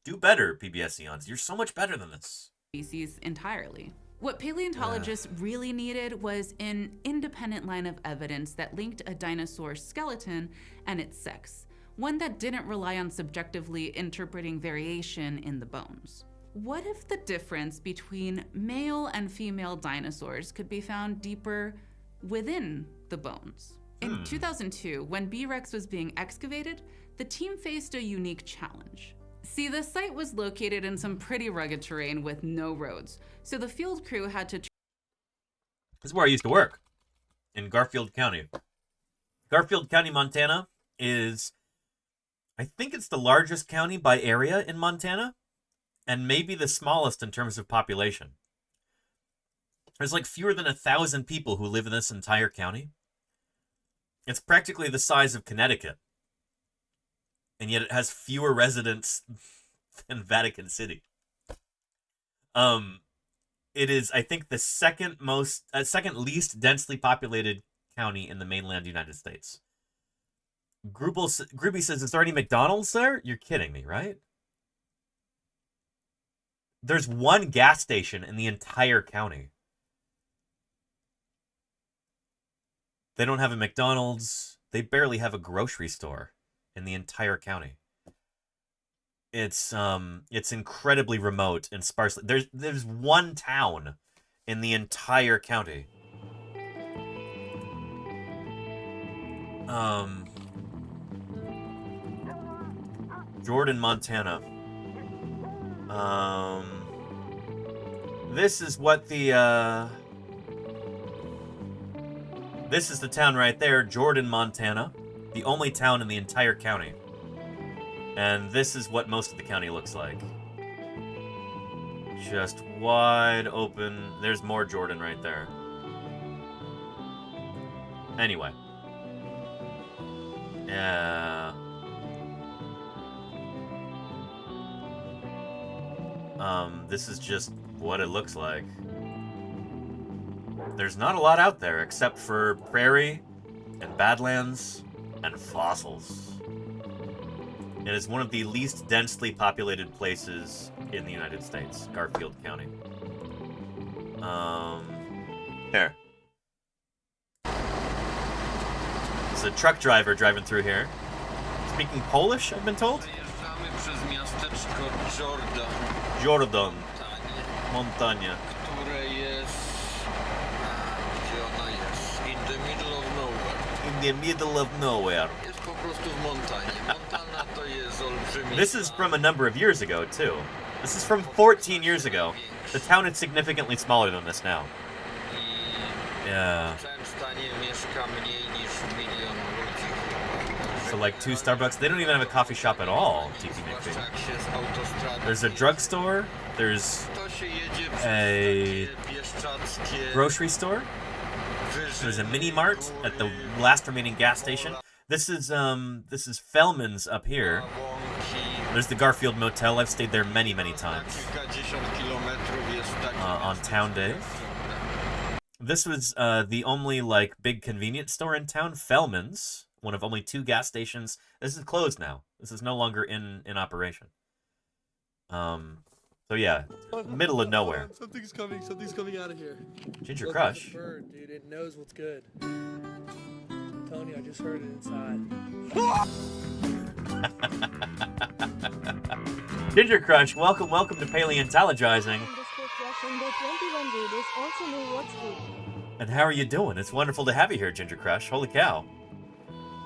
Do better, PBS Eons. You're so much better than this. Species entirely. What paleontologists really needed was an independent line of evidence that linked a dinosaur's skeleton and its sex, one that didn't rely on subjectively interpreting variation in the bones. What if the difference between male and female dinosaurs could be found deeper within the bones? In 2002, when B-Rex was being excavated, the team faced a unique challenge. See, the site was located in some pretty rugged terrain with no roads, so the field crew had to... This is where I used to work, in Garfield County. Garfield County, Montana is, I think it's the largest county by area in Montana, and maybe the smallest in terms of population. There's like fewer than 1,000 people who live in this entire county. It's practically the size of Connecticut. And yet it has fewer residents than Vatican City. It is, I think, the second least densely populated county in the mainland United States. Groovy says, is there any McDonald's there? You're kidding me, right? There's one gas station in the entire county. They don't have a McDonald's. They barely have a grocery store in the entire county. It's incredibly remote and sparsely. There's one town in the entire county. Jordan, Montana. This is what the this is the town right there, Jordan, Montana. The only town in the entire county. And this is what most of the county looks like. Just wide open. There's more Jordan right there. Anyway. Yeah. This is just what it looks like. There's not a lot out there except for prairie and badlands and fossils. It is one of the least densely populated places in the United States, Garfield County. Here. It's a truck driver driving through here. Speaking Polish, I've been told? Jordan. Montania. In the middle of nowhere. This is from a number of years ago, too. This is from 14 years ago. The town is significantly smaller than this now. Yeah. So like 2 Starbucks. They don't even have a coffee shop at all, Tiki McPhee. There's a drugstore. There's a grocery store. There's a mini mart at the last remaining gas station. This is Fellman's up here. There's the Garfield Motel. I've stayed there many, many times on town days. This was the only like big convenience store in town, Fellman's, one of only 2 gas stations. This is closed now. This is no longer in operation. So yeah, middle of nowhere. Something's coming out of here. Ginger Look, Crush. it's a bird, dude. It knows what's good. I'm telling you, I just heard it inside. Ginger Crush, welcome to Paleontologizing. And how are you doing? It's wonderful to have you here, Ginger Crush. Holy cow.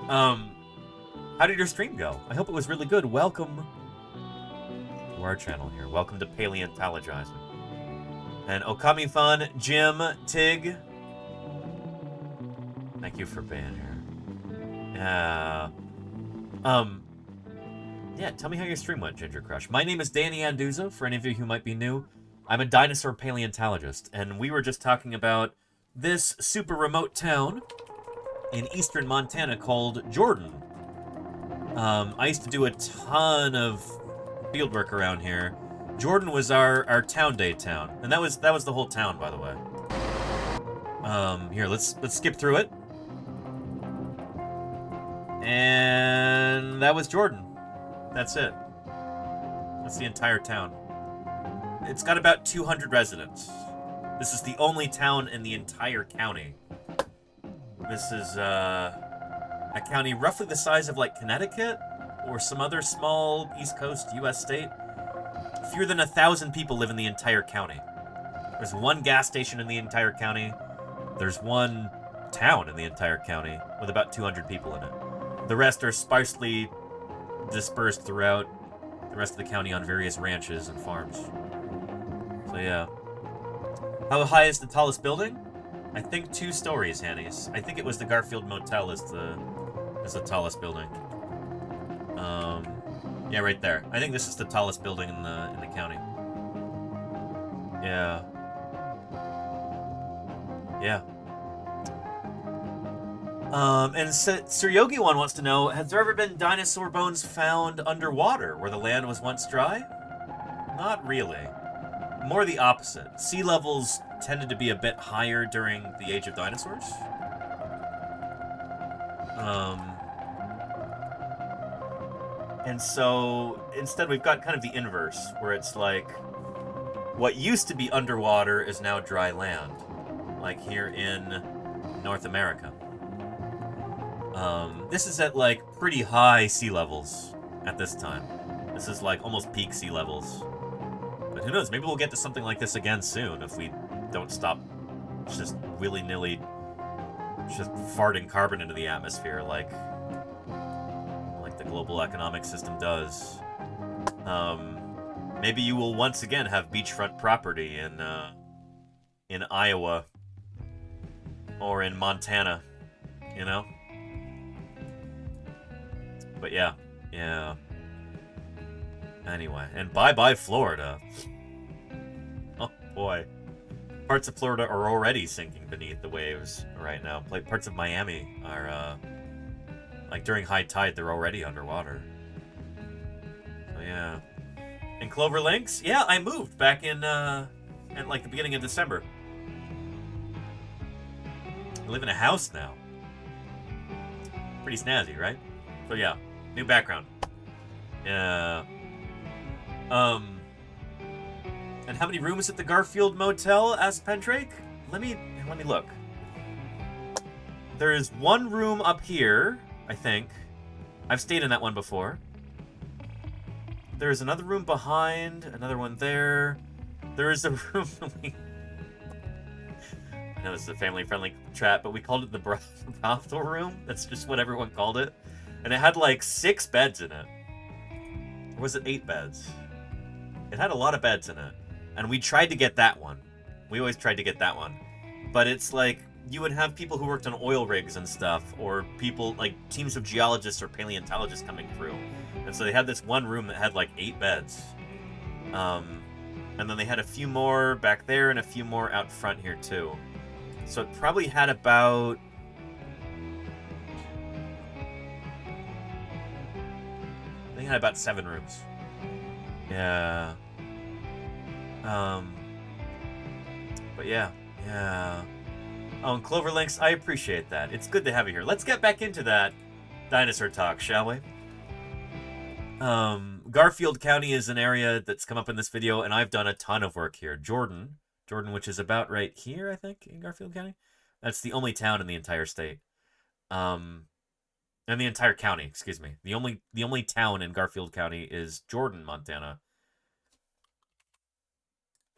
How did your stream go? I hope it was really good. Welcome to our channel here. Welcome to Paleontologizing. And Okami Fun, Jim, Tig. Thank you for being here. Yeah, tell me how your stream went, Ginger Crush. My name is Danny Anduza, for any of you who might be new. I'm a dinosaur paleontologist, and we were just talking about this super remote town in eastern Montana called Jordan. I used to do a ton of fieldwork around here. Jordan was our town day town, and that was the whole town, by the way. Here, let's skip through it. And that was Jordan. That's it. That's the entire town. It's got about 200 residents. This is the only town in the entire county. This is a county roughly the size of like Connecticut or some other small East Coast US state. Fewer than 1,000 people live in the entire county. There's one gas station in the entire county. There's one town in the entire county with about 200 people in it. The rest are sparsely dispersed throughout the rest of the county on various ranches and farms. So yeah. How high is the tallest building? I think 2 stories, Hannies. I think it was the Garfield Motel is the tallest building. Yeah, right there. I think this is the tallest building in the county. Yeah. Yeah. And Suryogi-wan wants to know, has there ever been dinosaur bones found underwater where the land was once dry? Not really. More the opposite. Sea levels tended to be a bit higher during the age of dinosaurs. And so instead we've got kind of the inverse, where it's like what used to be underwater is now dry land, like here in North America. This is at like pretty high sea levels at this time. This is like almost peak sea levels. But who knows, maybe we'll get to something like this again soon if we don't stop just willy-nilly just farting carbon into the atmosphere like the global economic system does. Maybe you will once again have beachfront property in Iowa or in Montana, you know? But yeah. Anyway, and bye-bye Florida. Oh boy. Parts of Florida are already sinking beneath the waves right now. Like parts of Miami are, like during high tide, they're already underwater. So yeah. And Clover Links? Yeah, I moved back in like the beginning of December. I live in a house now. Pretty snazzy, right? So yeah, new background. Yeah. And how many rooms at the Garfield Motel? Asked Pendrake. Let me look. There is one room up here, I think. I've stayed in that one before. There's another room behind, another one there. There is a room. I know this is a family-friendly chat, but we called it the brothel room. That's just what everyone called it. And it had like 6 beds in it. Or was it 8 beds? It had a lot of beds in it. And we tried to get that one. We always tried to get that one. But it's like, you would have people who worked on oil rigs and stuff, or people, like teams of geologists or paleontologists coming through. And so they had this one room that had like 8 beds. And then they had a few more back there and a few more out front here too. So it probably had about... I think it had about 7 rooms. Yeah. But yeah. Oh, and Clover Links, I appreciate that. It's good to have you here. Let's get back into that dinosaur talk, shall we? Garfield County is an area that's come up in this video, and I've done a ton of work here. Jordan, which is about right here, I think, in Garfield County. That's the only town in the entire state. In the entire county, excuse me. The only town in Garfield County is Jordan, Montana.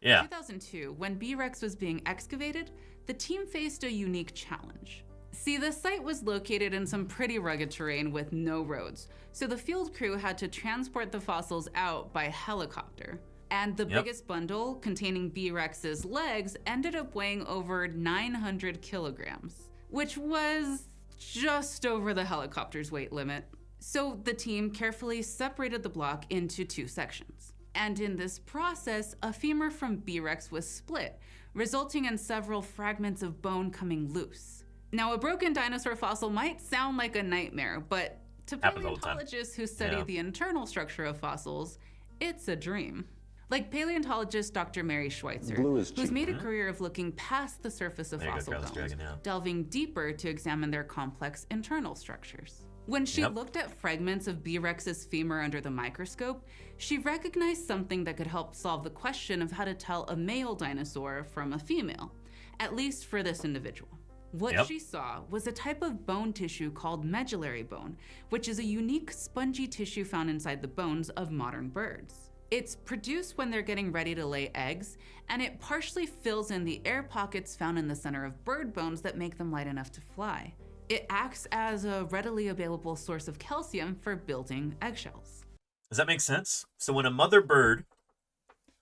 Yeah. In 2002, when B-Rex was being excavated, the team faced a unique challenge. See, the site was located in some pretty rugged terrain with no roads, so the field crew had to transport the fossils out by helicopter. And the biggest bundle, containing B-Rex's legs, ended up weighing over 900 kilograms, which was just over the helicopter's weight limit. So the team carefully separated the block into 2 sections. And in this process, a femur from B. rex was split, resulting in several fragments of bone coming loose. Now, a broken dinosaur fossil might sound like a nightmare, but to paleontologists who study the internal structure of fossils, it's a dream. Like paleontologist Dr. Mary Schweitzer, who's made a career of looking past the surface of fossil bones, delving deeper to examine their complex internal structures. When she looked at fragments of B. rex's femur under the microscope, she recognized something that could help solve the question of how to tell a male dinosaur from a female, at least for this individual. What she saw was a type of bone tissue called medullary bone, which is a unique spongy tissue found inside the bones of modern birds. It's produced when they're getting ready to lay eggs, and it partially fills in the air pockets found in the center of bird bones that make them light enough to fly. It acts as a readily available source of calcium for building eggshells. Does that make sense? So when a mother bird,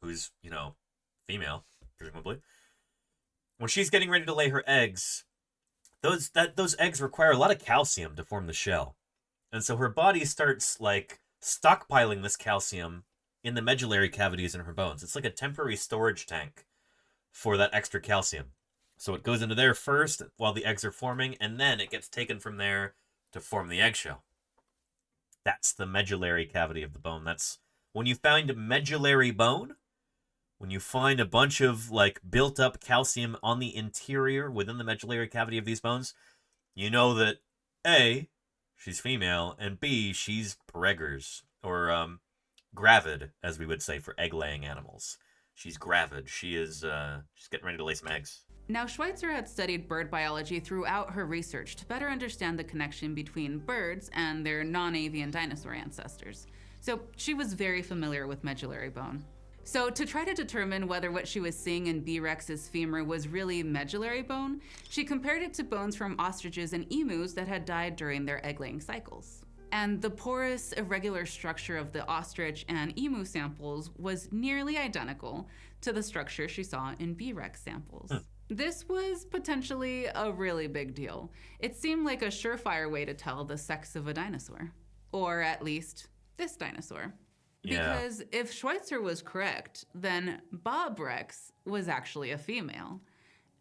who's, female, presumably, when she's getting ready to lay her eggs, those eggs require a lot of calcium to form the shell. And so her body starts, stockpiling this calcium in the medullary cavities in her bones. It's like a temporary storage tank for that extra calcium. So it goes into there first while the eggs are forming, and then it gets taken from there to form the eggshell. That's the medullary cavity of the bone. That's when you find medullary bone, when you find a bunch of built up calcium on the interior within the medullary cavity of these bones, you know that A, she's female, and B, she's preggers, or gravid, as we would say for egg-laying animals. She's gravid. She's getting ready to lay some eggs. Now, Schweitzer had studied bird biology throughout her research to better understand the connection between birds and their non-avian dinosaur ancestors. So she was very familiar with medullary bone. So to try to determine whether what she was seeing in B. rex's femur was really medullary bone, she compared it to bones from ostriches and emus that had died during their egg-laying cycles. And the porous, irregular structure of the ostrich and emu samples was nearly identical to the structure she saw in B. rex samples. This was potentially a really big deal. It seemed like a surefire way to tell the sex of a dinosaur. Or at least, this dinosaur. Because if Schweitzer was correct, then Bob Rex was actually a female.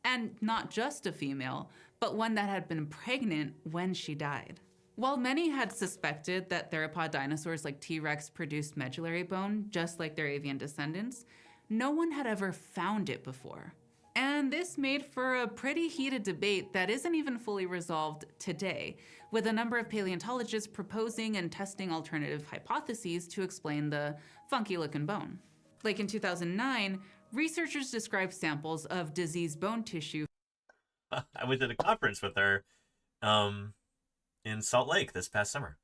And not just a female, but one that had been pregnant when she died. While many had suspected that theropod dinosaurs like T-Rex produced medullary bone, just like their avian descendants, no one had ever found it before. And this made for a pretty heated debate that isn't even fully resolved today, with a number of paleontologists proposing and testing alternative hypotheses to explain the funky-looking bone. Like in 2009, researchers described samples of diseased bone tissue. I was at a conference with her in Salt Lake this past summer.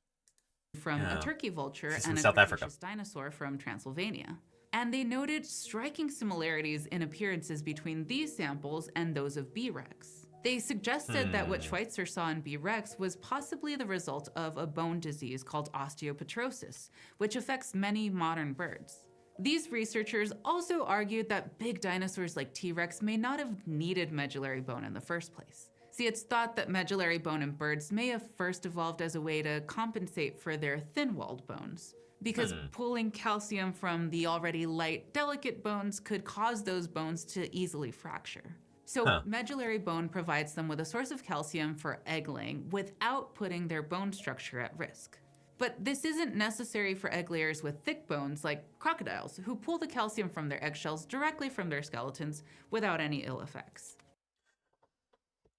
From a turkey vulture She's and from a South Africa. Cretaceous dinosaur from Transylvania. And they noted striking similarities in appearances between these samples and those of B. rex. They suggested that what Schweitzer saw in B. rex was possibly the result of a bone disease called osteopetrosis, which affects many modern birds. These researchers also argued that big dinosaurs like T-Rex may not have needed medullary bone in the first place. See, it's thought that medullary bone in birds may have first evolved as a way to compensate for their thin-walled bones. Because pulling calcium from the already light, delicate bones could cause those bones to easily fracture. So medullary bone provides them with a source of calcium for egg laying without putting their bone structure at risk. But this isn't necessary for egg layers with thick bones like crocodiles, who pull the calcium from their eggshells directly from their skeletons without any ill effects.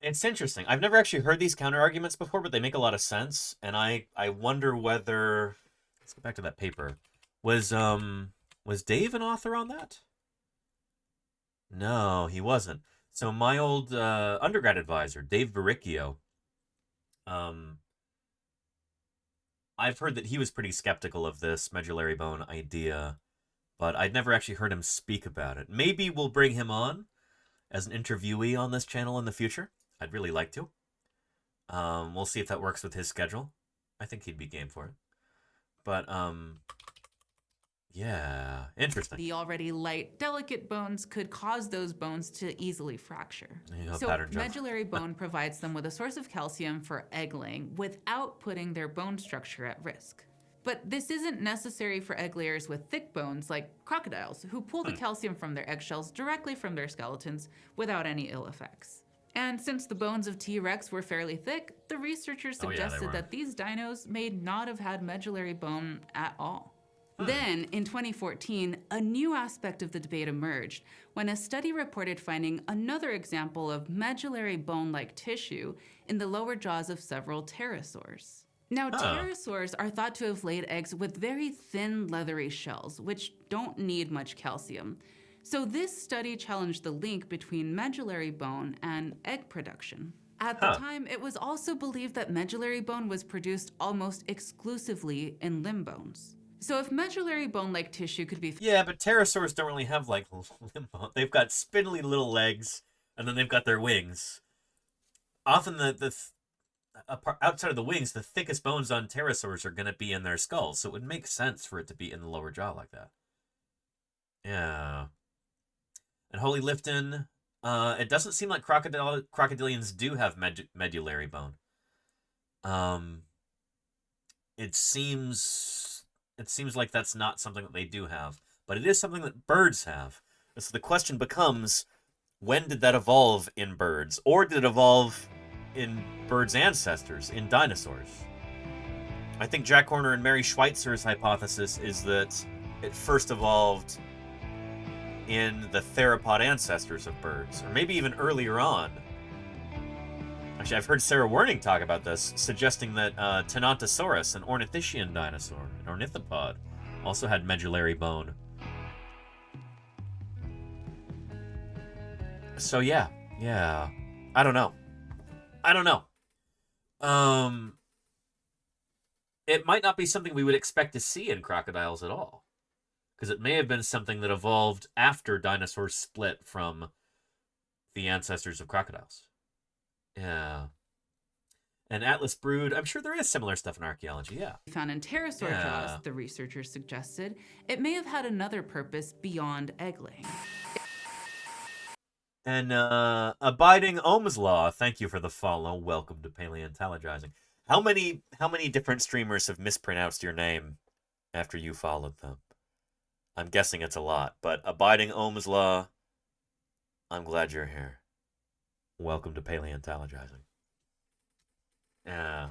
It's interesting. I've never actually heard these counter-arguments before, but they make a lot of sense. And I wonder whether... Let's go back to that paper. Was Dave an author on that? No, he wasn't. So my old undergrad advisor, Dave Baricchio, I've heard that he was pretty skeptical of this medullary bone idea, but I'd never actually heard him speak about it. Maybe we'll bring him on as an interviewee on this channel in the future. I'd really like to. We'll see if that works with his schedule. I think he'd be game for it. But Yeah, interesting. The already light, delicate bones could cause those bones to easily fracture. So pattern jump. medullary bone provides them with a source of calcium for egg laying without putting their bone structure at risk. But this isn't necessary for egg layers with thick bones like crocodiles, who pull the calcium from their eggshells directly from their skeletons without any ill effects. And since the bones of T-Rex were fairly thick, the researchers suggested that these dinos may not have had medullary bone at all. Then, in 2014, a new aspect of the debate emerged when a study reported finding another example of medullary bone-like tissue in the lower jaws of several pterosaurs. Now, pterosaurs are thought to have laid eggs with very thin, leathery shells, which don't need much calcium. So this study challenged the link between medullary bone and egg production. At the time, it was also believed that medullary bone was produced almost exclusively in limb bones. So if medullary bone-like tissue could be... Yeah, but pterosaurs don't really have, like, limb bone. They've got spindly little legs, and then they've got their wings. Often outside of the wings, the thickest bones on pterosaurs are going to be in their skulls, so it would make sense for it to be in the lower jaw like that. Yeah. And Holy Lifton, it doesn't seem like crocodilians do have medullary bone. It seems like that's not something that they do have, but it is something that birds have. And so the question becomes, when did that evolve in birds? Or did it evolve in birds' ancestors, in dinosaurs? I think Jack Horner and Mary Schweitzer's hypothesis is that it first evolved in the theropod ancestors of birds, or maybe even earlier on. Actually, I've heard Sarah Werning talk about this, suggesting that Tenontosaurus, an ornithischian dinosaur, an ornithopod, also had medullary bone. So yeah. I don't know. It might not be something we would expect to see in crocodiles at all, because it may have been something that evolved after dinosaurs split from the ancestors of crocodiles. Yeah. And Atlas brood, I'm sure there is similar stuff in archaeology, yeah. Found in pterosaur jaws, the researchers suggested, it may have had another purpose beyond egg laying. And Abiding Ohm's Law, thank you for the follow. Welcome to Paleontologizing. How many different streamers have mispronounced your name after you followed them? I'm guessing it's a lot, but Abiding Ohm's Law, I'm glad you're here. Welcome to Paleontologizing. Yeah.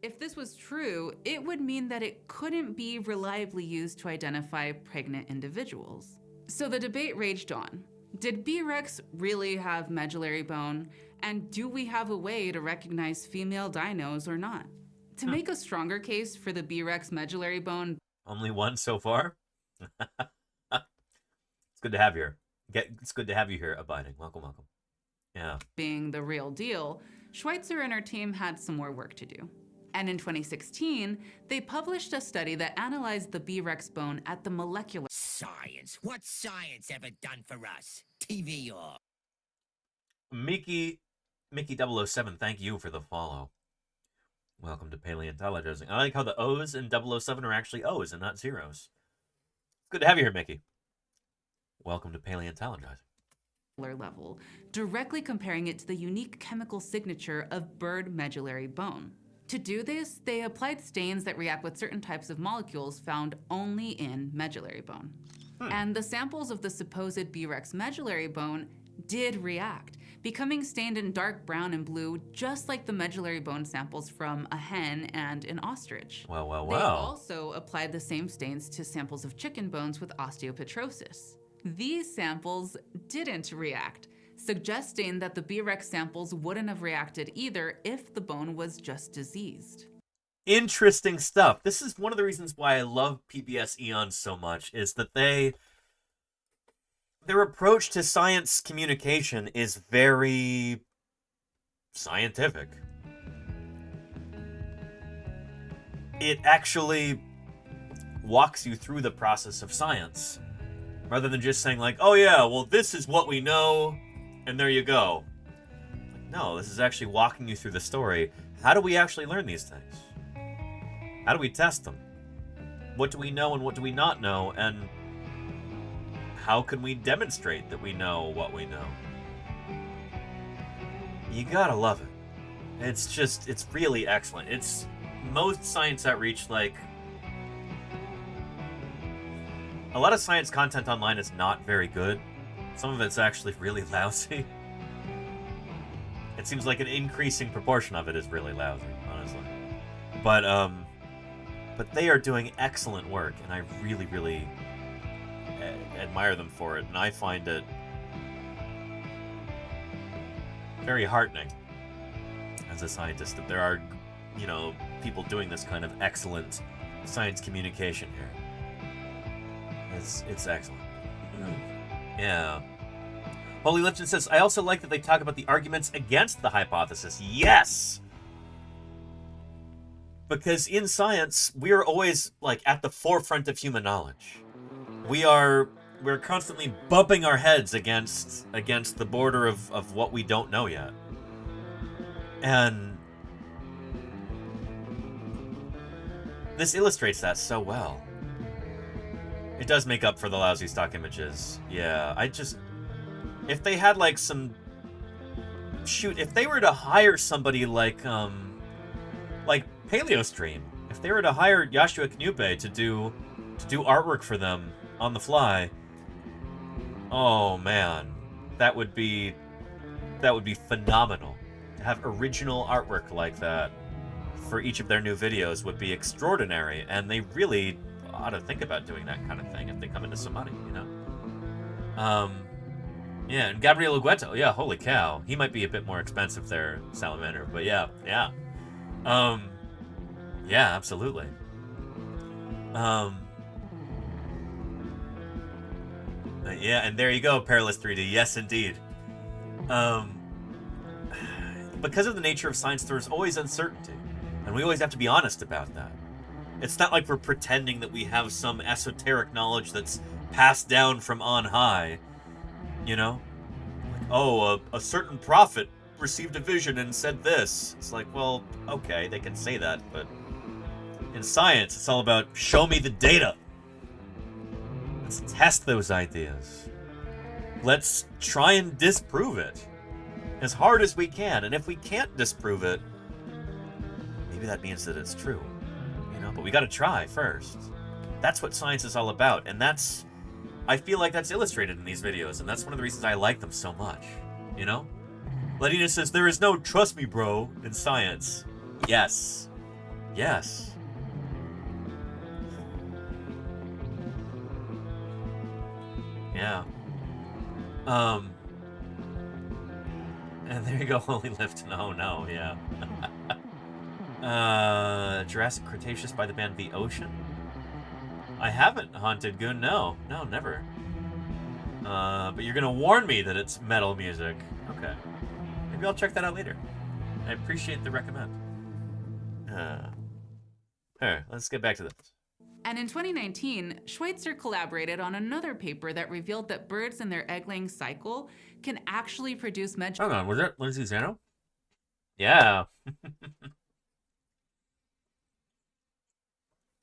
If this was true, it would mean that it couldn't be reliably used to identify pregnant individuals. So the debate raged on. Did B-Rex really have medullary bone? And do we have a way to recognize female dinos or not? To make a stronger case for the B-Rex medullary bone... Only one so far? It's good to have you here. It's good to have you here, Abiding. Welcome. Yeah. Being the real deal, Schweitzer and her team had some more work to do. And in 2016, they published a study that analyzed the B-Rex bone at the molecular... Science? What's science ever done for us? TV or... Mickey 007, thank you for the follow. Welcome to Paleontologizing. I like how the O's in 007 are actually O's and not zeros. Good to have you here, Mickey. Welcome to Paleontologizing. Level, directly comparing it to the unique chemical signature of bird medullary bone. To do this, they applied stains that react with certain types of molecules found only in medullary bone. And the samples of the supposed B-Rex medullary bone did react, becoming stained in dark brown and blue, just like the medullary bone samples from a hen and an ostrich. Wow. They also applied the same stains to samples of chicken bones with osteopetrosis. These samples didn't react, suggesting that the B-Rex samples wouldn't have reacted either if the bone was just diseased. Interesting stuff. This is one of the reasons why I love PBS Eon so much, is that their approach to science communication is very scientific. It actually walks you through the process of science, rather than just saying like, oh yeah, well this is what we know, and there you go. No, this is actually walking you through the story. How do we actually learn these things? How do we test them? what do we know and what do we not know, and how can we demonstrate that we know what we know? You gotta love it. It's really excellent. It's most science outreach, like, a lot of science content online is not very good. Some of it's actually really lousy. It seems like an increasing proportion of it is really lousy, honestly. But they are doing excellent work, and I really, really admire them for it, and I find it very heartening as a scientist that there are, people doing this kind of excellent science communication here. It's excellent. Yeah. Holy Lipton says, I also like that they talk about the arguments against the hypothesis. Yes! Because in science, we're always, like, at the forefront of human knowledge. We're constantly bumping our heads against the border of what we don't know yet. And this illustrates that so well. It does make up for the lousy stock images. Yeah, if they had, like, if they were to hire somebody like PaleoStream, if they were to hire Yashua Knupe to do artwork for them on the fly, oh man, that would be phenomenal. To have original artwork like that for each of their new videos would be extraordinary, and they really ought to think about doing that kind of thing if they come into some money, Yeah, and Gabriel Ugueto, yeah, holy cow. He might be a bit more expensive there, Salamander, but yeah. Yeah, absolutely. Yeah, and there you go, Perilous 3D. Yes, indeed. Because of the nature of science, there's always uncertainty, and we always have to be honest about that. It's not like we're pretending that we have some esoteric knowledge that's passed down from on high, Like, oh, a certain prophet received a vision and said this. It's like, well, okay, they can say that, but in science, it's all about show me the data. Let's test those ideas. Let's try and disprove it as hard as we can. And if we can't disprove it, maybe that means that it's true. But we got to try first. That's what science is all about, and I feel like that's illustrated in these videos, and that's one of the reasons I like them so much. Ladina says, there is no trust me, bro, in science. Yes. Yes. Yeah. And there you go, Holy Lifton. Oh no, yeah. Jurassic Cretaceous by the band The Ocean? I haven't, Haunted Goon. No, never. But you're gonna warn me that it's metal music. Okay. Maybe I'll check that out later. I appreciate the recommend. Alright, let's get back to this. And in 2019, Schweitzer collaborated on another paper that revealed that birds in their egg-laying cycle can actually produce Hang on, was that Lindsay Zano? Yeah.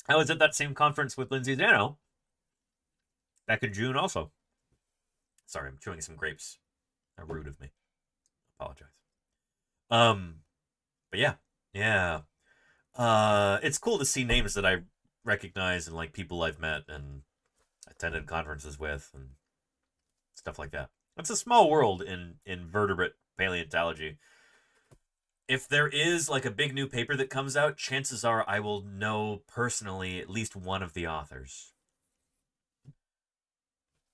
I was at that same conference with Lindsay Zano back in June also. Sorry, I'm chewing some grapes. How rude of me. Apologize. But yeah. It's cool to see names that I recognize and like people I've met and attended conferences with and stuff like that. It's a small world in vertebrate paleontology. If there is like a big new paper that comes out, chances are I will know personally at least one of the authors.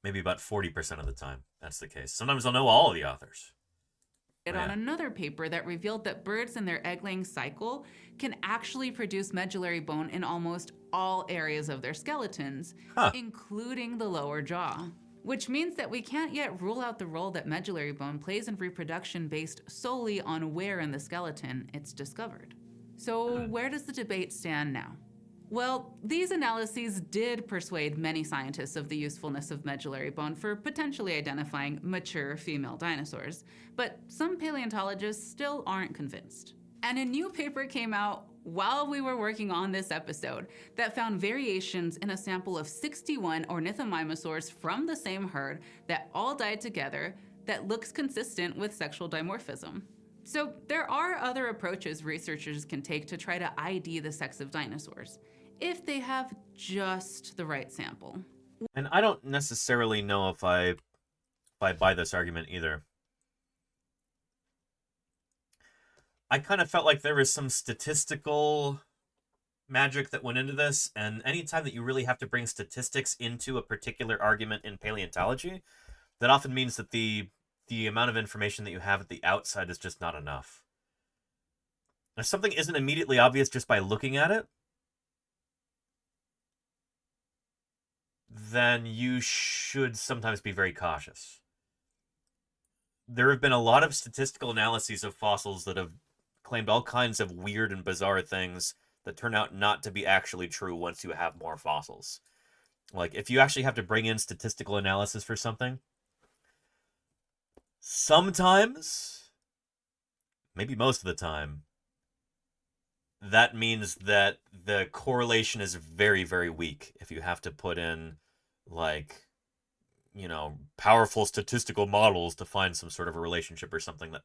Maybe about 40% of the time that's the case. Sometimes I'll know all of the authors. On another paper that revealed that birds in their egg-laying cycle can actually produce medullary bone in almost all areas of their skeletons, including the lower jaw. Which means that we can't yet rule out the role that medullary bone plays in reproduction based solely on where in the skeleton it's discovered. So where does the debate stand now? Well, these analyses did persuade many scientists of the usefulness of medullary bone for potentially identifying mature female dinosaurs, but some paleontologists still aren't convinced. And a new paper came out while we were working on this episode that found variations in a sample of 61 ornithomimosaurs from the same herd that all died together that looks consistent with sexual dimorphism. So there are other approaches researchers can take to try to ID the sex of dinosaurs, if they have just the right sample. And I don't necessarily know if I buy this argument either. I kind of felt like there was some statistical magic that went into this, and anytime that you really have to bring statistics into a particular argument in paleontology, that often means that the amount of information that you have at the outside is just not enough. If something isn't immediately obvious just by looking at it, then you should sometimes be very cautious. There have been a lot of statistical analyses of fossils that have claimed all kinds of weird and bizarre things that turn out not to be actually true once you have more fossils. Like, if you actually have to bring in statistical analysis for something, sometimes, maybe most of the time, that means that the correlation is very, very weak. If you have to put in, like, you know, powerful statistical models to find some sort of a relationship or something, that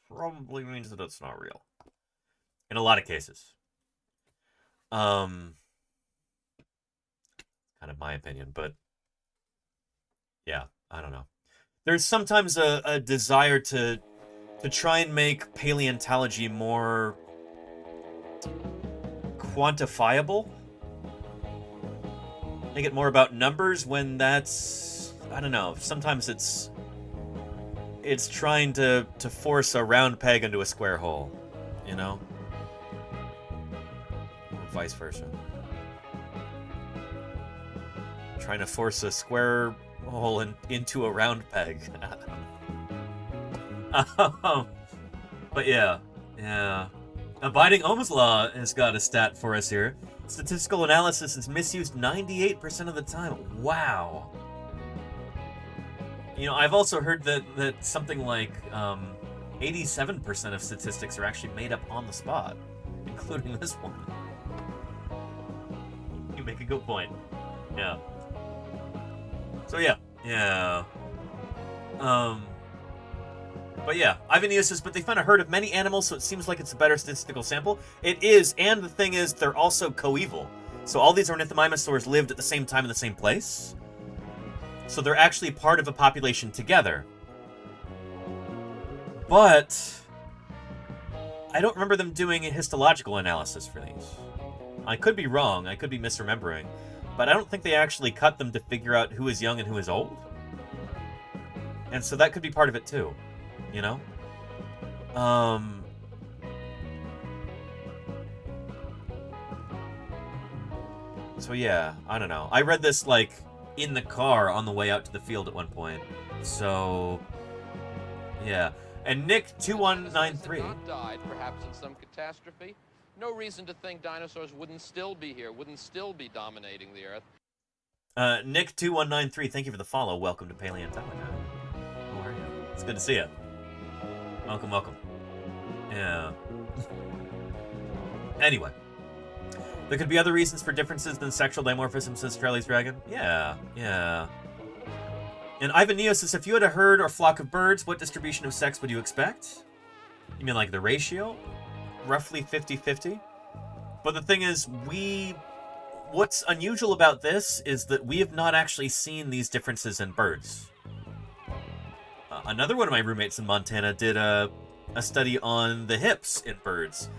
probably means that it's not real. In a lot of cases. Kind of my opinion, but yeah, I don't know. There's sometimes a desire to try and make paleontology more quantifiable. Make it more about numbers when that's, I don't know, sometimes it's trying to force a round peg into a square hole, you know? Or vice versa. Trying to force a square hole into a round peg. But yeah. Abiding Ohm's Law has got a stat for us here. Statistical analysis is misused 98% of the time. Wow. You know, I've also heard that something like 87% of statistics are actually made up on the spot, including this one. You make a good point. Yeah. So yeah. But yeah, Ivan says, but they found a herd of many animals, so it seems like it's a better statistical sample. It is, and the thing is, they're also coeval. So all these ornithomimosaurs lived at the same time in the same place. So they're actually part of a population together. But I don't remember them doing a histological analysis for these. I could be wrong, I could be misremembering, but I don't think they actually cut them to figure out who is young and who is old. And so that could be part of it too, you know? So yeah, I don't know. I read this, like, in the car on the way out to the field at one point. So, yeah. And Nick2193... died, perhaps in some catastrophe. No reason to think dinosaurs wouldn't still be here, wouldn't still be dominating the Earth. Nick2193, thank you for the follow. Welcome to Paleontology. How are you? It's good to see you. Welcome, welcome. Yeah. Anyway. There could be other reasons for differences than sexual dimorphism, says Charlie's Dragon. Yeah. And Ivan Neo says, if you had a herd or flock of birds, what distribution of sex would you expect? You mean like the ratio? Roughly 50-50? But the thing is, what's unusual about this is that we have not actually seen these differences in birds. Another one of my roommates in Montana did a study on the hips in birds.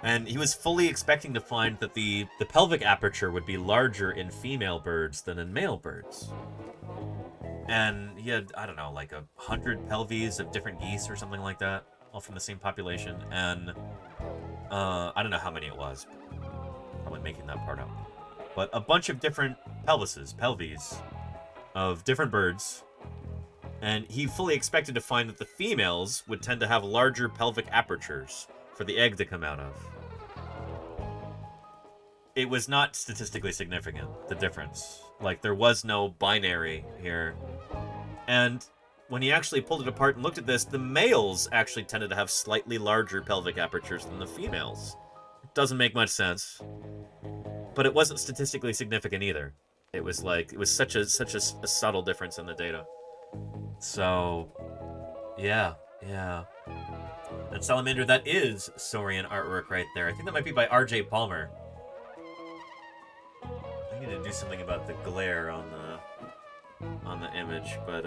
And he was fully expecting to find that the pelvic aperture would be larger in female birds than in male birds. And he had, I don't know, like 100 pelvies of different geese or something like that, all from the same population. And I don't know how many it was. Probably making that part up. But a bunch of different pelvies of different birds. And he fully expected to find that the females would tend to have larger pelvic apertures for the egg to come out of. It was not statistically significant, the difference. Like, there was no binary here. And when he actually pulled it apart and looked at this, the males actually tended to have slightly larger pelvic apertures than the females. doesn't make much sense. But it wasn't statistically significant either. It was such a subtle difference in the data. So, yeah. And Salamander, that is Saurian artwork right there. I think that might be by R.J. Palmer. I need to do something about the glare on the image, but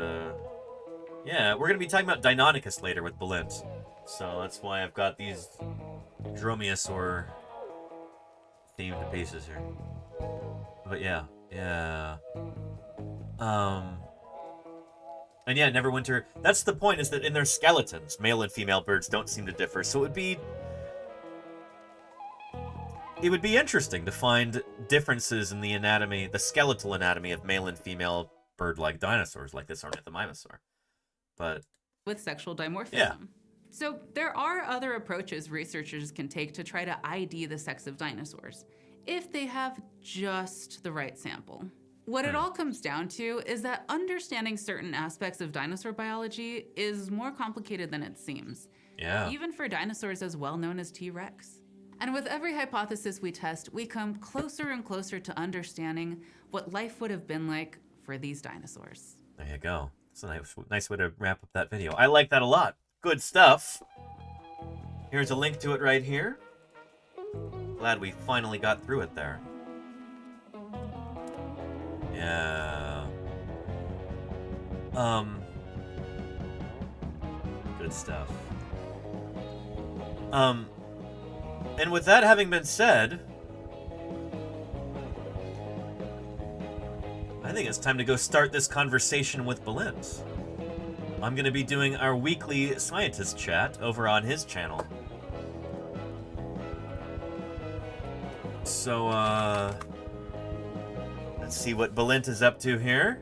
yeah, we're gonna be talking about Deinonychus later with Balint. So that's why I've got these Dromaeosaur themed pieces here. But yeah. And yeah, Neverwinter, that's the point, is that in their skeletons, male and female birds don't seem to differ. So it would be interesting to find differences in the anatomy, the skeletal anatomy of male and female bird-like dinosaurs, like this ornithomimosaur. But with sexual dimorphism. Yeah. So there are other approaches researchers can take to try to ID the sex of dinosaurs, if they have just the right sample. What it all comes down to is that understanding certain aspects of dinosaur biology is more complicated than it seems. Yeah. Even for dinosaurs as well known as T-Rex. And with every hypothesis we test, we come closer and closer to understanding what life would have been like for these dinosaurs. There you go. It's a nice way to wrap up that video. I like that a lot. Good stuff. Here's a link to it right here. Glad we finally got through it there. Yeah. Good stuff. And with that having been said, I think it's time to go start this conversation with Balint. I'm going to be doing our weekly scientist chat over on his channel. So, let's see what Balint is up to here.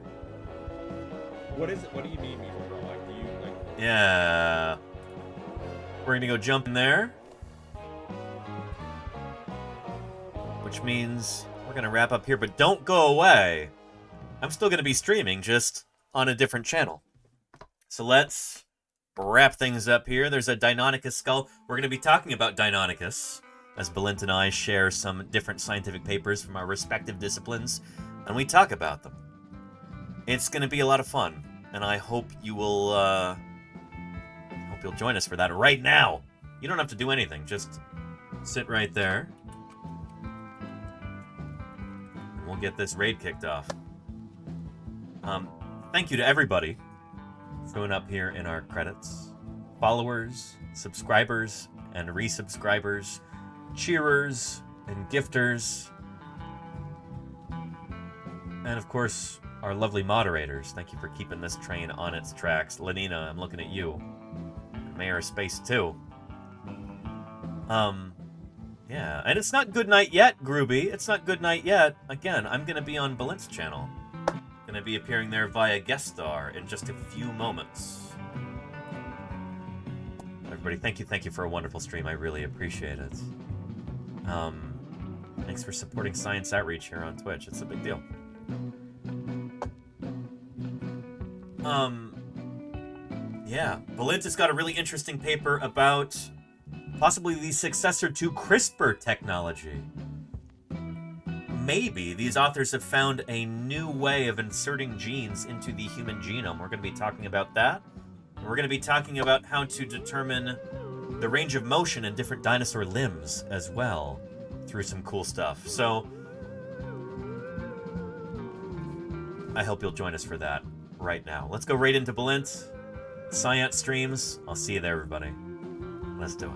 What is it? What do you mean, bro? Like, do you like? Yeah. We're going to go jump in there. Which means we're going to wrap up here, but don't go away. I'm still going to be streaming, just on a different channel. So let's wrap things up here. There's a Deinonychus skull. We're going to be talking about Deinonychus, as Balint and I share some different scientific papers from our respective disciplines, and we talk about them. It's going to be a lot of fun, and I hope you will, hope you'll join us for that right now. You don't have to do anything, just sit right there. And we'll get this raid kicked off. Thank you to everybody showing up here in our credits. Followers, subscribers, and resubscribers, cheerers, and gifters. And of course, our lovely moderators. Thank you for keeping this train on its tracks. Lenina, I'm looking at you. Mayor of Space 2. Yeah, and it's not good night yet, Grooby. It's not good night yet. Again, I'm gonna be on Balint's channel. Gonna be appearing there via guest star in just a few moments. Everybody, thank you for a wonderful stream. I really appreciate it. Thanks for supporting Science Outreach here on Twitch. It's a big deal. Yeah, Balint has got a really interesting paper about possibly the successor to CRISPR technology. Maybe these authors have found a new way of inserting genes into the human genome. We're going to be talking about that. And we're going to be talking about how to determine the range of motion in different dinosaur limbs as well, through some cool stuff. So I hope you'll join us for that right now. Let's go right into Balint. Science streams. I'll see you there, everybody. Let's do it.